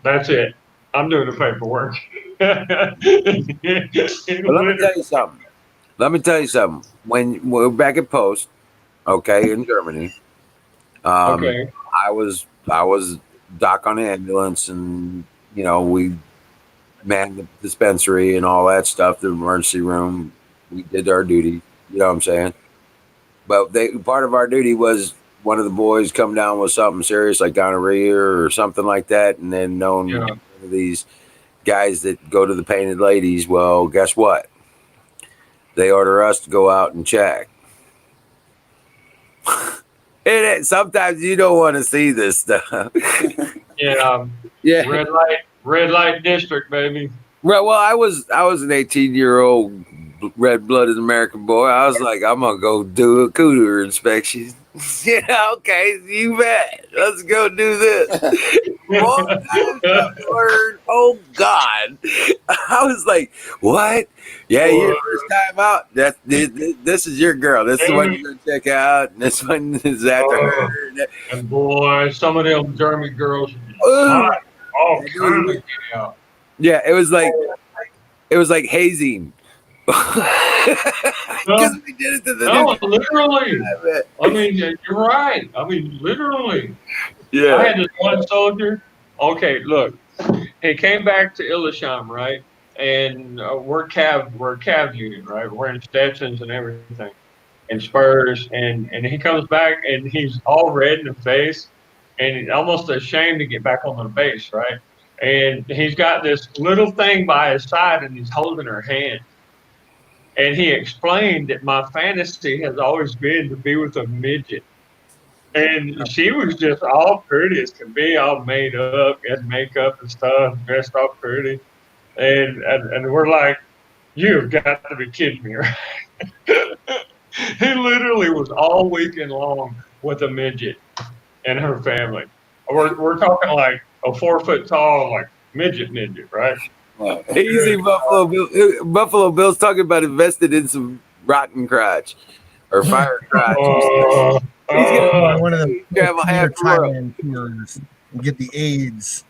that's it. I'm doing the paperwork. But let me tell you something. When we're back at post, okay, in Germany, Okay. I was doc on the ambulance, and we manned the dispensary and all that stuff, the emergency room. We did our duty. You know what I'm saying? But part of our duty was one of the boys come down with something serious like gonorrhea or something like that, and then known Yeah. one of these guys that go to the painted ladies. Well, guess what? They order us to go out and check. Sometimes you don't want to see this stuff. Yeah. Yeah. Red light district, baby. Well, I was an 18-year-old red-blooded American boy. I was like, I'm gonna go do a cooter inspection. Yeah, okay, you bet. Let's go do this. Boy, word, oh God! I was like, what? Yeah, your first time out. This is your girl. This is the one you're gonna check out. And this one is after her. And boy, some of them German girls hot. All kind of get out. Yeah, it was like hazing. Because we did it to the No, literally. I mean, you're right. I mean, literally. Yeah. I had this one soldier. Okay, look, he came back to Illesham, right? And we're Cav unit, right? We're in Stetsons and everything, and spurs, and he comes back and he's all red in the face, and he's almost ashamed to get back on the base, right? And he's got this little thing by his side, and he's holding her hand. And he explained that my fantasy has always been to be with a midget. And she was just all pretty as can be, all made up, had makeup and stuff, dressed all pretty. And we're like, you've got to be kidding me, right? He literally was all weekend long with a midget and her family. We're talking like a 4 foot tall, like midget, right? Easy Buffalo Bill. Buffalo Bill's talking about invested in some rotten crotch or fire crotch. He's gonna one of the travel half the world. Thailand tours and get the AIDS.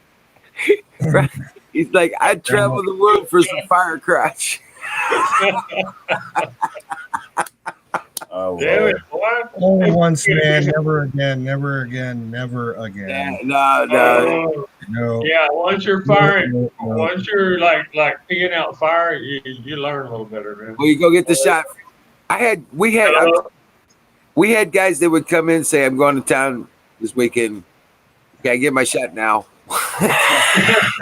Right. He's like, I'd travel the world for some fire crotch. Oh, Damn Lord. it, boy. Only once, man. Never again. Never again. Never again. No. No. Yeah, once you're firing, No. once you're like peeing out fire, you learn a little better, man. Well, you go get the shot. We had guys that would come in and say, I'm going to town this weekend. Can I get my shot now? I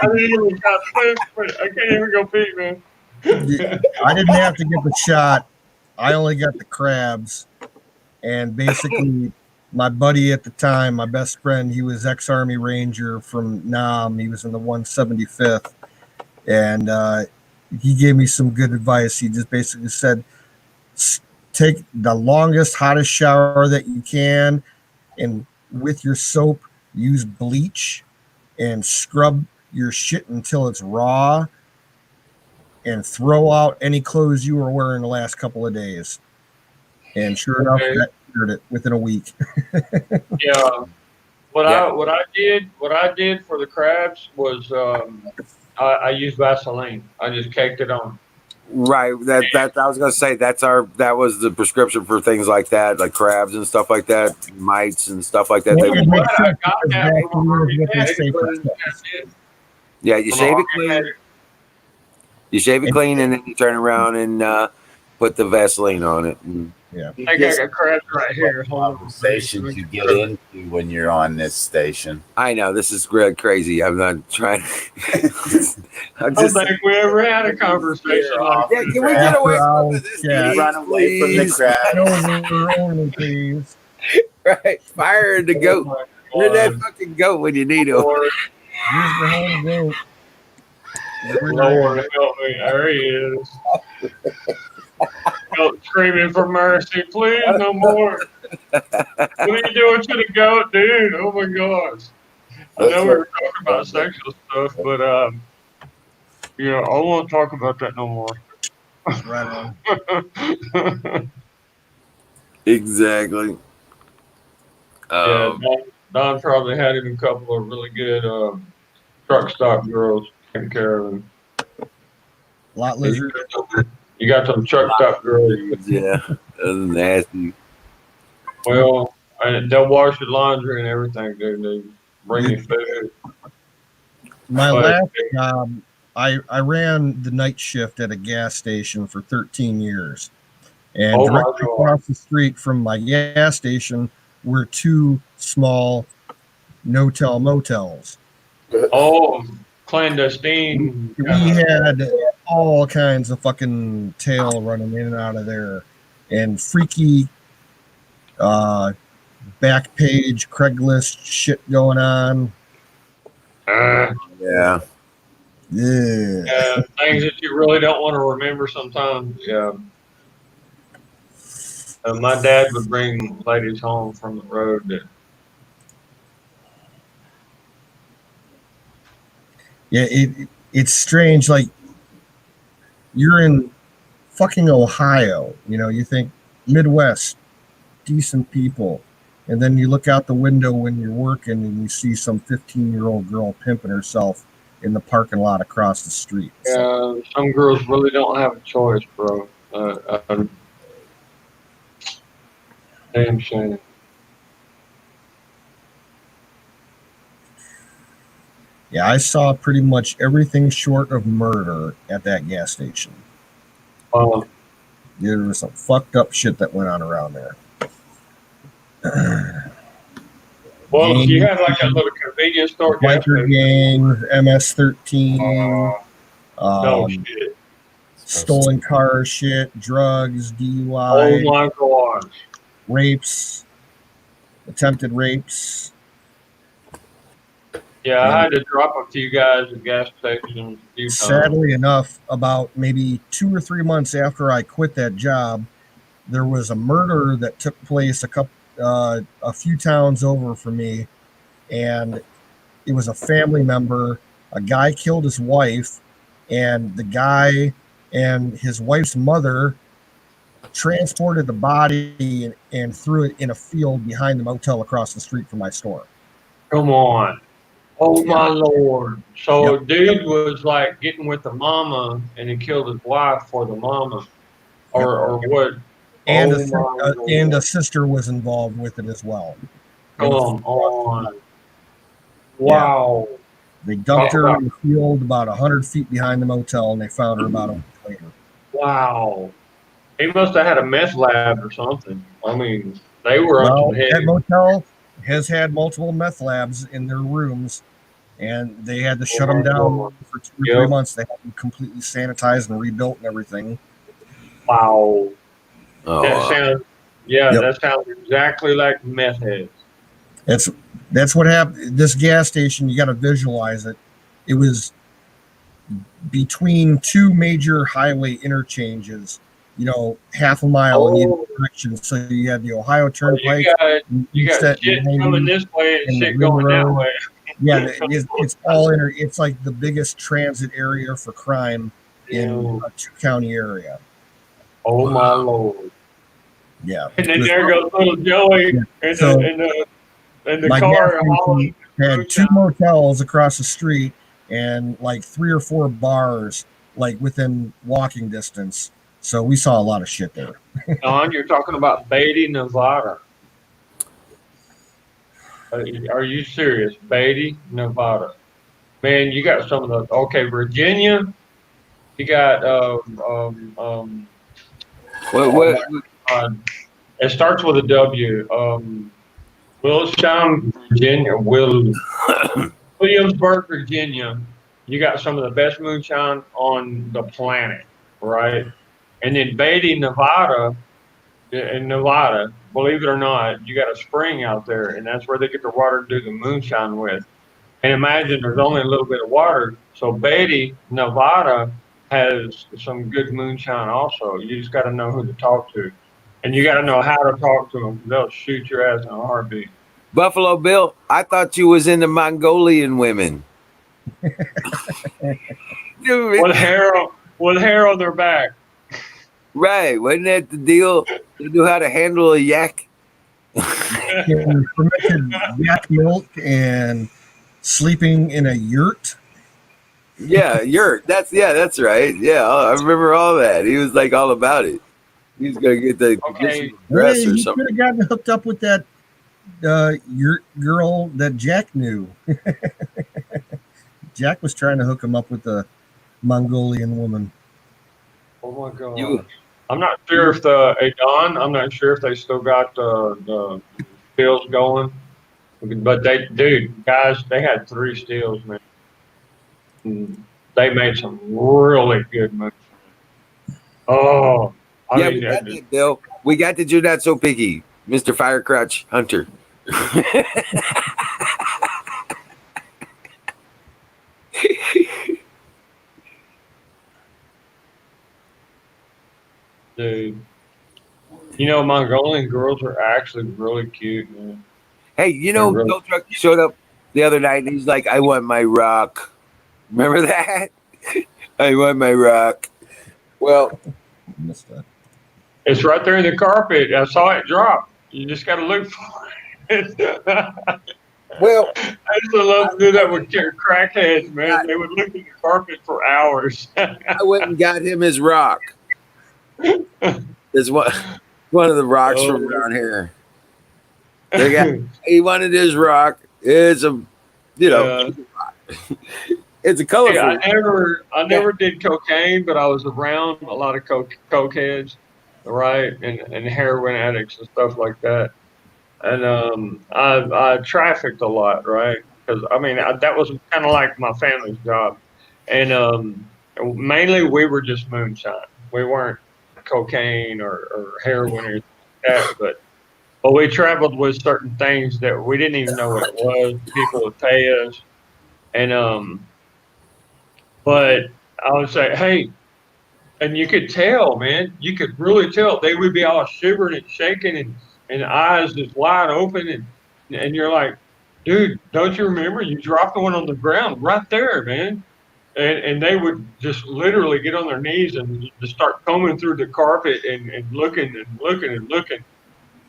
can't even go pee, man. I didn't have to get the shot. I only got the crabs. And basically, my buddy at the time, my best friend, he was ex-Army Ranger from Nam. He was in the 175th. And he gave me some good advice. He just basically said, take the longest, hottest shower that you can. And with your soap, use bleach and scrub your shit until it's raw. And throw out any clothes you were wearing the last couple of days. And sure enough, that cured it within a week. Yeah. What I did for the crabs was I used Vaseline. I just caked it on. Right. That I was gonna say that was the prescription for things like that, like crabs and stuff like that, mites and stuff like that. Yeah, you shave it clean. You shave it clean, and then you turn around and put the Vaseline on it. And, yeah, I got crabs right here. Conversations you get into when you're on this station. I know this is crazy. I'm not trying. I don't think we ever had a conversation like that. Can we get away from this? Run away from the crowd. Please. Right, fire the goat. Where's that fucking goat when you need him? Here's the whole goat. Lord help me! There he is. Goat screaming for mercy, please, no more. What are you doing to the goat, dude? Oh my gosh! I know we were talking about sexual stuff, but I won't talk about that no more. Right on. Exactly. Yeah, Don probably had him a couple of really good truck stop girls taking care of him. Lot You lizard. you got some truck stop girls. Yeah, that's nasty. Well, they'll wash your laundry and everything, dude. They bring you food. My But last job, I ran the night shift at a gas station for 13 years. And oh my directly god, across the street from my gas station were two small no-tell motels. oh clandestine We kind of. had all kinds of fucking tail running in and out of there, and freaky uh, back page Craigslist shit going on. Yeah. Yeah. Things that you really don't want to remember sometimes. Yeah. My dad would bring ladies home from the road that Yeah, it's strange. Like you're in fucking Ohio, you think Midwest, decent people, and then you look out the window when you're working and you see some 15-year-old girl pimping herself in the parking lot across the street. some girls really don't have a choice, bro. Damn shame. Yeah, I saw pretty much everything short of murder at that gas station. There was some fucked up shit that went on around there. Well, if you Gangs, had like a little convenience store gas biker station. gangs, MS-13, No shit. stolen car shit, drugs, Oh DUI, my gosh. rapes, attempted rapes. Yeah, I And had to drop a few guys at gas stations a few times. sadly enough, about maybe 2 or 3 months after I quit that job, there was a murder that took place a few towns over from me, and it was a family member. A guy killed his wife, and the guy and his wife's mother transported the body and threw it in a field behind the motel across the street from my store. Come on. Oh Yeah. my lord. So Yep. dude was like getting with the mama and he killed his wife for the mama. Or what? And Oh my and a lord. sister was involved with it as well. Come It was on. Yeah. Wow. They dumped her in the field about 100 feet behind the motel, and they found her about a week later. Wow. He must have had a meth lab or something. I mean, they were on some Well, heavy. that motel has had multiple meth labs in their rooms, and they had to shut them down for 2 or 3 months. They had them completely sanitized and rebuilt and everything. Wow. Oh, That sounds, yeah, Yep. that sounds exactly like meth heads. That's what happened. This gas station, you got to visualize it. It was between two major highway interchanges, half a mile in either direction. So you had the Ohio Turnpike. You got shit coming this way and shit going that way. Yeah, it's all it's like the biggest transit area for crime in a 2-county area. Oh my lord! Yeah, And then there goes little Joey in the my car. gas had 2 motels across the street and like 3 or 4 bars like within walking distance. So we saw a lot of shit there. Don, you're talking about Beatty, Nevada. Are you serious? Beatty, Nevada. Man, you got some of the Virginia. You got what? It starts with a W. Williamstown, Virginia. Williamsburg, Virginia. You got some of the best moonshine on the planet, right? And then Beatty, Nevada. In Nevada, believe it or not, you got a spring out there, and that's where they get the water to do the moonshine with. And imagine there's only a little bit of water. So Beatty, Nevada has some good moonshine also. You just got to know who to talk to. And you got to know how to talk to them. They'll shoot your ass in a heartbeat. Buffalo Bill, I thought you was into Mongolian women. With hair on their back. Right. Wasn't that the deal? They knew how to handle a yak. And fermented yak milk and sleeping in a yurt. Yeah, that's right. Yeah, I remember all that. He was like all about it. He was gonna get the Okay. dress Hey, or he something. could have gotten hooked up with that yurt girl that Jack knew. Jack was trying to hook him up with the Mongolian woman. Oh my god. You, I'm not sure if hey Don, I'm not sure if they still got the stills going. But guys, they had 3 stills, man. And they made some really good moonshine. Oh, I yeah, mean, we got that, Bill. We got that you're not so picky, Mr. Firecrotch Hunter. dude. You know, Mongolian girls are actually really cute, man. Hey, you They're know, really Bill Truck showed up the other night and he's like, I want my rock. Remember that? I want my rock. Well, Missed that. It's right there in the carpet. I saw it drop. You just got to look for it. well, I used to love to do that with crackheads, man. They would look at the carpet for hours. I went and got him his rock. It's one of the rocks from around here. He wanted his rock. It's a, Yeah. it's a colorful. I never did cocaine, but I was around a lot of coke heads, right, and heroin addicts and stuff like that. And I trafficked a lot, right? Because I mean that was kind of like my family's job, and mainly we were just moonshine. We weren't cocaine or heroin or anything like that, but we traveled with certain things that we didn't even know what it was. People would pay us, and but I would say, hey, and you could tell, man, you could really tell they would be all shivering and shaking and eyes just wide open and you're like, dude, don't you remember you dropped one on the ground right there, man? And they would just literally get on their knees and just start combing through the carpet and looking and looking and looking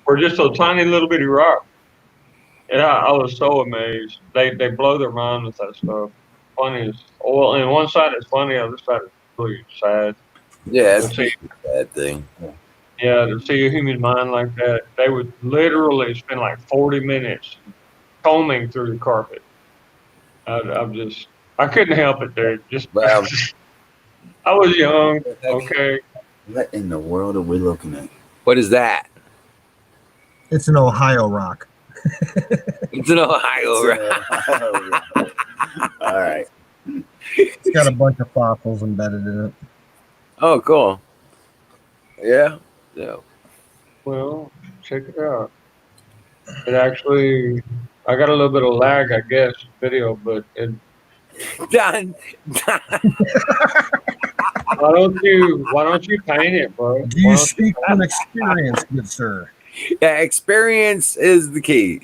for just a tiny little bitty rock. And I was so amazed. They blow their mind with that stuff. Funny is well, and one side is funny, the other side is really sad. Yeah, To it's see, a bad thing. yeah, to see a human mind like that, they would literally spend like 40 minutes combing through the carpet. I couldn't help it, dude. Just, Well, I was young, okay. What in the world are we looking at? what is that? It's an Ohio rock. It's an Ohio rock. All right. It's got a bunch of fossils embedded in it. Oh, cool. Yeah. Yeah. Well, check it out. It actually, I got a little bit of lag, I guess, video, but Done. why don't you paint it, bro? Do you speak from experience, good sir? Yeah, experience is the key.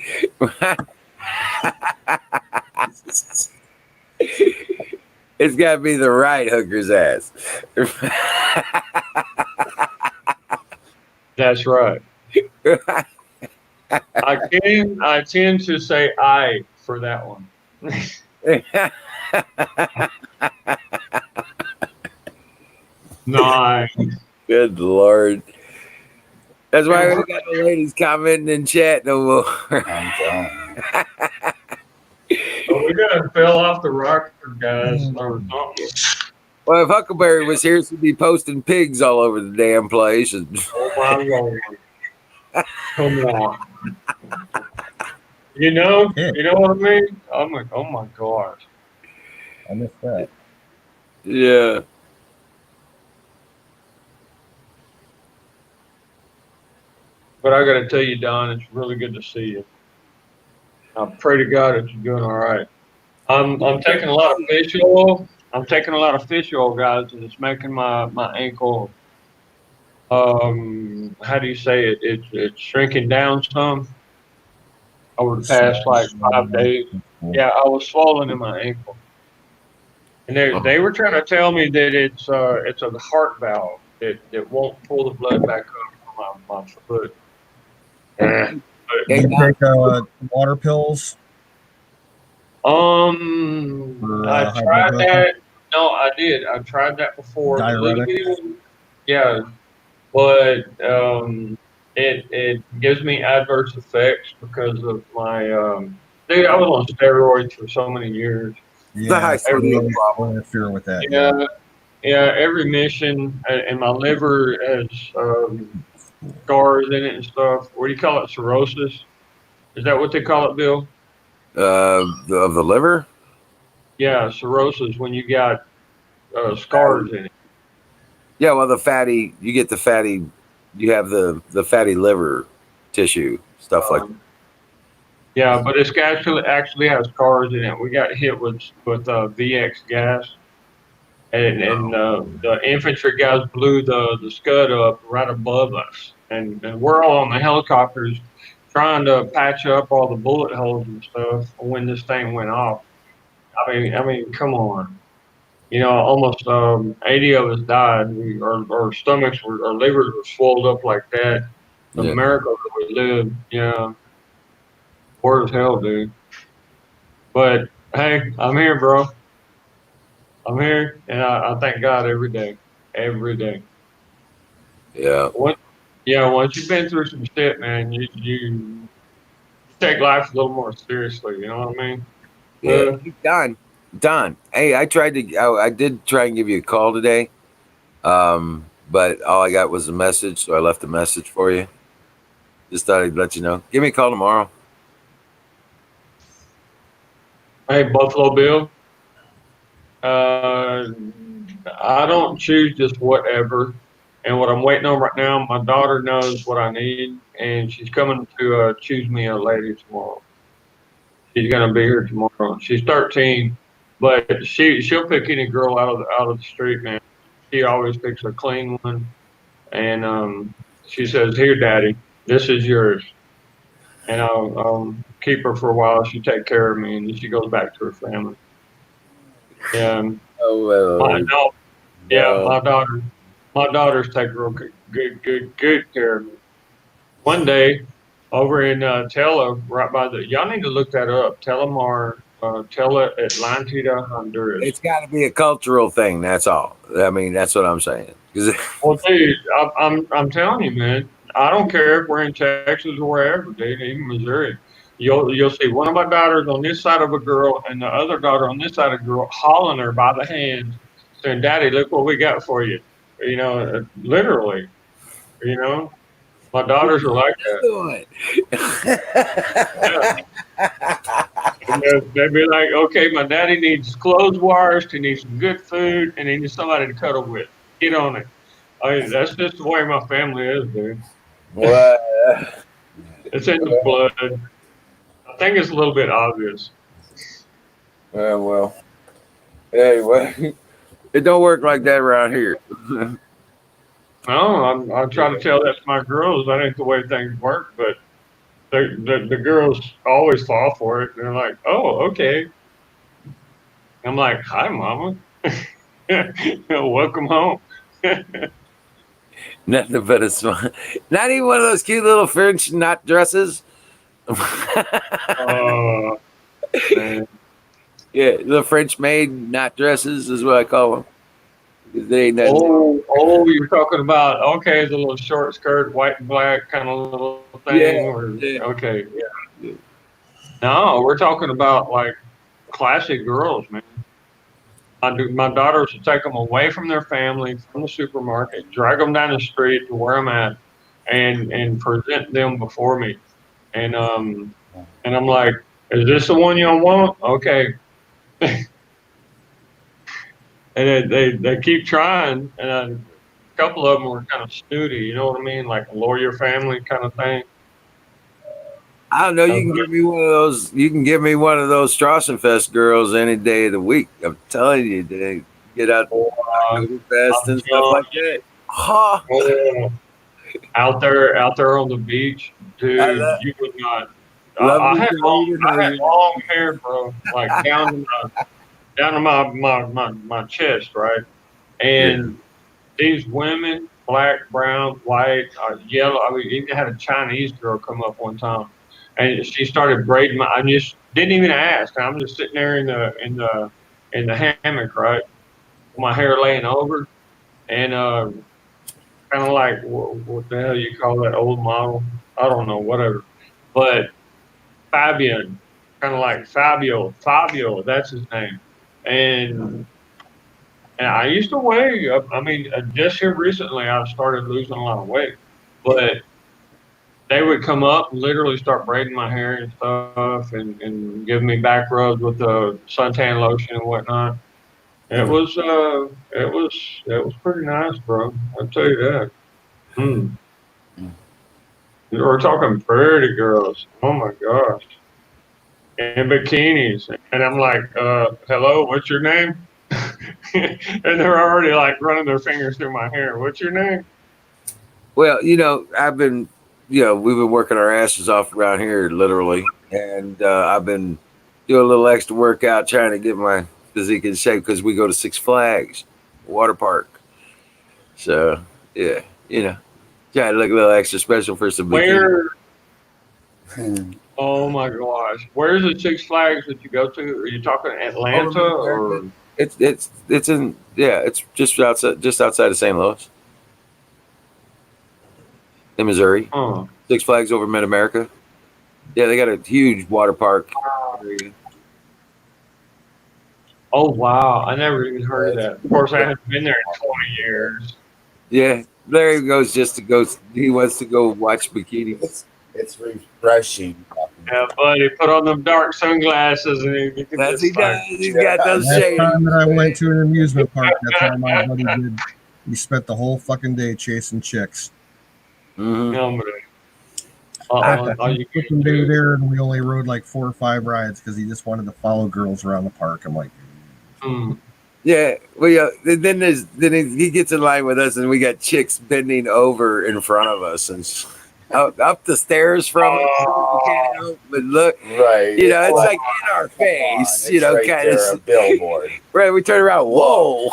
It's got to be the right hooker's ass. That's right. I tend to say I for that one. Nice. Good Lord. That's why we got the ladies commenting in chat no more. I'm telling you. Oh, we gotta fell off the rocker, guys, or something. Well, if Huckleberry was here, she'd be posting pigs all over the damn place. Oh my Lord. Come on. You know what I mean? I'm like, oh my gosh. I missed that. Yeah. But I gotta tell you, Don, it's really good to see you. I pray to God that you're doing all right. I'm taking a lot of fish oil. I'm taking a lot of fish oil, guys, and it's making my ankle. How do you say it? It's shrinking down some over the past like 5 days. Yeah, I was swollen in my ankle, and they were trying to tell me that it's a heart valve. that won't pull the blood back up from my foot. Do you take water pills for I high blood tried pressure? that. No, I did. I tried that before. A little Diuretic? bit, yeah, but it gives me adverse effects because of my dude. I was on steroids for so many years. The high Yeah, Every sodium steroids problem. interfere with that. yeah, Yeah. yeah, every mission, and my liver has scars in it and stuff. What do you call it? Cirrhosis? Is that what they call it, Bill? Of the liver. Yeah, cirrhosis when you got scars Fatty. in it. Yeah, well, you get the fatty, you have the fatty liver tissue, stuff like Um, yeah, but it's actually has scars in it. We got hit with VX gas, and the infantry guys blew the scud up right above us, and we're all on the helicopters trying to patch up all the bullet holes and stuff when this thing went off. I mean, come on. Almost 80 of us died. Our stomachs our livers were swelled up like that. The that. miracle that we lived. Yeah, poor as hell, dude. But hey, I'm here, bro. I'm here, and I thank God every day. Every day. Yeah, Once, yeah, once you've been through some shit, man, you take life a little more seriously. You know what I mean? yeah. Hey, Don. Hey, I did try and give you a call today, but all I got was a message, so I left a message for you. Just thought I'd let you know. Give me a call tomorrow. Hey, Buffalo Bill. Uh, I don't choose just whatever. And what I'm waiting on right now, my daughter knows what I need, and she's coming to choose me a lady tomorrow. She's gonna be here tomorrow. She's 13, but she'll pick any girl out of the street, man. She always picks a clean one, and she says, "Here, Daddy, this is yours," and I'll keep her for a while. She take care of me, and then she goes back to her family. Yeah, Oh well, no, yeah, no. my daughters take real good care of me. One day, over in Tela, right by y'all need to look that up. Telamar, Tela, Atlantida, Honduras. It's got to be a cultural thing. That's all. I mean, that's what I'm saying. 'Cause Well, dude, I'm telling you, man. I don't care if we're in Texas or wherever, dude, even Missouri. You'll see one of my daughters on this side of a girl and the other daughter on this side of a girl, hauling her by the hand, saying, "Daddy, look what we got for you." Literally. You know, my daughters are like that. Yeah. And they'd be like, "Okay, my daddy needs clothes washed, he needs some good food, and he needs somebody to cuddle with. Get on it." That's just the way my family is, dude. What? It's in the blood. I think it's a little bit obvious. Well. Hey, well, it don't work like that around here. No, I try to tell that to my girls. That ain't the way things work, but the girls always fall for it. They're like, "Oh, okay." I'm like, "Hi, mama. Welcome home." Nothing but a smile. Not even one of those cute little French knot dresses. Man. Yeah, the French maid knot dresses is what I call them. 'Cause they ain't nothing. You're talking about, okay, the little short skirt, white and black kind of little thing, okay, yeah. No, we're talking about like classic girls, man. My daughters will take them away from their family, from the supermarket, drag them down the street to where I'm at, and present them before me. And I'm like, "Is this the one you want?" Okay. And they keep trying, and a couple of them were kind of snooty, you know what I mean, like a lawyer family kind of thing. I don't know. You can give me one of those. You can give me one of those Strassenfest girls any day of the week. I'm telling you, they get out fest and stuff like that. Huh? Out there on the beach, dude, you would not. I had long hair, bro, like down to my chest, right? And these women, black, brown, white, yellow. I mean, even had a Chinese girl come up one time, and she started braiding my. I just didn't even ask. I'm just sitting there in the hammock, right, with my hair laying over, and kind of like what the hell you call that old model? I don't know, whatever. But Fabian, kind of like Fabio, that's his name, and. And I used to weigh. I mean, just here recently, I've started losing a lot of weight. But they would come up and literally start braiding my hair and stuff, and give me back rubs with the suntan lotion and whatnot. It was pretty nice, bro. I'll tell you that. Mm. We're talking pretty girls. Oh my gosh, in bikinis, and I'm like, hello, what's your name? And they're already like running their fingers through my hair. What's your name? Well, we've been working our asses off around here, literally, and I've been doing a little extra workout trying to get my physique in shape because we go to Six Flags, water park. So yeah, trying to look a little extra special for some bikini. Where? Oh my gosh, where's the Six Flags that you go to? Are you talking Atlanta or? It's just outside of St. Louis, in Missouri. Oh, Six Flags over Mid America. Yeah, they got a huge water park area. oh wow, I never even heard of that. Of course, I haven't been there in 20 years. Yeah, there he goes just to go. He wants to go watch bikinis. It's refreshing. Yeah, buddy, put on them dark sunglasses and you can That's he just like, does. He's got those Last shades. time that I went to an amusement park, that's all my buddy did. He spent the whole fucking day chasing chicks. Mhm. no, but, all you can Fucking day do. there, and we only rode like 4 or 5 rides because he just wanted to follow girls around the park. I'm like, Mm. Yeah, well, yeah. Then he gets in line with us, and we got chicks bending over in front of us and up the stairs from us. We can't help but look. Right. It's like in our face. It's right kind there, a of. billboard. Right, we turn around. Whoa.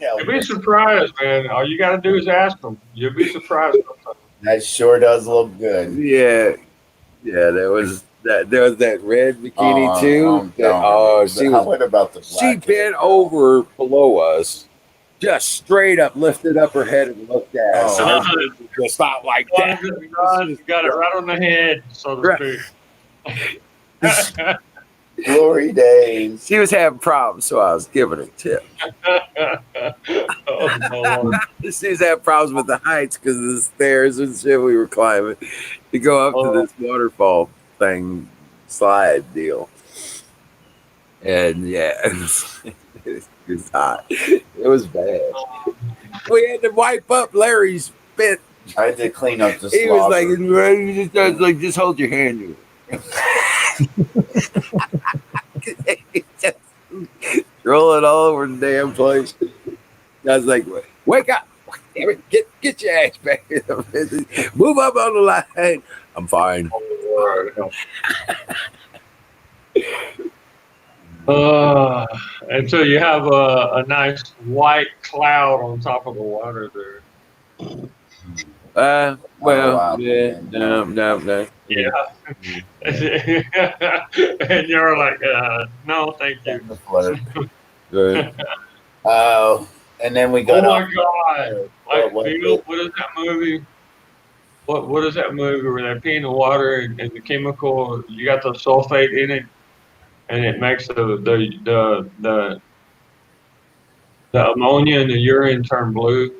You'll be surprised, man. All you got to do is ask them. You'll be surprised. That sure does look good. Yeah, there was that red bikini too. What about the black? She bent over below us, just straight up lifted up her head and looked at us. Oh. And just not like that. You got it right on the head, so to speak. Glory days. She was having problems, so I was giving her a tip. Oh, Lord. She was having problems with the heights because of the stairs and shit we were climbing to go up to this waterfall thing, slide deal. And yeah, it was hot. It was bad. We had to wipe up Larry's spit. I had to clean up the He was like, just hold your hand. Just roll it all over the damn place. I was like, wake up. Damn it, get your ass back. Move up on the line. I'm fine. And so you have a nice white cloud on top of the water there. Well, yeah, no. Yeah. And you're like, no, thank you. The flirt. Good. And then we Oh got my God. Like, what is that movie? What is that movie where they pee in the water and the chemical, you got the sulfate in it and it makes the ammonia in the urine turn blue?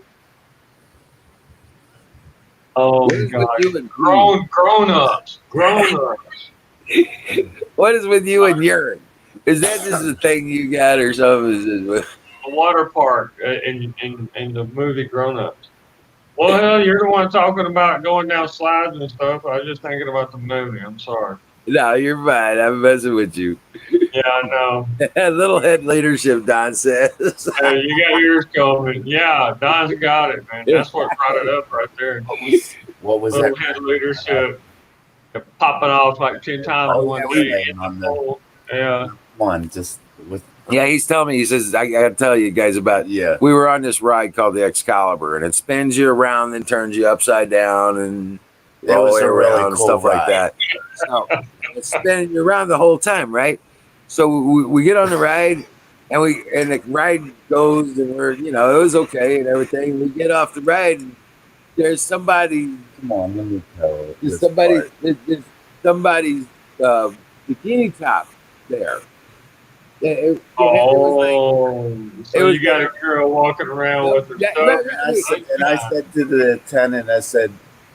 Oh my God. Grown ups. What is with you and urine? Is that just a thing you got or something? A water park in the movie Grown Ups. Well, hell, you're the one talking about going down slides and stuff. I was just thinking about the movie. I'm sorry. No, you're fine. I'm messing with you. Yeah, I know. Little head leadership, Don says. Hey, you got yours coming. Yeah, Don's got it, man. That's what brought it up right there. What was Little that? head leadership. Popping off like 10 times in one day. On the Yeah. one, just with Yeah, he's telling me. He says, "I got to tell you guys about." Yeah. We were on this ride called the Excalibur, and it spins you around and turns you upside down and It all the was way a really around and cool stuff like ride. that. So it's spinning you around the whole time, right? So we get on the ride, and the ride goes, and we're it was okay and everything. We get off the ride, and there's somebody. Come on, let me tell There's this somebody. part. There's somebody's bikini top there. It was like. Oh, so It was you got a girl walking around with her Yeah, stuff. right, And I said to the attendant, I said,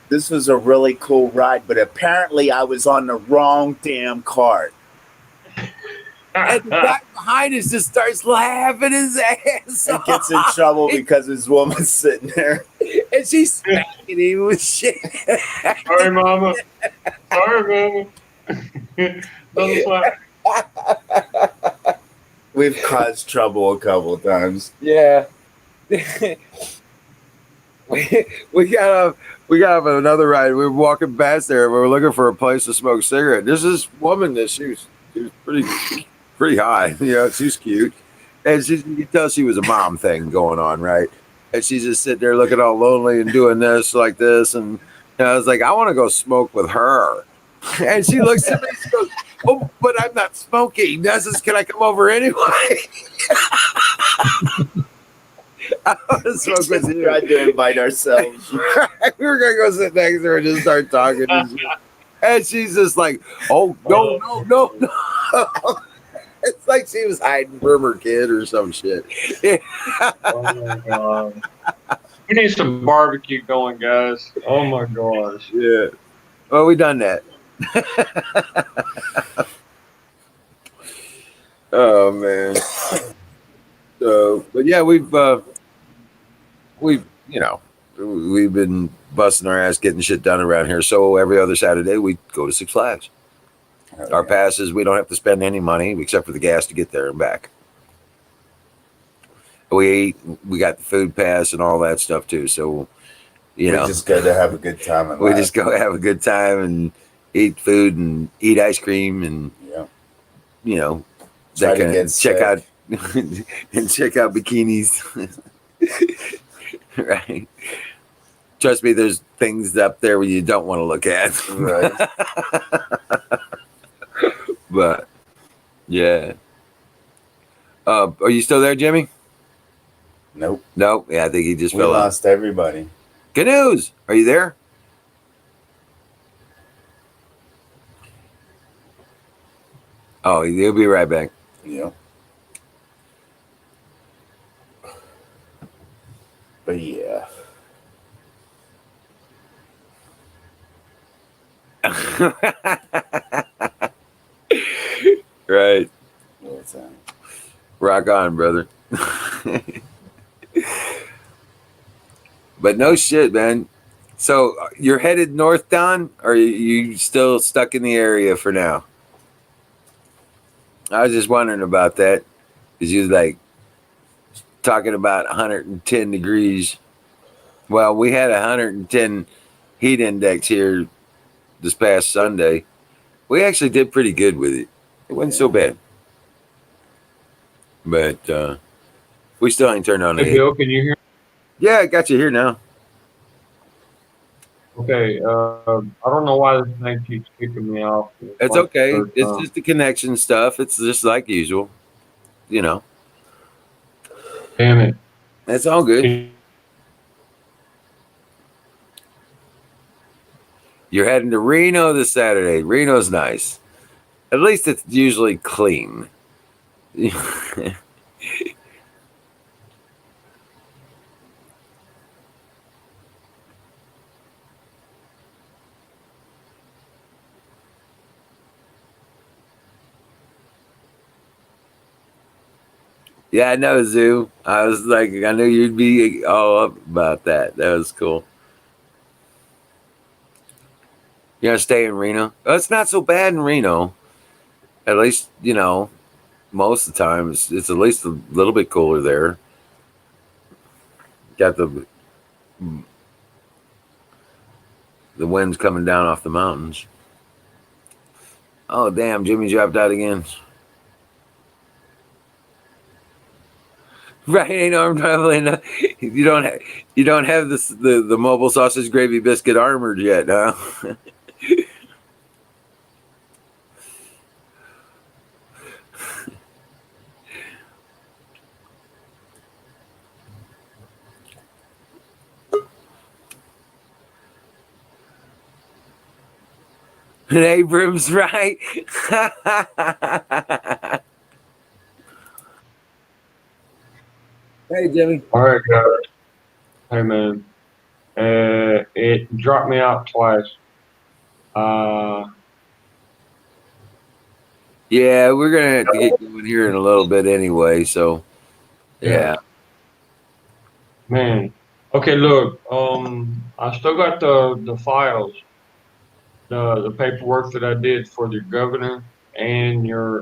this was a really cool ride, but apparently I was on the wrong damn cart. and the guy behind us just starts laughing his ass And off. gets in trouble because his woman's sitting there. And she's smacking him with shit. Sorry, mama. Sorry, mama. Don't slap. We've caused trouble a couple of times. Yeah. we got off another ride. We were walking past there. We were looking for a place to smoke a cigarette. There's this woman that she was pretty high. She's cute, and you could tell she was a mom thing going on, right? And she's just sitting there looking all lonely and doing this like this, and I was like, I want to go smoke with her. And she looks at me and she goes, "Oh, but I'm not smoking. Can I come over anyway?" I want to smoke with you. Tried to invite ourselves. We were gonna go sit next to her and just start talking, and she's just like, "Oh no!" It's like she was hiding from her kid or some shit. Oh my god. We need some barbecue going, guys. Oh my gosh. Yeah. Well, we done that. Oh man. So, but yeah, we've been busting our ass getting shit done around here. So every other Saturday we go to Six Flags. Our passes, we don't have to spend any money except for the gas to get there and back. We eat, we got the food pass and all that stuff too. So, We just go to have a good time. And we laugh. just go have a good time and eat food and eat ice cream and Try to get check sick. out and check out bikinis. Right. Trust me, there's things up there where you don't want to look at. Right. But yeah. Are you still there, Jimmy? Nope. No. Yeah, I think he just We fell out. lost everybody. Good news. Are you there? Oh, he'll be right back. Yeah. But yeah. Right. What's that? Rock on, brother. But no shit, man. So you're headed north, Don, or are you still stuck in the area for now? I was just wondering about that because you like talking about 110 degrees. Well, we had 110 heat index here this past Sunday. We actually did pretty good with it. It wasn't so bad. But we still ain't turned on the Hey, heat. Bill, can you hear? Yeah, I got you here now. Okay. I don't know why this thing keeps kicking me off. It's like okay. the third It's time. just the connection stuff. It's just like usual. Damn it. It's all good. You're heading to Reno this Saturday. Reno's nice. At least it's usually clean. Yeah, I know, Zoo. I was like, I knew you'd be all up about that. That was cool. You're gonna stay in Reno? Oh, it's not so bad in Reno. At least, most of the time it's at least a little bit cooler there. Got the winds coming down off the mountains. Oh damn, Jimmy dropped out again. Right, ain't armed traveling. You don't have the mobile sausage gravy biscuit armored yet, huh? An Abrams, right? Hey, Jimmy. All right, guys. Hey, man. It dropped me out twice. Yeah, we're gonna have to get going here in a little bit anyway. So, yeah. Man. Okay, look. I still got the files, the paperwork that I did for the governor and your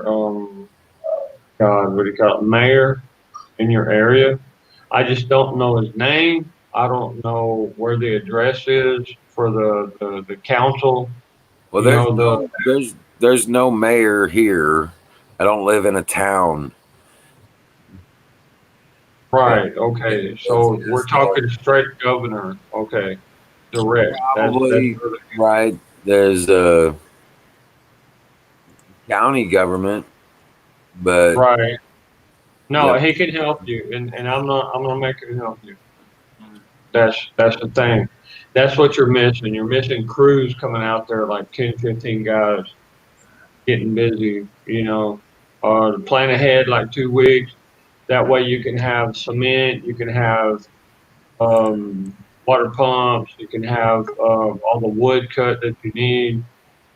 God, what do you call it, mayor in your area. I just don't know his name. I don't know where the address is for the council. Well, You know, the there's no mayor here. I don't live in a town. right. Okay, so we're talking straight governor. Okay, direct. That's Probably right. There's a county government, but right. No, yeah. he can help you, and I'm not making him help you. That's the thing. That's what you're missing. You're missing crews coming out there like 10, 15 guys getting busy, you know. Plan ahead like 2 weeks. That way you can have cement, you can have water pumps, you can have all the wood cut that you need,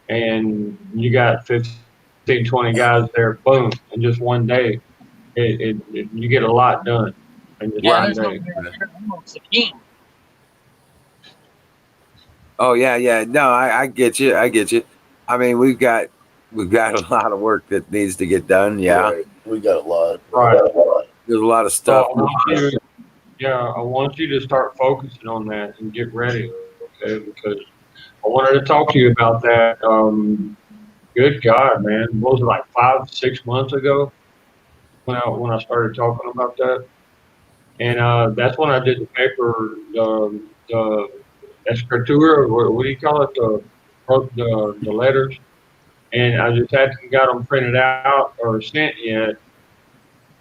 and you got 15, 20 guys there, boom, in just one day. You get a lot done in just Yeah, one there's no day. it's a game. Oh yeah, yeah. No, I get you. I get you. I mean, we've got a lot of work that needs to get done. Yeah, Right. We got a lot. Right. there's a lot of So stuff. I want you to start focusing on that and get ready, okay? Because I wanted to talk to you about that. Good God, man, what was it like 5, 6 months ago when I started talking about that? And that's when I did the paper, the escritura, or what do you call it? Wrote the letters, and I just hadn't got them printed out or sent yet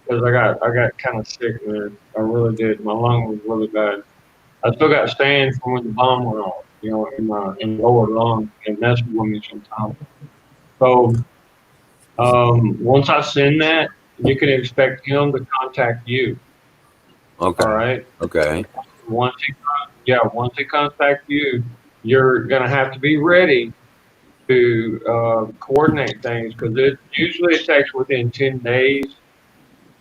because I got kind of sick, man. I really did. My lung was really bad. I still got stains from when the bomb went off, you know, in the lower lung and messing with me sometimes. So once I send that, you can expect him to contact you. Okay. All right. Okay. Once he contacts you, you're gonna have to be ready to coordinate things because it takes within 10 days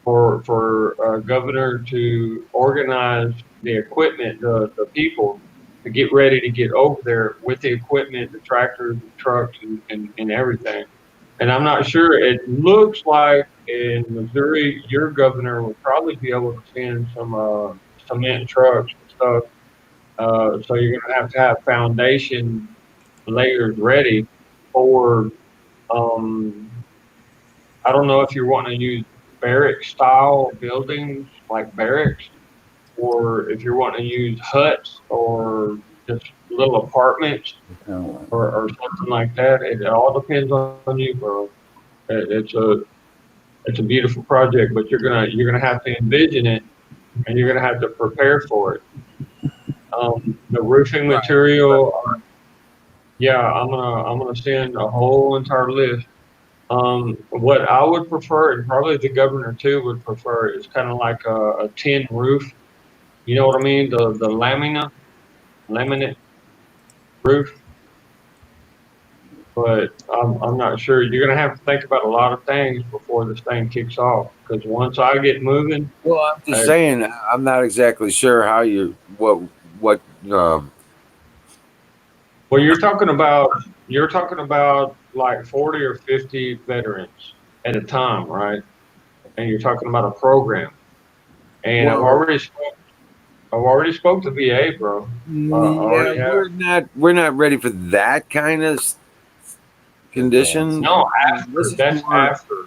for a governor to organize the equipment, the people to get ready to get over there with the equipment, the tractors, the trucks, and everything. And I'm not sure. It looks like in Missouri, your governor would probably be able to send some cement trucks and stuff. So you're going to have foundation layers ready for. Um, I don't know if you're wanting to use barrack style buildings like barracks, or if you're wanting to use huts or just little apartments or something like that. It all depends on you, bro. It's a beautiful project, but you're gonna have to envision it, and you're gonna have to prepare for it. The roofing material, yeah, I'm gonna send a whole entire list. What I would prefer, and probably the governor too would prefer, is kind of like a tin roof. You know what I mean? The laminate roof. But I'm not sure. You're gonna have to think about a lot of things before this thing kicks off. Because once I get moving, Well, I'm just saying, I'm not exactly sure how what. well, you're talking about like 40 or 50 veterans at a time, right? And you're talking about a program. And Well, I've already spoke to VA, bro. I yeah, already have. we're not ready for that kind of condition. No, This is that's more. after.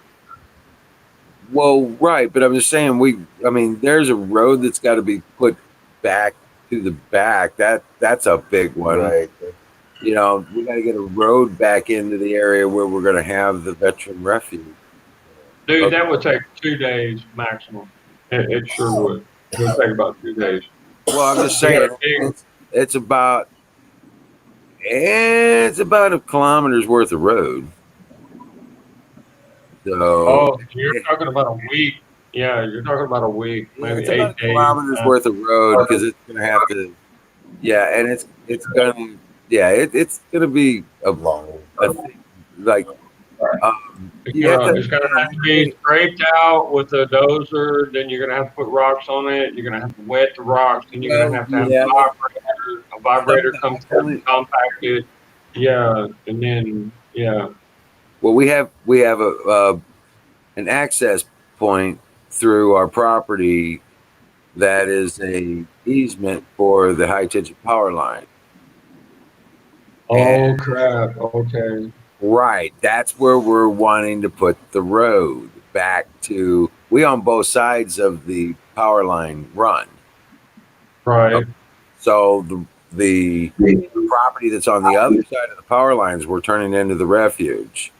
Well, right, but I'm just saying I mean, there's a road that's got to be put back to the back. That's a big one. Right. You know, we got to get a road back into the area where we're going to have the veteran refuge. Dude, Okay. that would take 2 days maximum. It sure would. It would take about 2 days. Well, I'm just You saying gotta dig. it's about a kilometer's worth of road. So Oh, you're talking about a week. Yeah, you're talking about a week, yeah, maybe it's about 8 a days. kilometer's worth of road because it's going to have to. Yeah, and it's gonna it's gonna be a thing. Like you have to It's gonna have to be scraped out with a dozer. Then you're gonna have to put rocks on it. You're gonna have to wet the rocks. Then you're gonna have to have yeah, a vibrator come through and compact it. Yeah, and then well we have a an access point through our property that is a easement for the high tension power line. Oh crap! Okay. Right, that's where we're wanting to put the road back to. We on both sides of the power line run. Right. So the property that's on the other side of the power lines, we're turning into the refuge.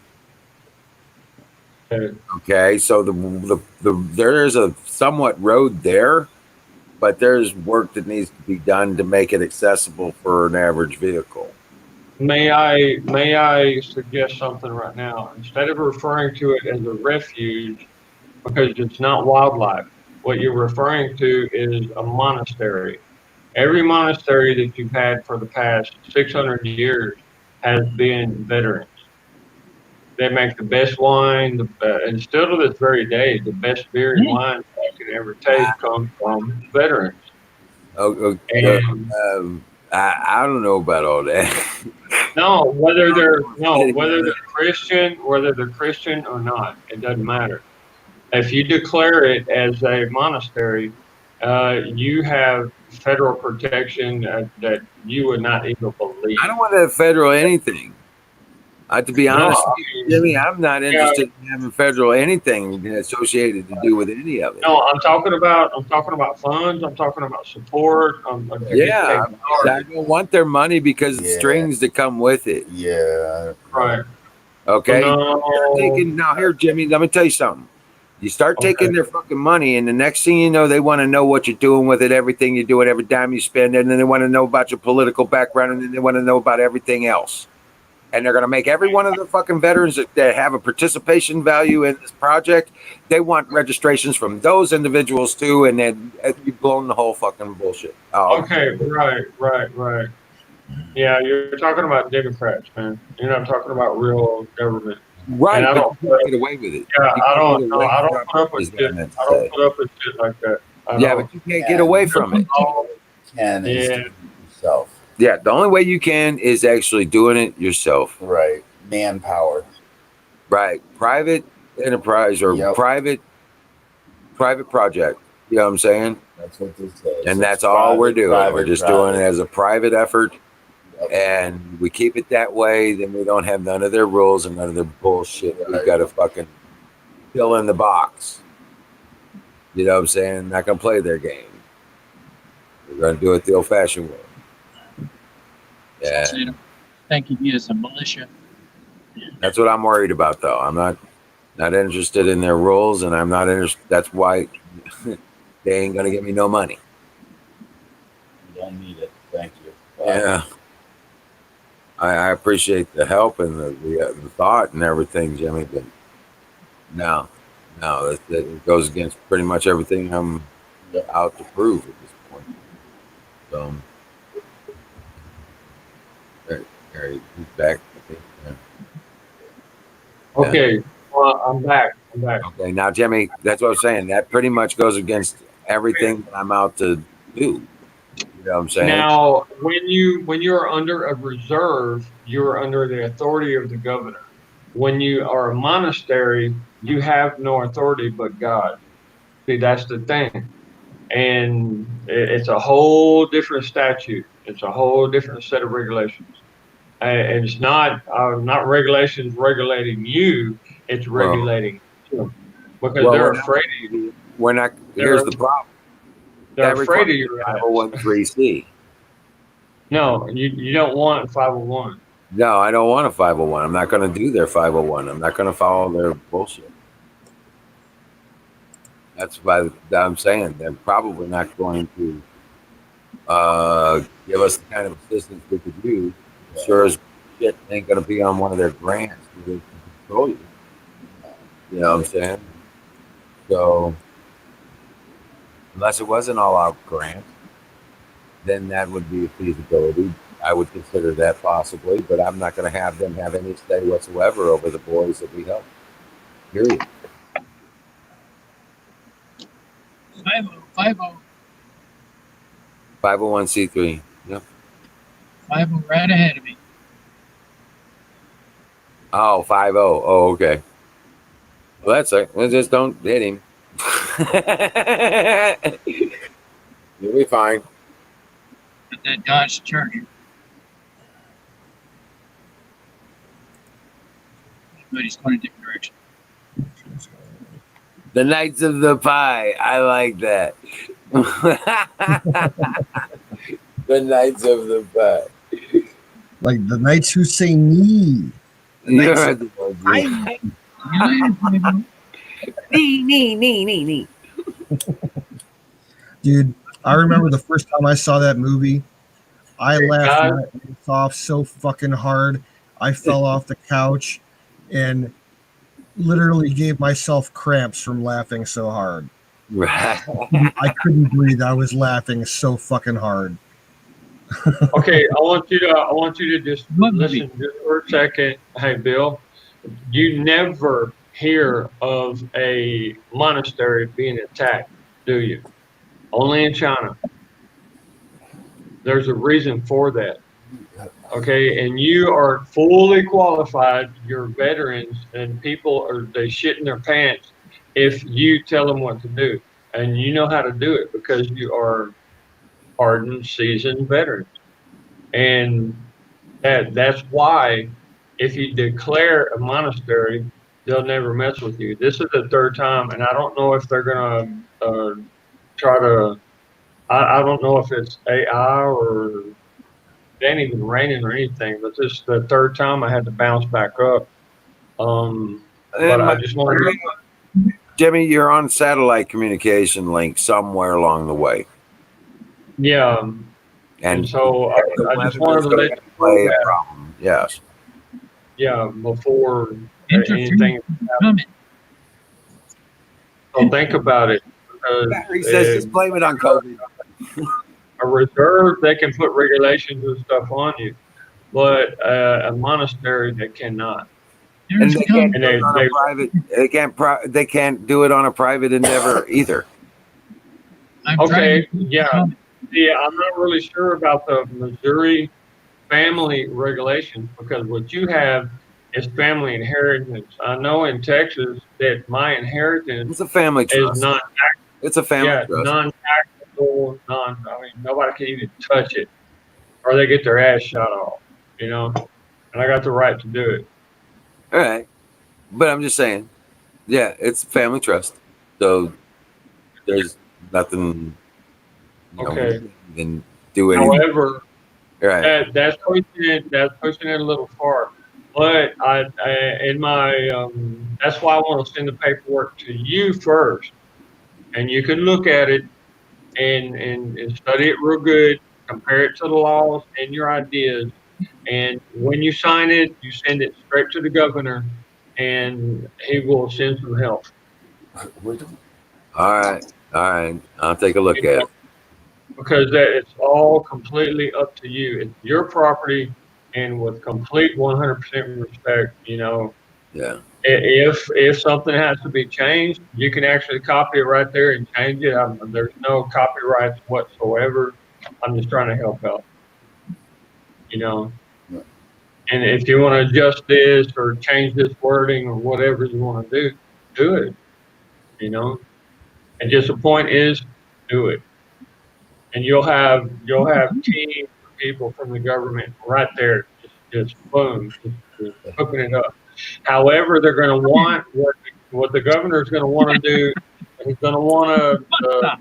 Okay, so there is a somewhat road there, but there's work that needs to be done to make it accessible for an average vehicle. May I suggest something right now? Instead of referring to it as a refuge, because it's not wildlife, what you're referring to is a monastery. Every monastery that you've had for the past 600 years has been veterans. They make the best wine, and still to this very day, the best beer and wine you can ever taste comes from veterans. And I don't know about all that. no, whether they're Christian or not, it doesn't matter. If you declare it as a monastery, you have federal protection that you would not even believe. I don't want to have federal anything. To be No, honest, I Jimmy, I'm not interested in having federal anything associated to do with any of it. No, I'm talking about funds. I'm talking about support. Yeah, I don't want their money because of the strings that come with it. Yeah. Right. Okay. No. Now here, Jimmy, let me tell you something. You start taking their fucking money, and the next thing you know, they want to know what you're doing with it, everything you do it, every dime you spend, and then they want to know about your political background, and then they want to know about everything else. And they're going to make every one of the fucking veterans that have a participation value in this project, they want registrations from those individuals too, and then you've blown the whole fucking bullshit. Okay, right. Yeah, you're talking about Democrats, man. You're not talking about real government. Right, and I but don't you can't get away with it. Yeah, You I can't don't get know. away I don't from put up it, with is what I shit. meant to I don't say. put up with shit like that. Yeah, but you can't get away from it. Can is doing it yourself. Yeah, the only way you can is actually doing it yourself. Right. Manpower. Right. Private enterprise or private project. You know what I'm saying? That's what this says. And that's all we're doing. We're just doing it as a private effort. And we keep it that way, then we don't have none of their rules and none of their bullshit. We've got to fucking fill in the box. You know what I'm saying? Not gonna play their game. We're gonna do it the old fashioned way. Yeah. So you don't think you need as a militia. That's what I'm worried about though. I'm not interested in their rules, and I'm not interested. That's why they ain't gonna give me no money. You don't need it. Thank you. Yeah. I appreciate the help and the thought and everything, Jimmy, but no, it goes against pretty much everything I'm out to prove at this point. So, there he's back. Yeah. Okay, well, I'm back. Okay, now, Jimmy, that's what I'm saying. That pretty much goes against everything that I'm out to do. You know what I'm saying? Now, when you're under a reserve, you're under the authority of the governor. When you are a monastery, you have no authority but God. See, that's the thing, and it's a whole different statute. It's a whole different set of regulations, and it's not regulations regulating you. It's regulating him. because Well, they're we're not, afraid of you. we're not. Here's the problem. They're That afraid of requires your ass. 501c. No, you don't want 501. No, I don't want a 501. I'm not going to do their 501. I'm not going to follow their bullshit. That's why I'm saying they're probably not going to give us the kind of assistance we could use. Sure as shit ain't going to be on one of their grants where they can control you. You know what I'm saying? So, unless it was an all-out grant, then that would be a feasibility. I would consider that possibly, but I'm not going to have them have any say whatsoever over the boys that we help. Period. 50, 501c3. Yep. 50 right ahead of me. Oh, 50. Oh, okay. Well, that's it. Well, just don't hit him. You'll be fine. At that Dodge Charger. But he's going a different direction. The Knights of the Pie. I like that. The Knights of the Pie. Like the knights who say me. The You're knights the one, Nee. Dude, I remember the first time I saw that movie, I laughed my ass off so fucking hard. I fell off the couch and literally gave myself cramps from laughing so hard. Right. I couldn't breathe. I was laughing so fucking hard. Okay, I want you to just listen just for a second. Hey, Bill, you never hear of a monastery being attacked, do you? Only in China. There's a reason for that. Okay, and you are fully qualified. You're veterans, and people they shit in their pants if you tell them what to do, and you know how to do it because you are hardened, seasoned veterans. And that's why if you declare a monastery, they'll never mess with you. This is the third time, and I don't know if they're gonna try to. I don't know if it's AI or it ain't even raining or anything. But this is the third time I had to bounce back up. But I just wanted to. Jimmy, you're on satellite communication link somewhere along the way. Yeah. And so I just wanted to let you know that. Problem. Yes. Yeah, before anything happens. So think about it. Barry says just blame it on COVID. A reserve, they can put regulations and stuff on you, but a monastery, they cannot. And they can't do it on a private. They can't do it on a private endeavor either. Okay, yeah. Yeah, I'm not really sure about the Missouri family regulations because what you have is family inheritance. I know in Texas that my inheritance it's a family trust. Is non. It's a family trust. Non-taxable. I mean, nobody can even touch it, or they get their ass shot off. You know, and I got the right to do it. All right, but I'm just saying, yeah, it's a family trust, so there's nothing. Okay. You can do anything. However, right. That's pushing it a little far. But I in my that's why I want to send the paperwork to you first, and you can look at it and study it real good, compare it to the laws and your ideas, and when you sign it, you send it straight to the governor, and he will send some help. All right, I'll take a look at it. Because it's all completely up to you. It's your property, and with complete 100% respect, you know. Yeah. If something has to be changed, you can actually copy it right there and change it. There's no copyrights whatsoever. I'm just trying to help out, you know. And if you want to adjust this or change this wording or whatever you want to do it, you know. And just the point is, do it. And you'll have teams of people from the government right there, just boom, just hooking it up. However, they're going to want what the governor's going to want to do, he's going to want to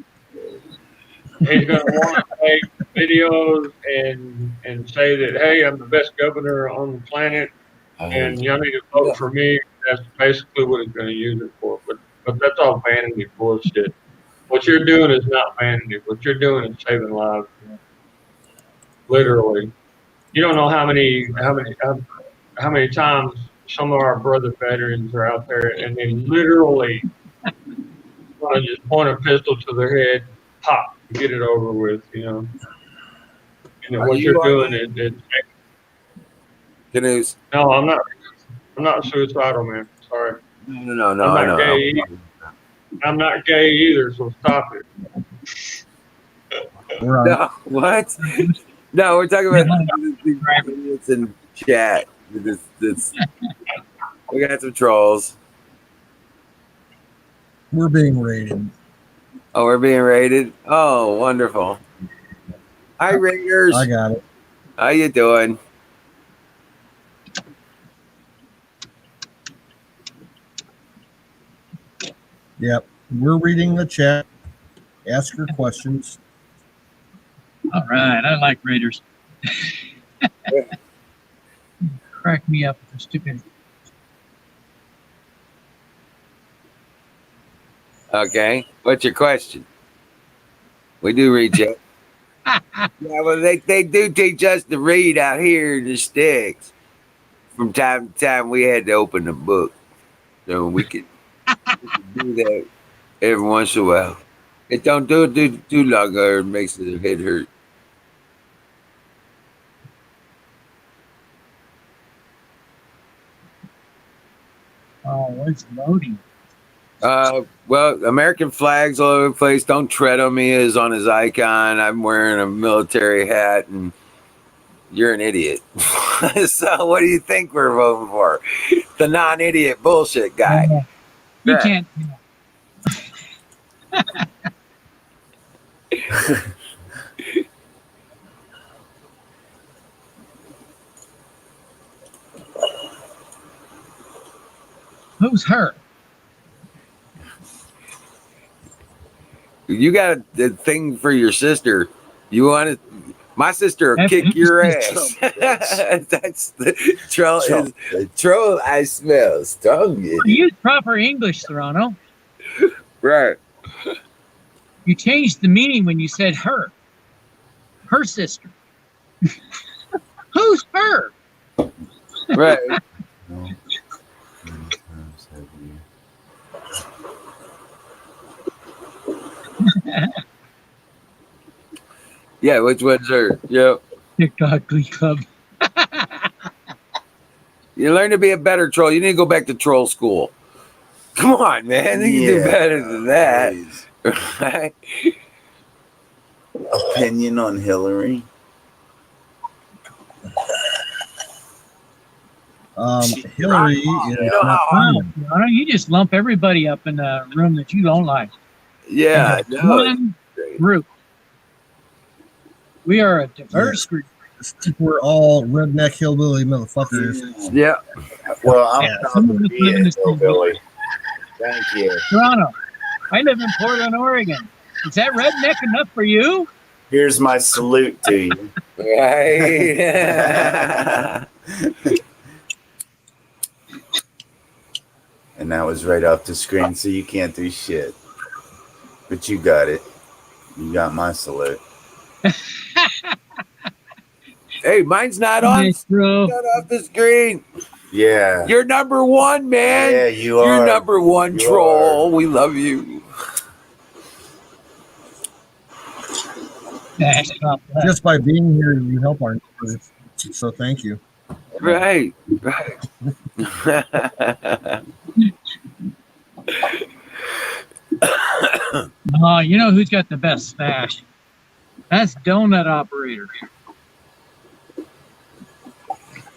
he's going to want to take videos and say that, hey, I'm the best governor on the planet, and y'all need to vote for me. That's basically what he's going to use it for. But that's all vanity bullshit. What you're doing is not vanity. What you're doing is saving lives. Literally, you don't know how many times some of our brother veterans are out there, and they literally want to just point a pistol to their head, pop, get it over with. And Are what you you're on doing is Canoes? no, I'm not. I'm not suicidal, man. Sorry. No, I'm I not know. gay. I'm not gay either. So stop it. Right. No, what? No, we're talking about idiots in chat. We got some trolls. We're being rated. Oh, we're being raided. Oh, wonderful. Hi, Raiders. I got it. How you doing? Yep. We're reading the chat. Ask your questions. All right, I like Raiders. Crack me up with their stupid. Okay. What's your question? We do read chat. Yeah, well, they do teach us to read out here in the sticks. From time to time, we had to open the book. So we could do that every once in a while. It don't do it too long or it makes the head hurt. Oh, it's loading. Well, American flags all over the place. Don't tread on me is on his icon. I'm wearing a military hat, and you're an idiot. So, what do you think we're voting for? The non-idiot bullshit guy. You Right. can't. Who's her? You got a thing for your sister. You want to? My sister will kick your ass. That's the troll. Troll. I smell strong. Use proper English, Serrano. Right. You changed the meaning when you said her. Her sister. Who's her? Right. Yeah, which one's her? Yep. TikTok Glee Club. You learn to be a better troll. You need to go back to troll school. Come on, man. You can do better than that. Right? Opinion on Hillary? Hillary is not common. Serrano, you just lump everybody up in a room that you don't like. Yeah. As one group. We are a diverse group. We're all redneck hillbilly motherfuckers. Yeah. Well, I'm Yeah. proud to be a hillbilly. Thank you. Serrano, I live in Portland, Oregon. Is that redneck enough for you? Here's my salute to you. Right. And that was right off the screen, so you can't do shit. But you got it. You got my salute. Hey, mine's not on. Nice, bro. Not off the screen. Yeah. You're number one, man. Yeah, you are. You're number one You troll. are. We love you. Just by being here, you help our neighbors. So thank you. Right. Right. Oh, you know who's got the best stash? That's Donut Operator.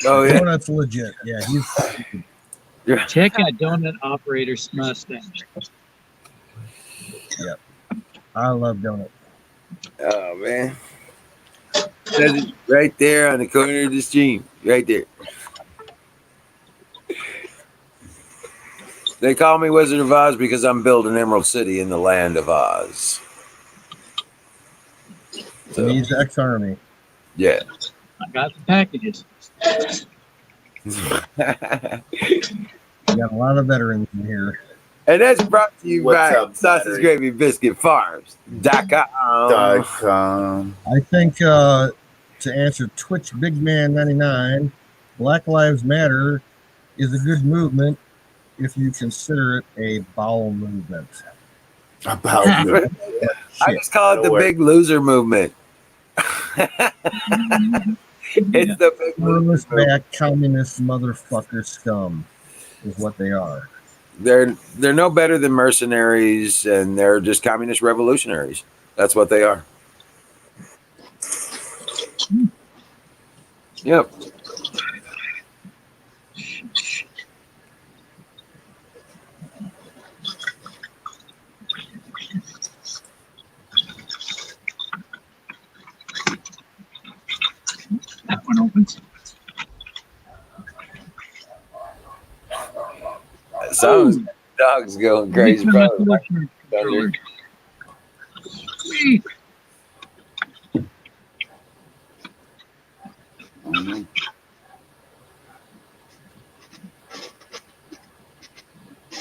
Oh, yeah. Donut's legit. Yeah, he's. Check out Donut Operator's mustache. Yep. I love Donut. Oh, man. Says it right there on the corner of the stream. Right there. They call me Wizard of Oz because I'm building Emerald City in the land of Oz. And he's ex-army. Yeah. I got the packages. We got a lot of veterans in here. And that's brought to you What's by up, Sausage Battery? Gravy Biscuit Farms.com. I think to answer Twitch Big Man 99, Black Lives Matter is a good movement if you consider it a bowel movement. About I just call it the Big Loser Movement. It's the Big Loose Loser back communist motherfucker scum is what they are. They're no better than mercenaries, and they're just communist revolutionaries. That's what they are. Yep. That one opens. Sounds dogs going crazy. Probably. Controller. Sweet.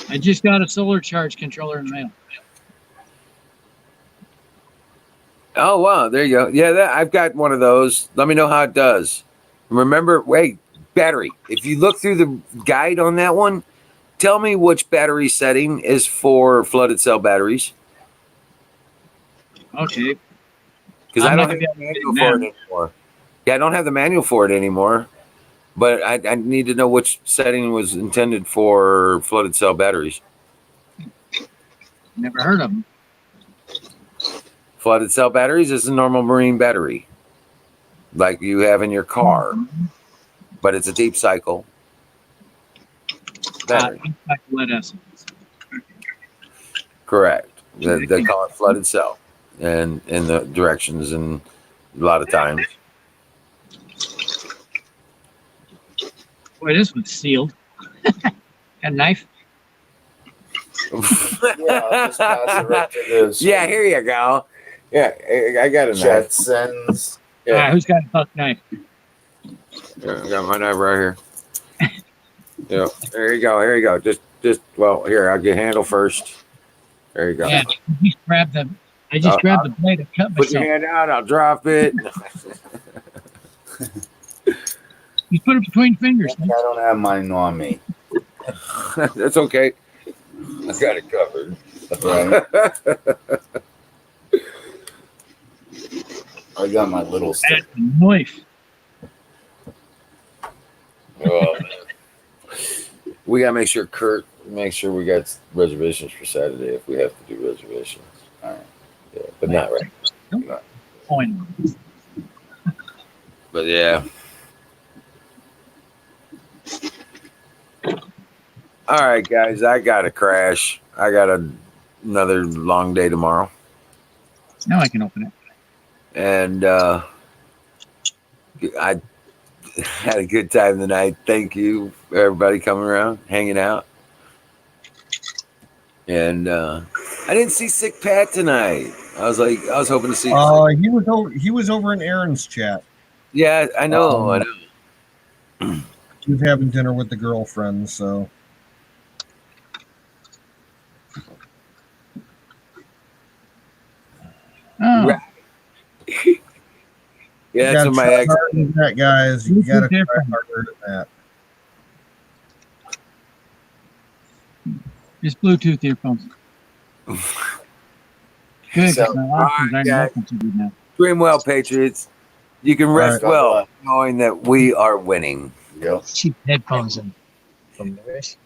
I just got a solar charge controller in the mail. Oh wow, there you go. Yeah, I've got one of those. Let me know how it does. Remember, wait, battery. If you look through the guide on that one, tell me which battery setting is for flooded cell batteries. Okay. Because I I'm don't not have gonna the be able to manual get it for now. it anymore. Yeah, I don't have the manual for it anymore. But I need to know which setting was intended for flooded cell batteries. Never heard of them. Flooded cell batteries is a normal marine battery, like you have in your car, but it's a deep cycle battery. Like lead acid. Correct. They call it flooded cell, and in the directions, and a lot of times. Boy, this one's sealed. Got a knife. Yeah, I'll just pass it right to those. Yeah, here you go. Yeah, I got a knife. Jetsons. All right, who's got a buck knife? Yeah, I got my knife right here. Yeah, there you go. Here you go. Just well, here I'll get handle first. There you go. Yeah, I just grabbed the blade and cut Put your myself. hand out. I'll drop it. You put it between fingers. I don't have mine on me. That's okay. I got it covered. Right. I got my little stuff. That's a knife. Well, we gotta make sure we got reservations for Saturday if we have to do reservations. All right. Yeah, but not right. Nope. Point. But yeah. All right, guys. I gotta crash. I got another long day tomorrow, Now I can open it. and I had a good time tonight. Thank you, for everybody coming around, hanging out. And I didn't see Sick Pat tonight. I was hoping to see. He was over in Aaron's chat. Yeah, I know. I know. He was having dinner with the girlfriend, so. Oh, Right. Yeah, that's what my ex. Harder than that, guys. You This is gotta try different. harder than that. just Bluetooth earphones. Good, So, because my options aren't alright, working too good now. Dream well, Patriots. You can rest Right. well knowing that we are winning. Yep. Cheap headphones and from the wrist.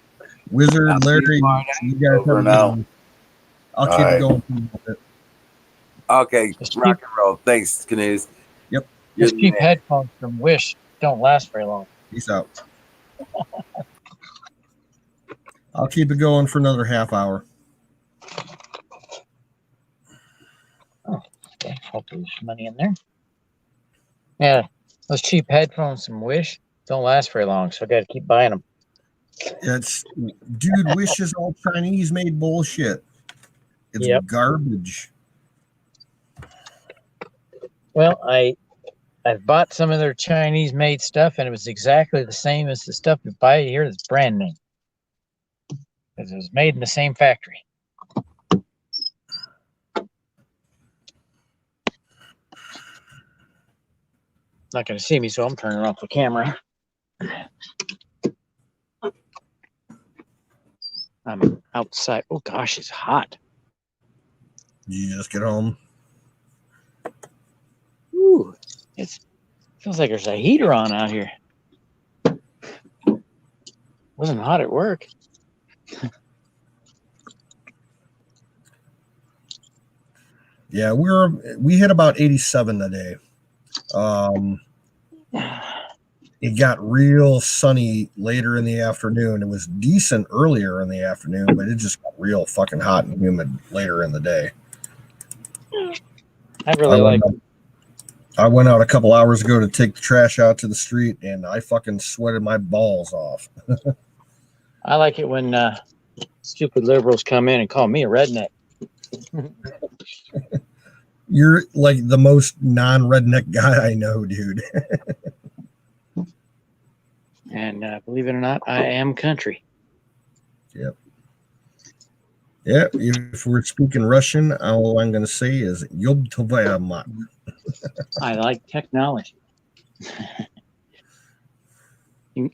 Wizard, I'll Larry, see you tomorrow you guys Over have a and good out. one. I'll keep Alright. it going for a little bit. Okay, rock and roll. Thanks, Canoes. Yep. You're Those the cheap man. headphones from Wish don't last very long. Peace out. I'll keep it going for another half hour. Okay, hopefully there's money in there. Yeah, those cheap headphones from Wish don't last very long, so I got to keep buying them. It's dude, Wish is all Chinese made bullshit. It's Yep. garbage. Well, I've bought some of their Chinese made stuff, and it was exactly the same as the stuff you buy here that's brand name, because it was made in the same factory. Not going to see me, so I'm turning off the camera. I'm outside. Oh gosh, it's hot. You just get home. Ooh, it feels like there's a heater on out here. Wasn't hot at work. Yeah, we hit about 87 today. It got real sunny later in the afternoon. It was decent earlier in the afternoon, but it just got real fucking hot and humid later in the day. I really like. I went out a couple hours ago to take the trash out to the street, and I fucking sweated my balls off. I like it when stupid liberals come in and call me a redneck. You're like the most non-redneck guy I know, dude. And believe it or not, I am country. Yep. Yeah, if we're speaking Russian, all I'm going to say is Yob Tovaya Mat. I like technology.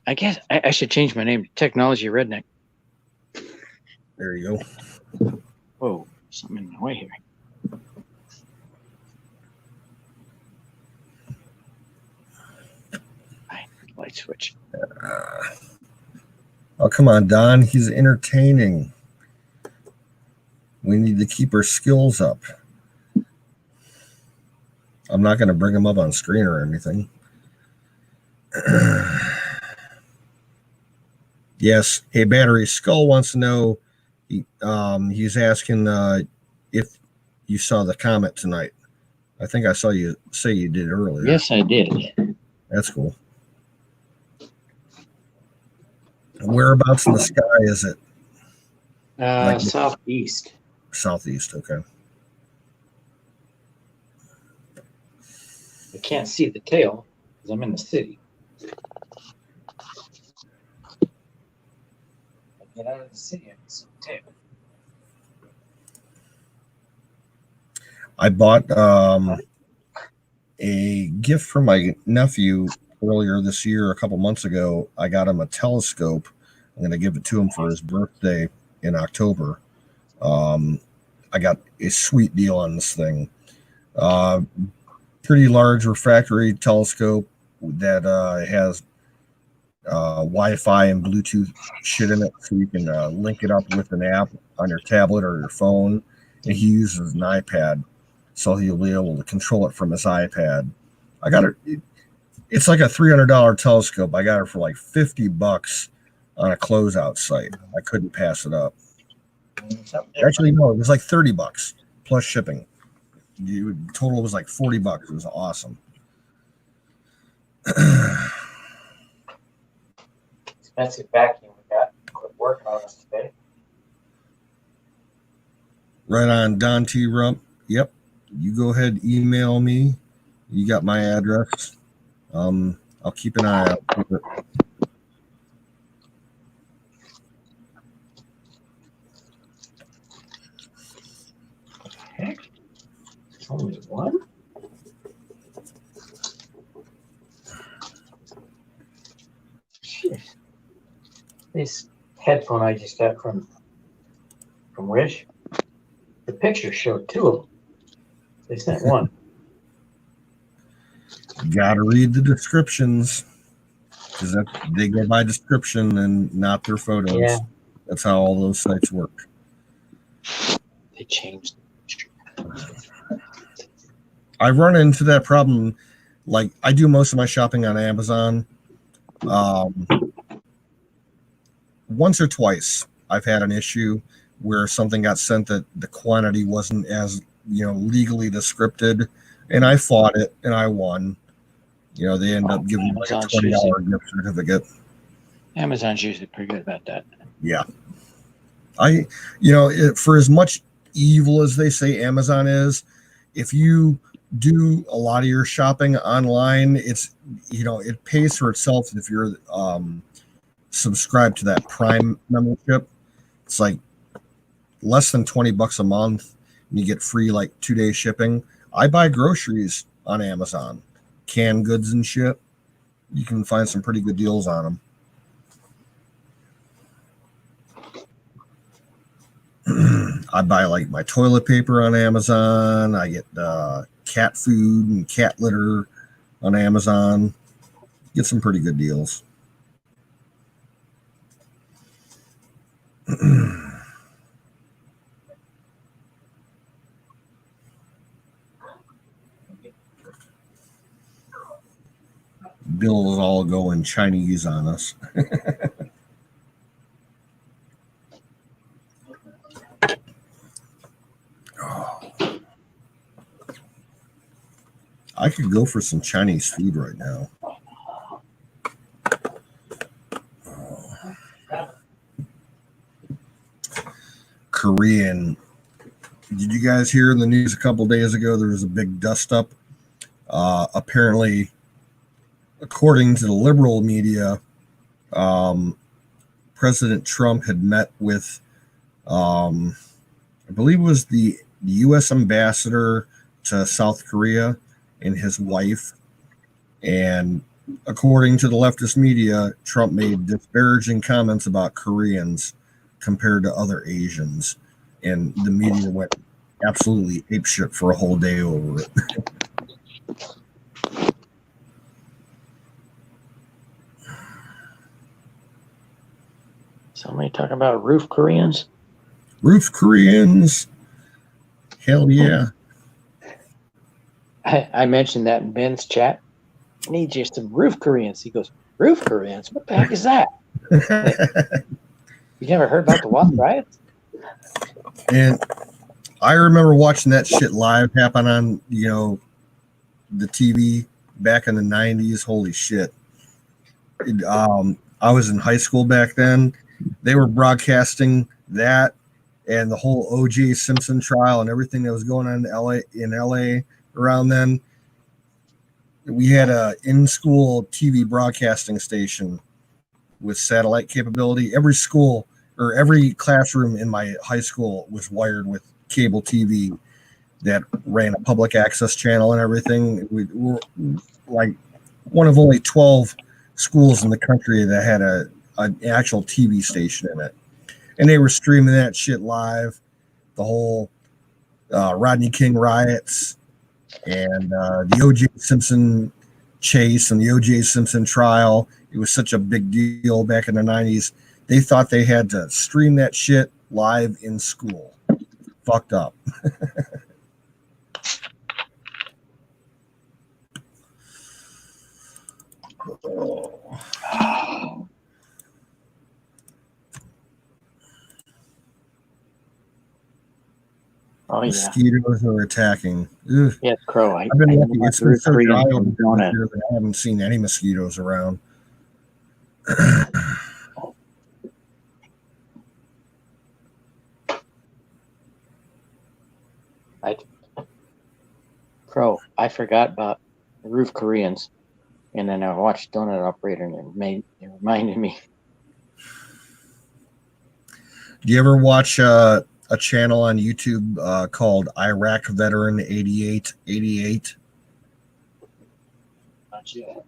I guess I should change my name to Technology Redneck. There you go. Whoa, something in my way here. Light switch. Oh, come on, Don. He's entertaining. We need to keep our skills up. I'm not going to bring him up on screen or anything. Yes. Hey, Battery Skull wants to know. He's asking if you saw the comet tonight. I think I saw you say you did earlier. Yes, I did. That's cool. Whereabouts in the sky is it? Southeast. Southeast, okay. I can't see the tail because I'm in the city. I get out of the city, I can see the tail. I bought a gift for my nephew earlier this year, a couple months ago. I got him a telescope. I'm going to give it to him for his birthday in October. I got a sweet deal on this thing. Pretty large refractory telescope that has Wi-Fi and Bluetooth shit in it, so you can link it up with an app on your tablet or your phone. And he uses an iPad, so he'll be able to control it from his iPad. I got it. It's like a $300 telescope. I got it for like $50 on a closeout site. I couldn't pass it up. Actually, no, it was like $30 plus shipping. Total was like $40. It was awesome. Expensive vacuum we got. Quit working on this today. Right on, Don T. Rump. Yep. You go ahead, email me. You got my address. I'll keep an eye out for it. Heck? Only one? Shit. This headphone I just got from Wish, the picture showed two of them. They sent one. Gotta read the descriptions, because they go by description and not their photos. Yeah. That's how all those sites work. They changed. I run into that problem. Like, I do most of my shopping on Amazon. Once or twice I've had an issue where something got sent that the quantity wasn't as, legally descripted, and I fought it and I won. They end up giving me like a $20 gift certificate. Amazon's usually pretty good about that. Yeah. For as much evil as they say Amazon is, if you do a lot of your shopping online, it pays for itself if you're subscribed to that Prime membership. It's like less than $20 a month, and you get free like 2-day shipping. I buy groceries on Amazon, canned goods and shit. You can find some pretty good deals on them. I buy like my toilet paper on Amazon. I get cat food and cat litter on Amazon. Get some pretty good deals. Bills all going Chinese on us. I could go for some Chinese food right now. Korean. Did you guys hear in the news a couple days ago there was a big dust up? Apparently, according to the liberal media, President Trump had met with, I believe it was the U.S. ambassador to South Korea and his wife. And according to the leftist media, Trump made disparaging comments about Koreans compared to other Asians. And the media went absolutely apeshit for a whole day over it. Somebody talking about roof Koreans? Roof Koreans. Hell yeah. I mentioned that in Ben's chat. I need you some roof Koreans. He goes, roof Koreans? What the heck is that? You never heard about the Wasp riots? And I remember watching that shit live happen on, the TV back in the 90s. Holy shit. I was in high school back then. They were broadcasting that and the whole O.J. Simpson trial and everything that was going on in LA around then. We had a in-school TV broadcasting station with satellite capability. Every school or every classroom in my high school was wired with cable TV that ran a public access channel and everything. We were like one of only 12 schools in the country that had an actual TV station in it. And they were streaming that shit live, the whole Rodney King riots and the O.J. Simpson chase and the O.J. Simpson trial. It was such a big deal back in the 90s. They thought they had to stream that shit live in school. Fucked up. Oh, yeah. Mosquitoes are attacking. Ugh. Yeah, Crow. I've been lucky. It's been so dry over here that I haven't seen any mosquitoes around. Crow, I forgot about the roof Koreans, and then I watched Donut Operator, and it reminded me. Do you ever watch a channel on YouTube called Iraq Veteran 8888? Not yet.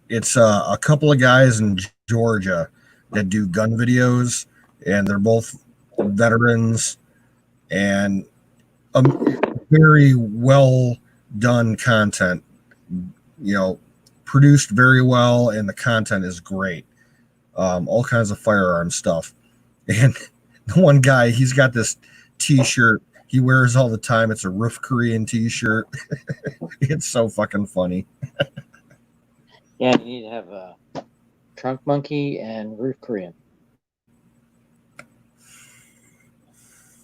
It's a couple of guys in Georgia that do gun videos, and they're both veterans, and very well done content, produced very well, and the content is great. All kinds of firearm stuff. And the one guy, he's got this t-shirt he wears all the time. It's a Roof Korean t-shirt. It's so fucking funny. Yeah, you need to have a Trunk Monkey and Roof Korean.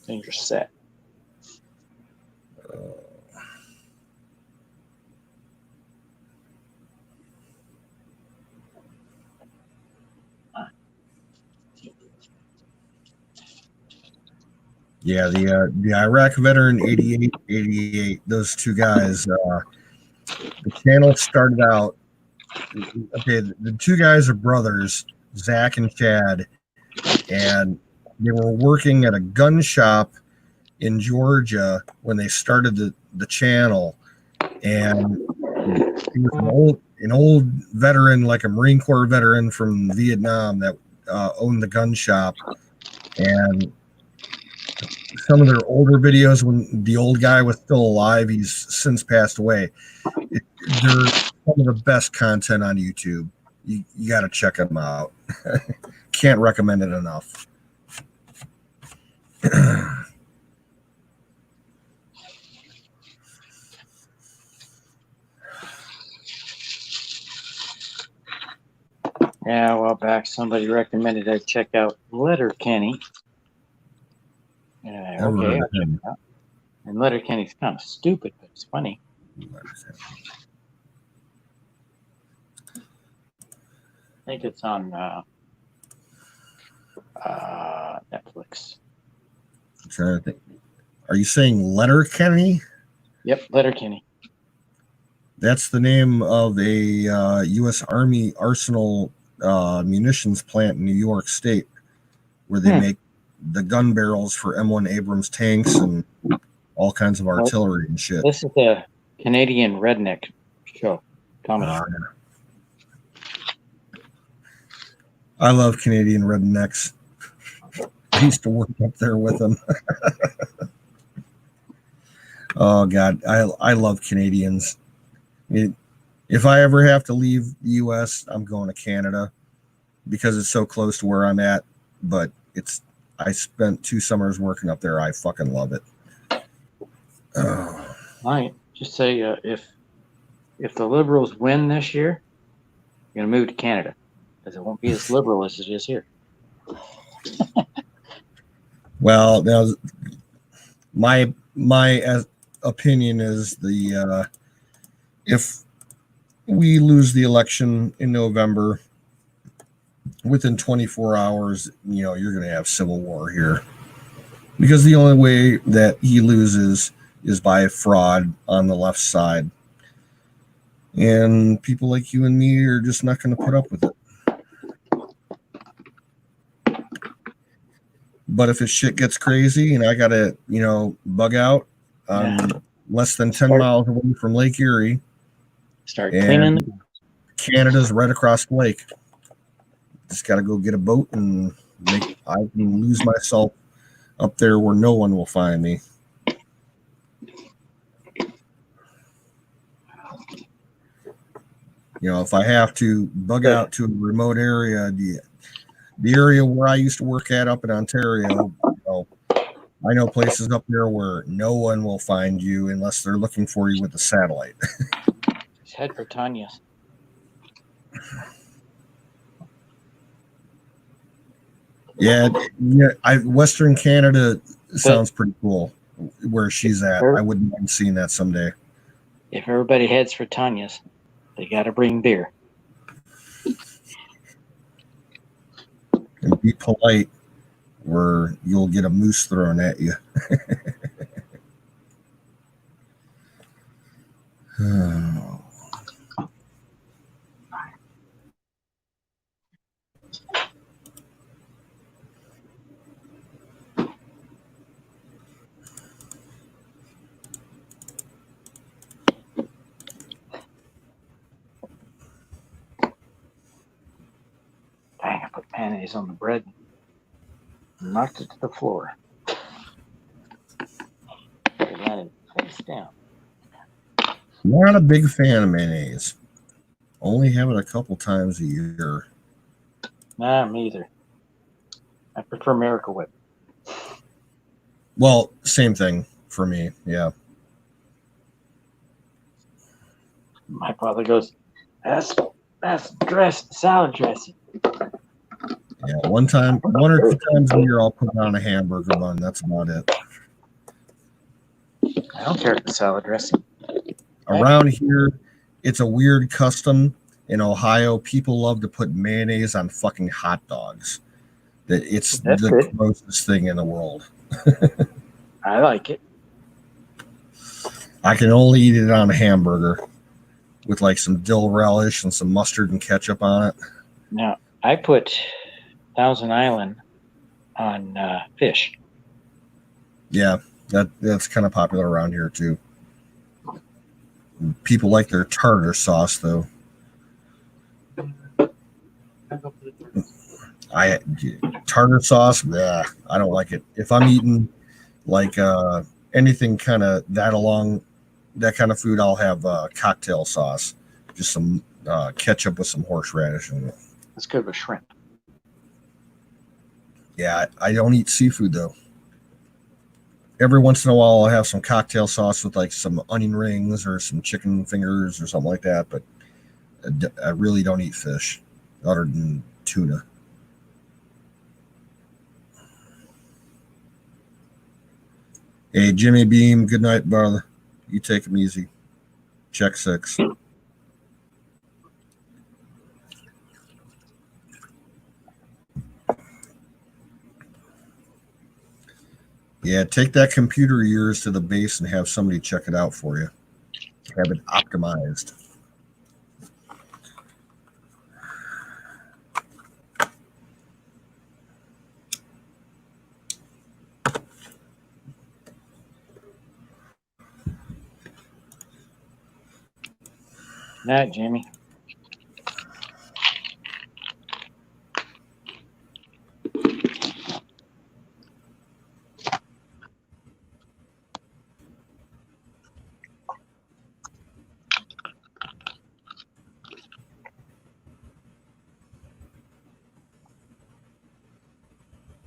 Dangerous set. Yeah, the Iraq veteran 8888. Those two guys. The channel started out. Okay, the two guys are brothers, Zach and Chad, and they were working at a gun shop in Georgia when they started the channel, and he was an old veteran, like a Marine Corps veteran from Vietnam, that owned the gun shop. And some of their older videos, when the old guy was still alive, he's since passed away. They're some of the best content on YouTube. You got to check them out. Can't recommend it enough. Yeah, a while back, somebody recommended I check out Letterkenny. Okay, I'll check it out. And Letterkenny's kind of stupid, but it's funny. I think it's on Netflix. I'm trying to think. Are you saying Letterkenny? Yep, Letterkenny. That's the name of a U.S. Army arsenal munitions plant in New York State, where they make the gun barrels for M1 Abrams tanks and all kinds of artillery and shit. This is a Canadian redneck show. Comedy. I love Canadian rednecks. I used to work up there with them. Oh, God. I love Canadians. If I ever have to leave the U.S., I'm going to Canada because it's so close to where I'm at. But I spent 2 summers working up there. I fucking love it. I just say if the Liberals win this year, you're gonna move to Canada because it won't be as liberal as it is here. Well, now my opinion is if we lose the election in November, within 24 hours, you're going to have civil war here, because the only way that he loses is by fraud on the left side, and people like you and me are just not going to put up with it. But if his shit gets crazy and I got to, bug out, less than 10 miles away from Lake Erie, start cleaning. Canada's right across the lake. Just got to go get a boat and I can lose myself up there where no one will find me. If I have to bug out to a remote area, the area where I used to work at up in Ontario, I know places up there where no one will find you unless they're looking for you with a satellite. Just head for Tanya's. Yeah, Western Canada sounds pretty cool where she's at. I wouldn't mind seeing that someday. If everybody heads for Tanya's, they got to bring beer. And be polite, or you'll get a moose thrown at you. Dang, I put mayonnaise on the bread and knocked it to the floor. I landed face down. Not a big fan of mayonnaise. Only have it a couple times a year. Nah, me either. I prefer Miracle Whip. Well, same thing for me, yeah. My father goes, that's salad dressing. Yeah, one or two times a year I'll put on a hamburger bun. That's about it. I don't care if it's salad dressing. Around here, it's a weird custom. In Ohio, people love to put mayonnaise on fucking hot dogs. It's the grossest thing in the world. I like it. I can only eat it on a hamburger with like some dill relish and some mustard and ketchup on it. Now, I put Thousand Island on fish. Yeah, that's kind of popular around here too. People like their tartar sauce though. I tartar sauce, bleh, I don't like it. If I'm eating like anything kind of that kind of food, I'll have cocktail sauce, just some ketchup with some horseradish in it. That's good with shrimp. Yeah, I don't eat seafood though. Every once in a while, I'll have some cocktail sauce with like some onion rings or some chicken fingers or something like that. But I really don't eat fish other than tuna. Hey, Jimmy Beam, good night, brother. You take him easy. Check 6. Yeah, take that computer of yours to the base and have somebody check it out for you. Have it optimized. Night, Jamie.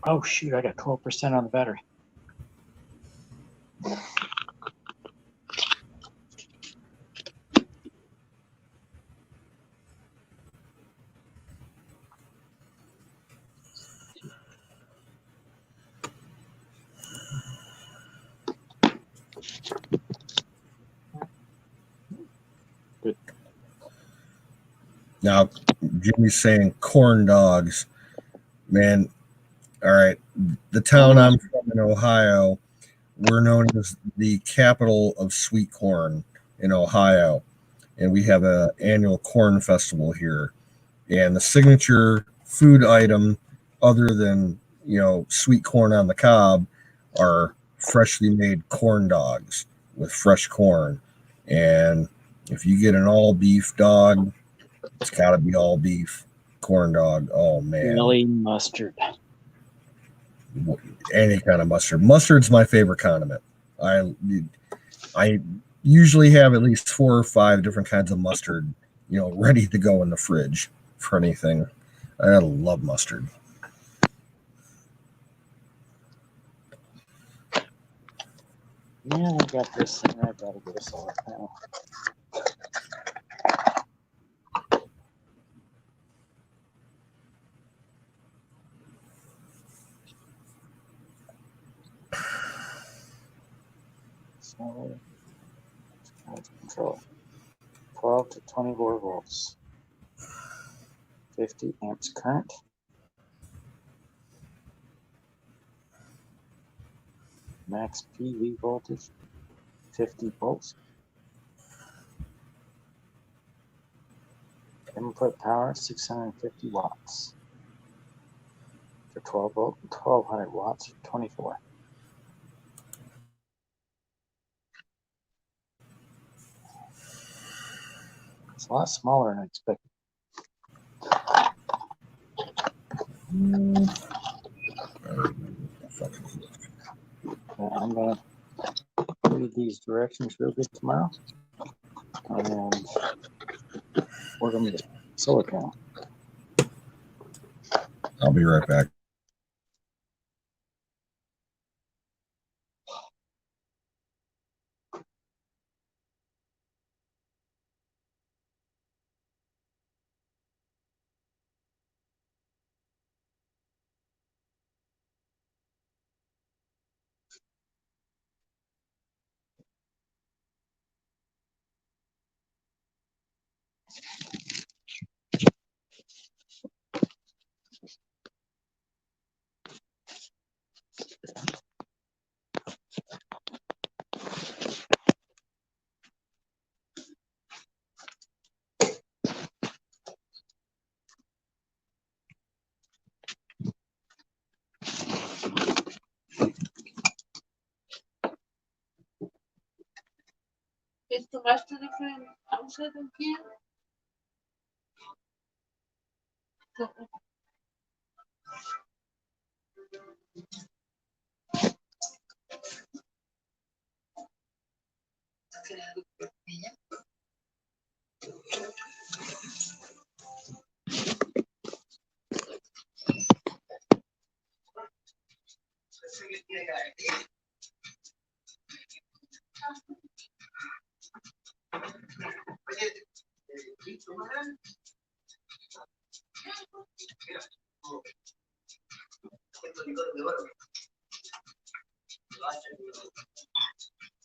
Oh shoot, I got 12% on the battery. Good. Now, Jimmy's saying corn dogs. Man, all right. The town I'm from in Ohio, we're known as the capital of sweet corn in Ohio. And we have an annual corn festival here. And the signature food item, other than, sweet corn on the cob, are freshly made corn dogs with fresh corn. And if you get an all beef dog, it's got to be all beef corn dog. Oh man, Really mustard. Any kind of mustard. Mustard's my favorite condiment. I usually have at least 4 or 5 different kinds of mustard, ready to go in the fridge for anything. I love mustard. Yeah, I got this thing. I gotta get a solar panel. So, control 12 to 24 volts, 50 amps current. Max PV voltage, 50 volts. Input power, 650 watts. For 12 volt, 1200 watts, 24. It's a lot smaller than I expected. I'm gonna read these directions real good tomorrow, and we're gonna get solar panel. I'll be right back.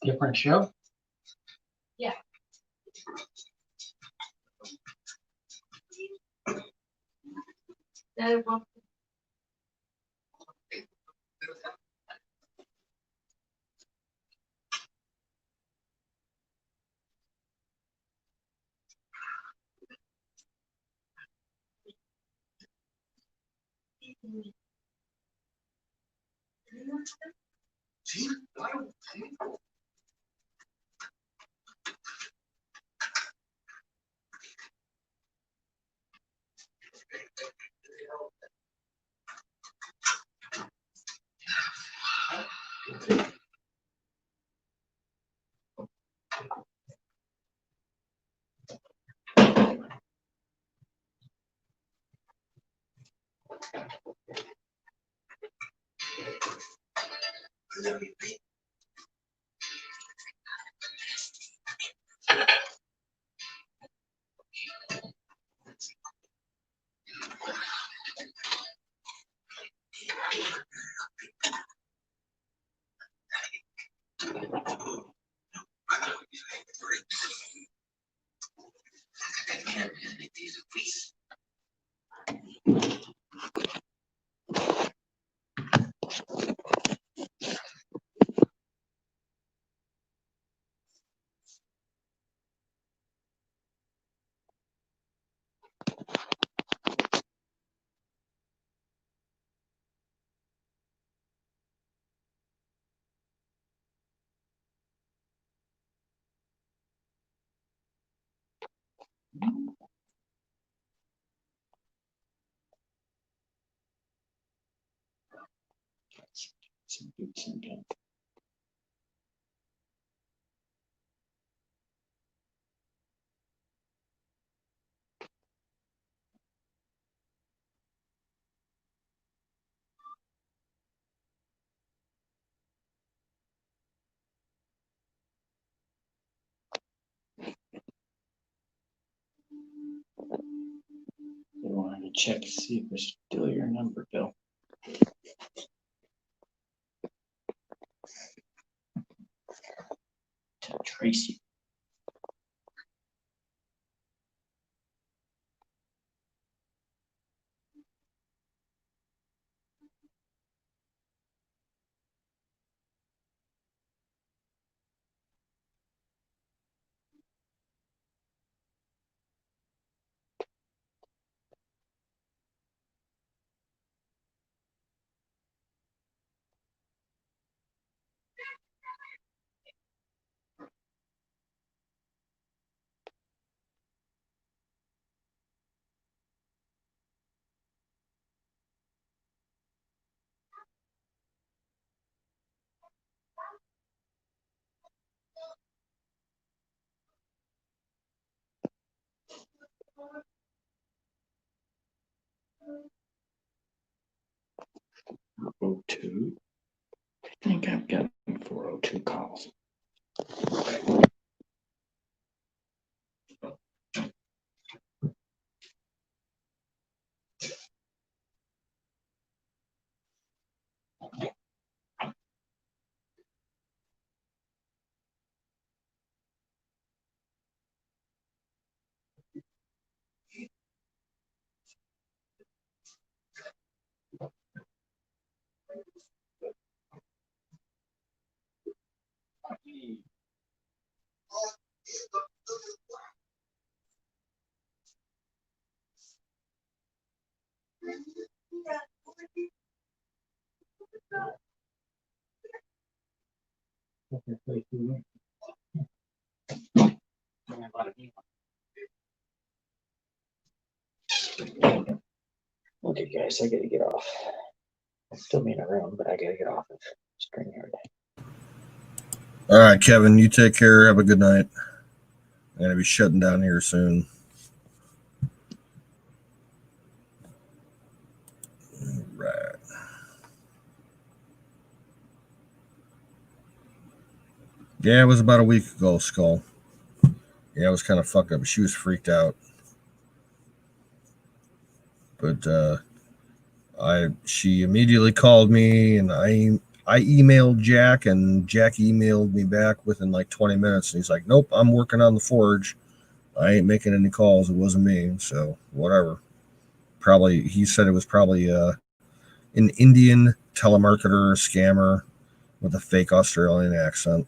Different show? They wanted to check to see if it's still your number, Bill. Tell Tracy. '02. I think I've gotten 402 calls. Okay, guys, I gotta get off. I'll still be in a room, but I gotta get off of StreamYard. All right, Kevin, you take care. Have a good night. I'm gonna be shutting down here soon. All right. Yeah, it was about a week ago, Skull. Yeah, it was kind of fucked up. She was freaked out. But she immediately called me, and I emailed Jack, and Jack emailed me back within like 20 minutes. And he's like, "Nope, I'm working on the forge. I ain't making any calls. It wasn't me." So whatever. Probably he said it was probably an Indian telemarketer or scammer with a fake Australian accent.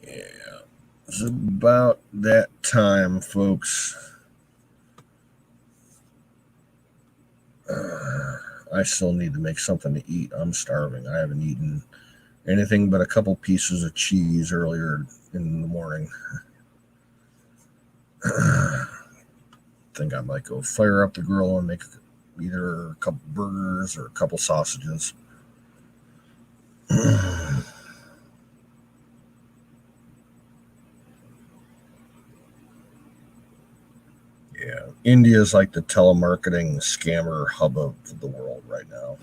Yeah, it's about that time, folks. I still need to make something to eat. I'm starving. I haven't eaten anything but a couple pieces of cheese earlier in the morning. I think I might go fire up the grill and make either a couple burgers or a couple sausages. Yeah, India is like the telemarketing scammer hub of the world right now.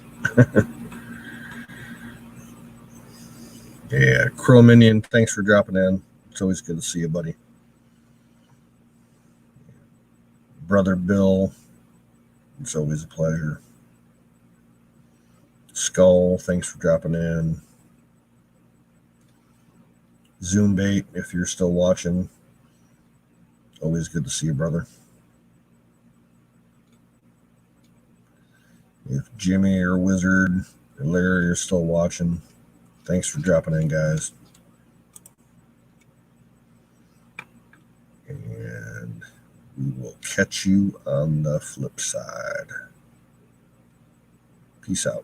Yeah, Crow Minion, thanks for dropping in. It's always good to see you, buddy. Brother Bill, it's always a pleasure. Skull, thanks for dropping in. Zoombait, if you're still watching, always good to see you, brother. If Jimmy or Wizard or Larry are still watching, thanks for dropping in, guys. And we will catch you on the flip side. Peace out.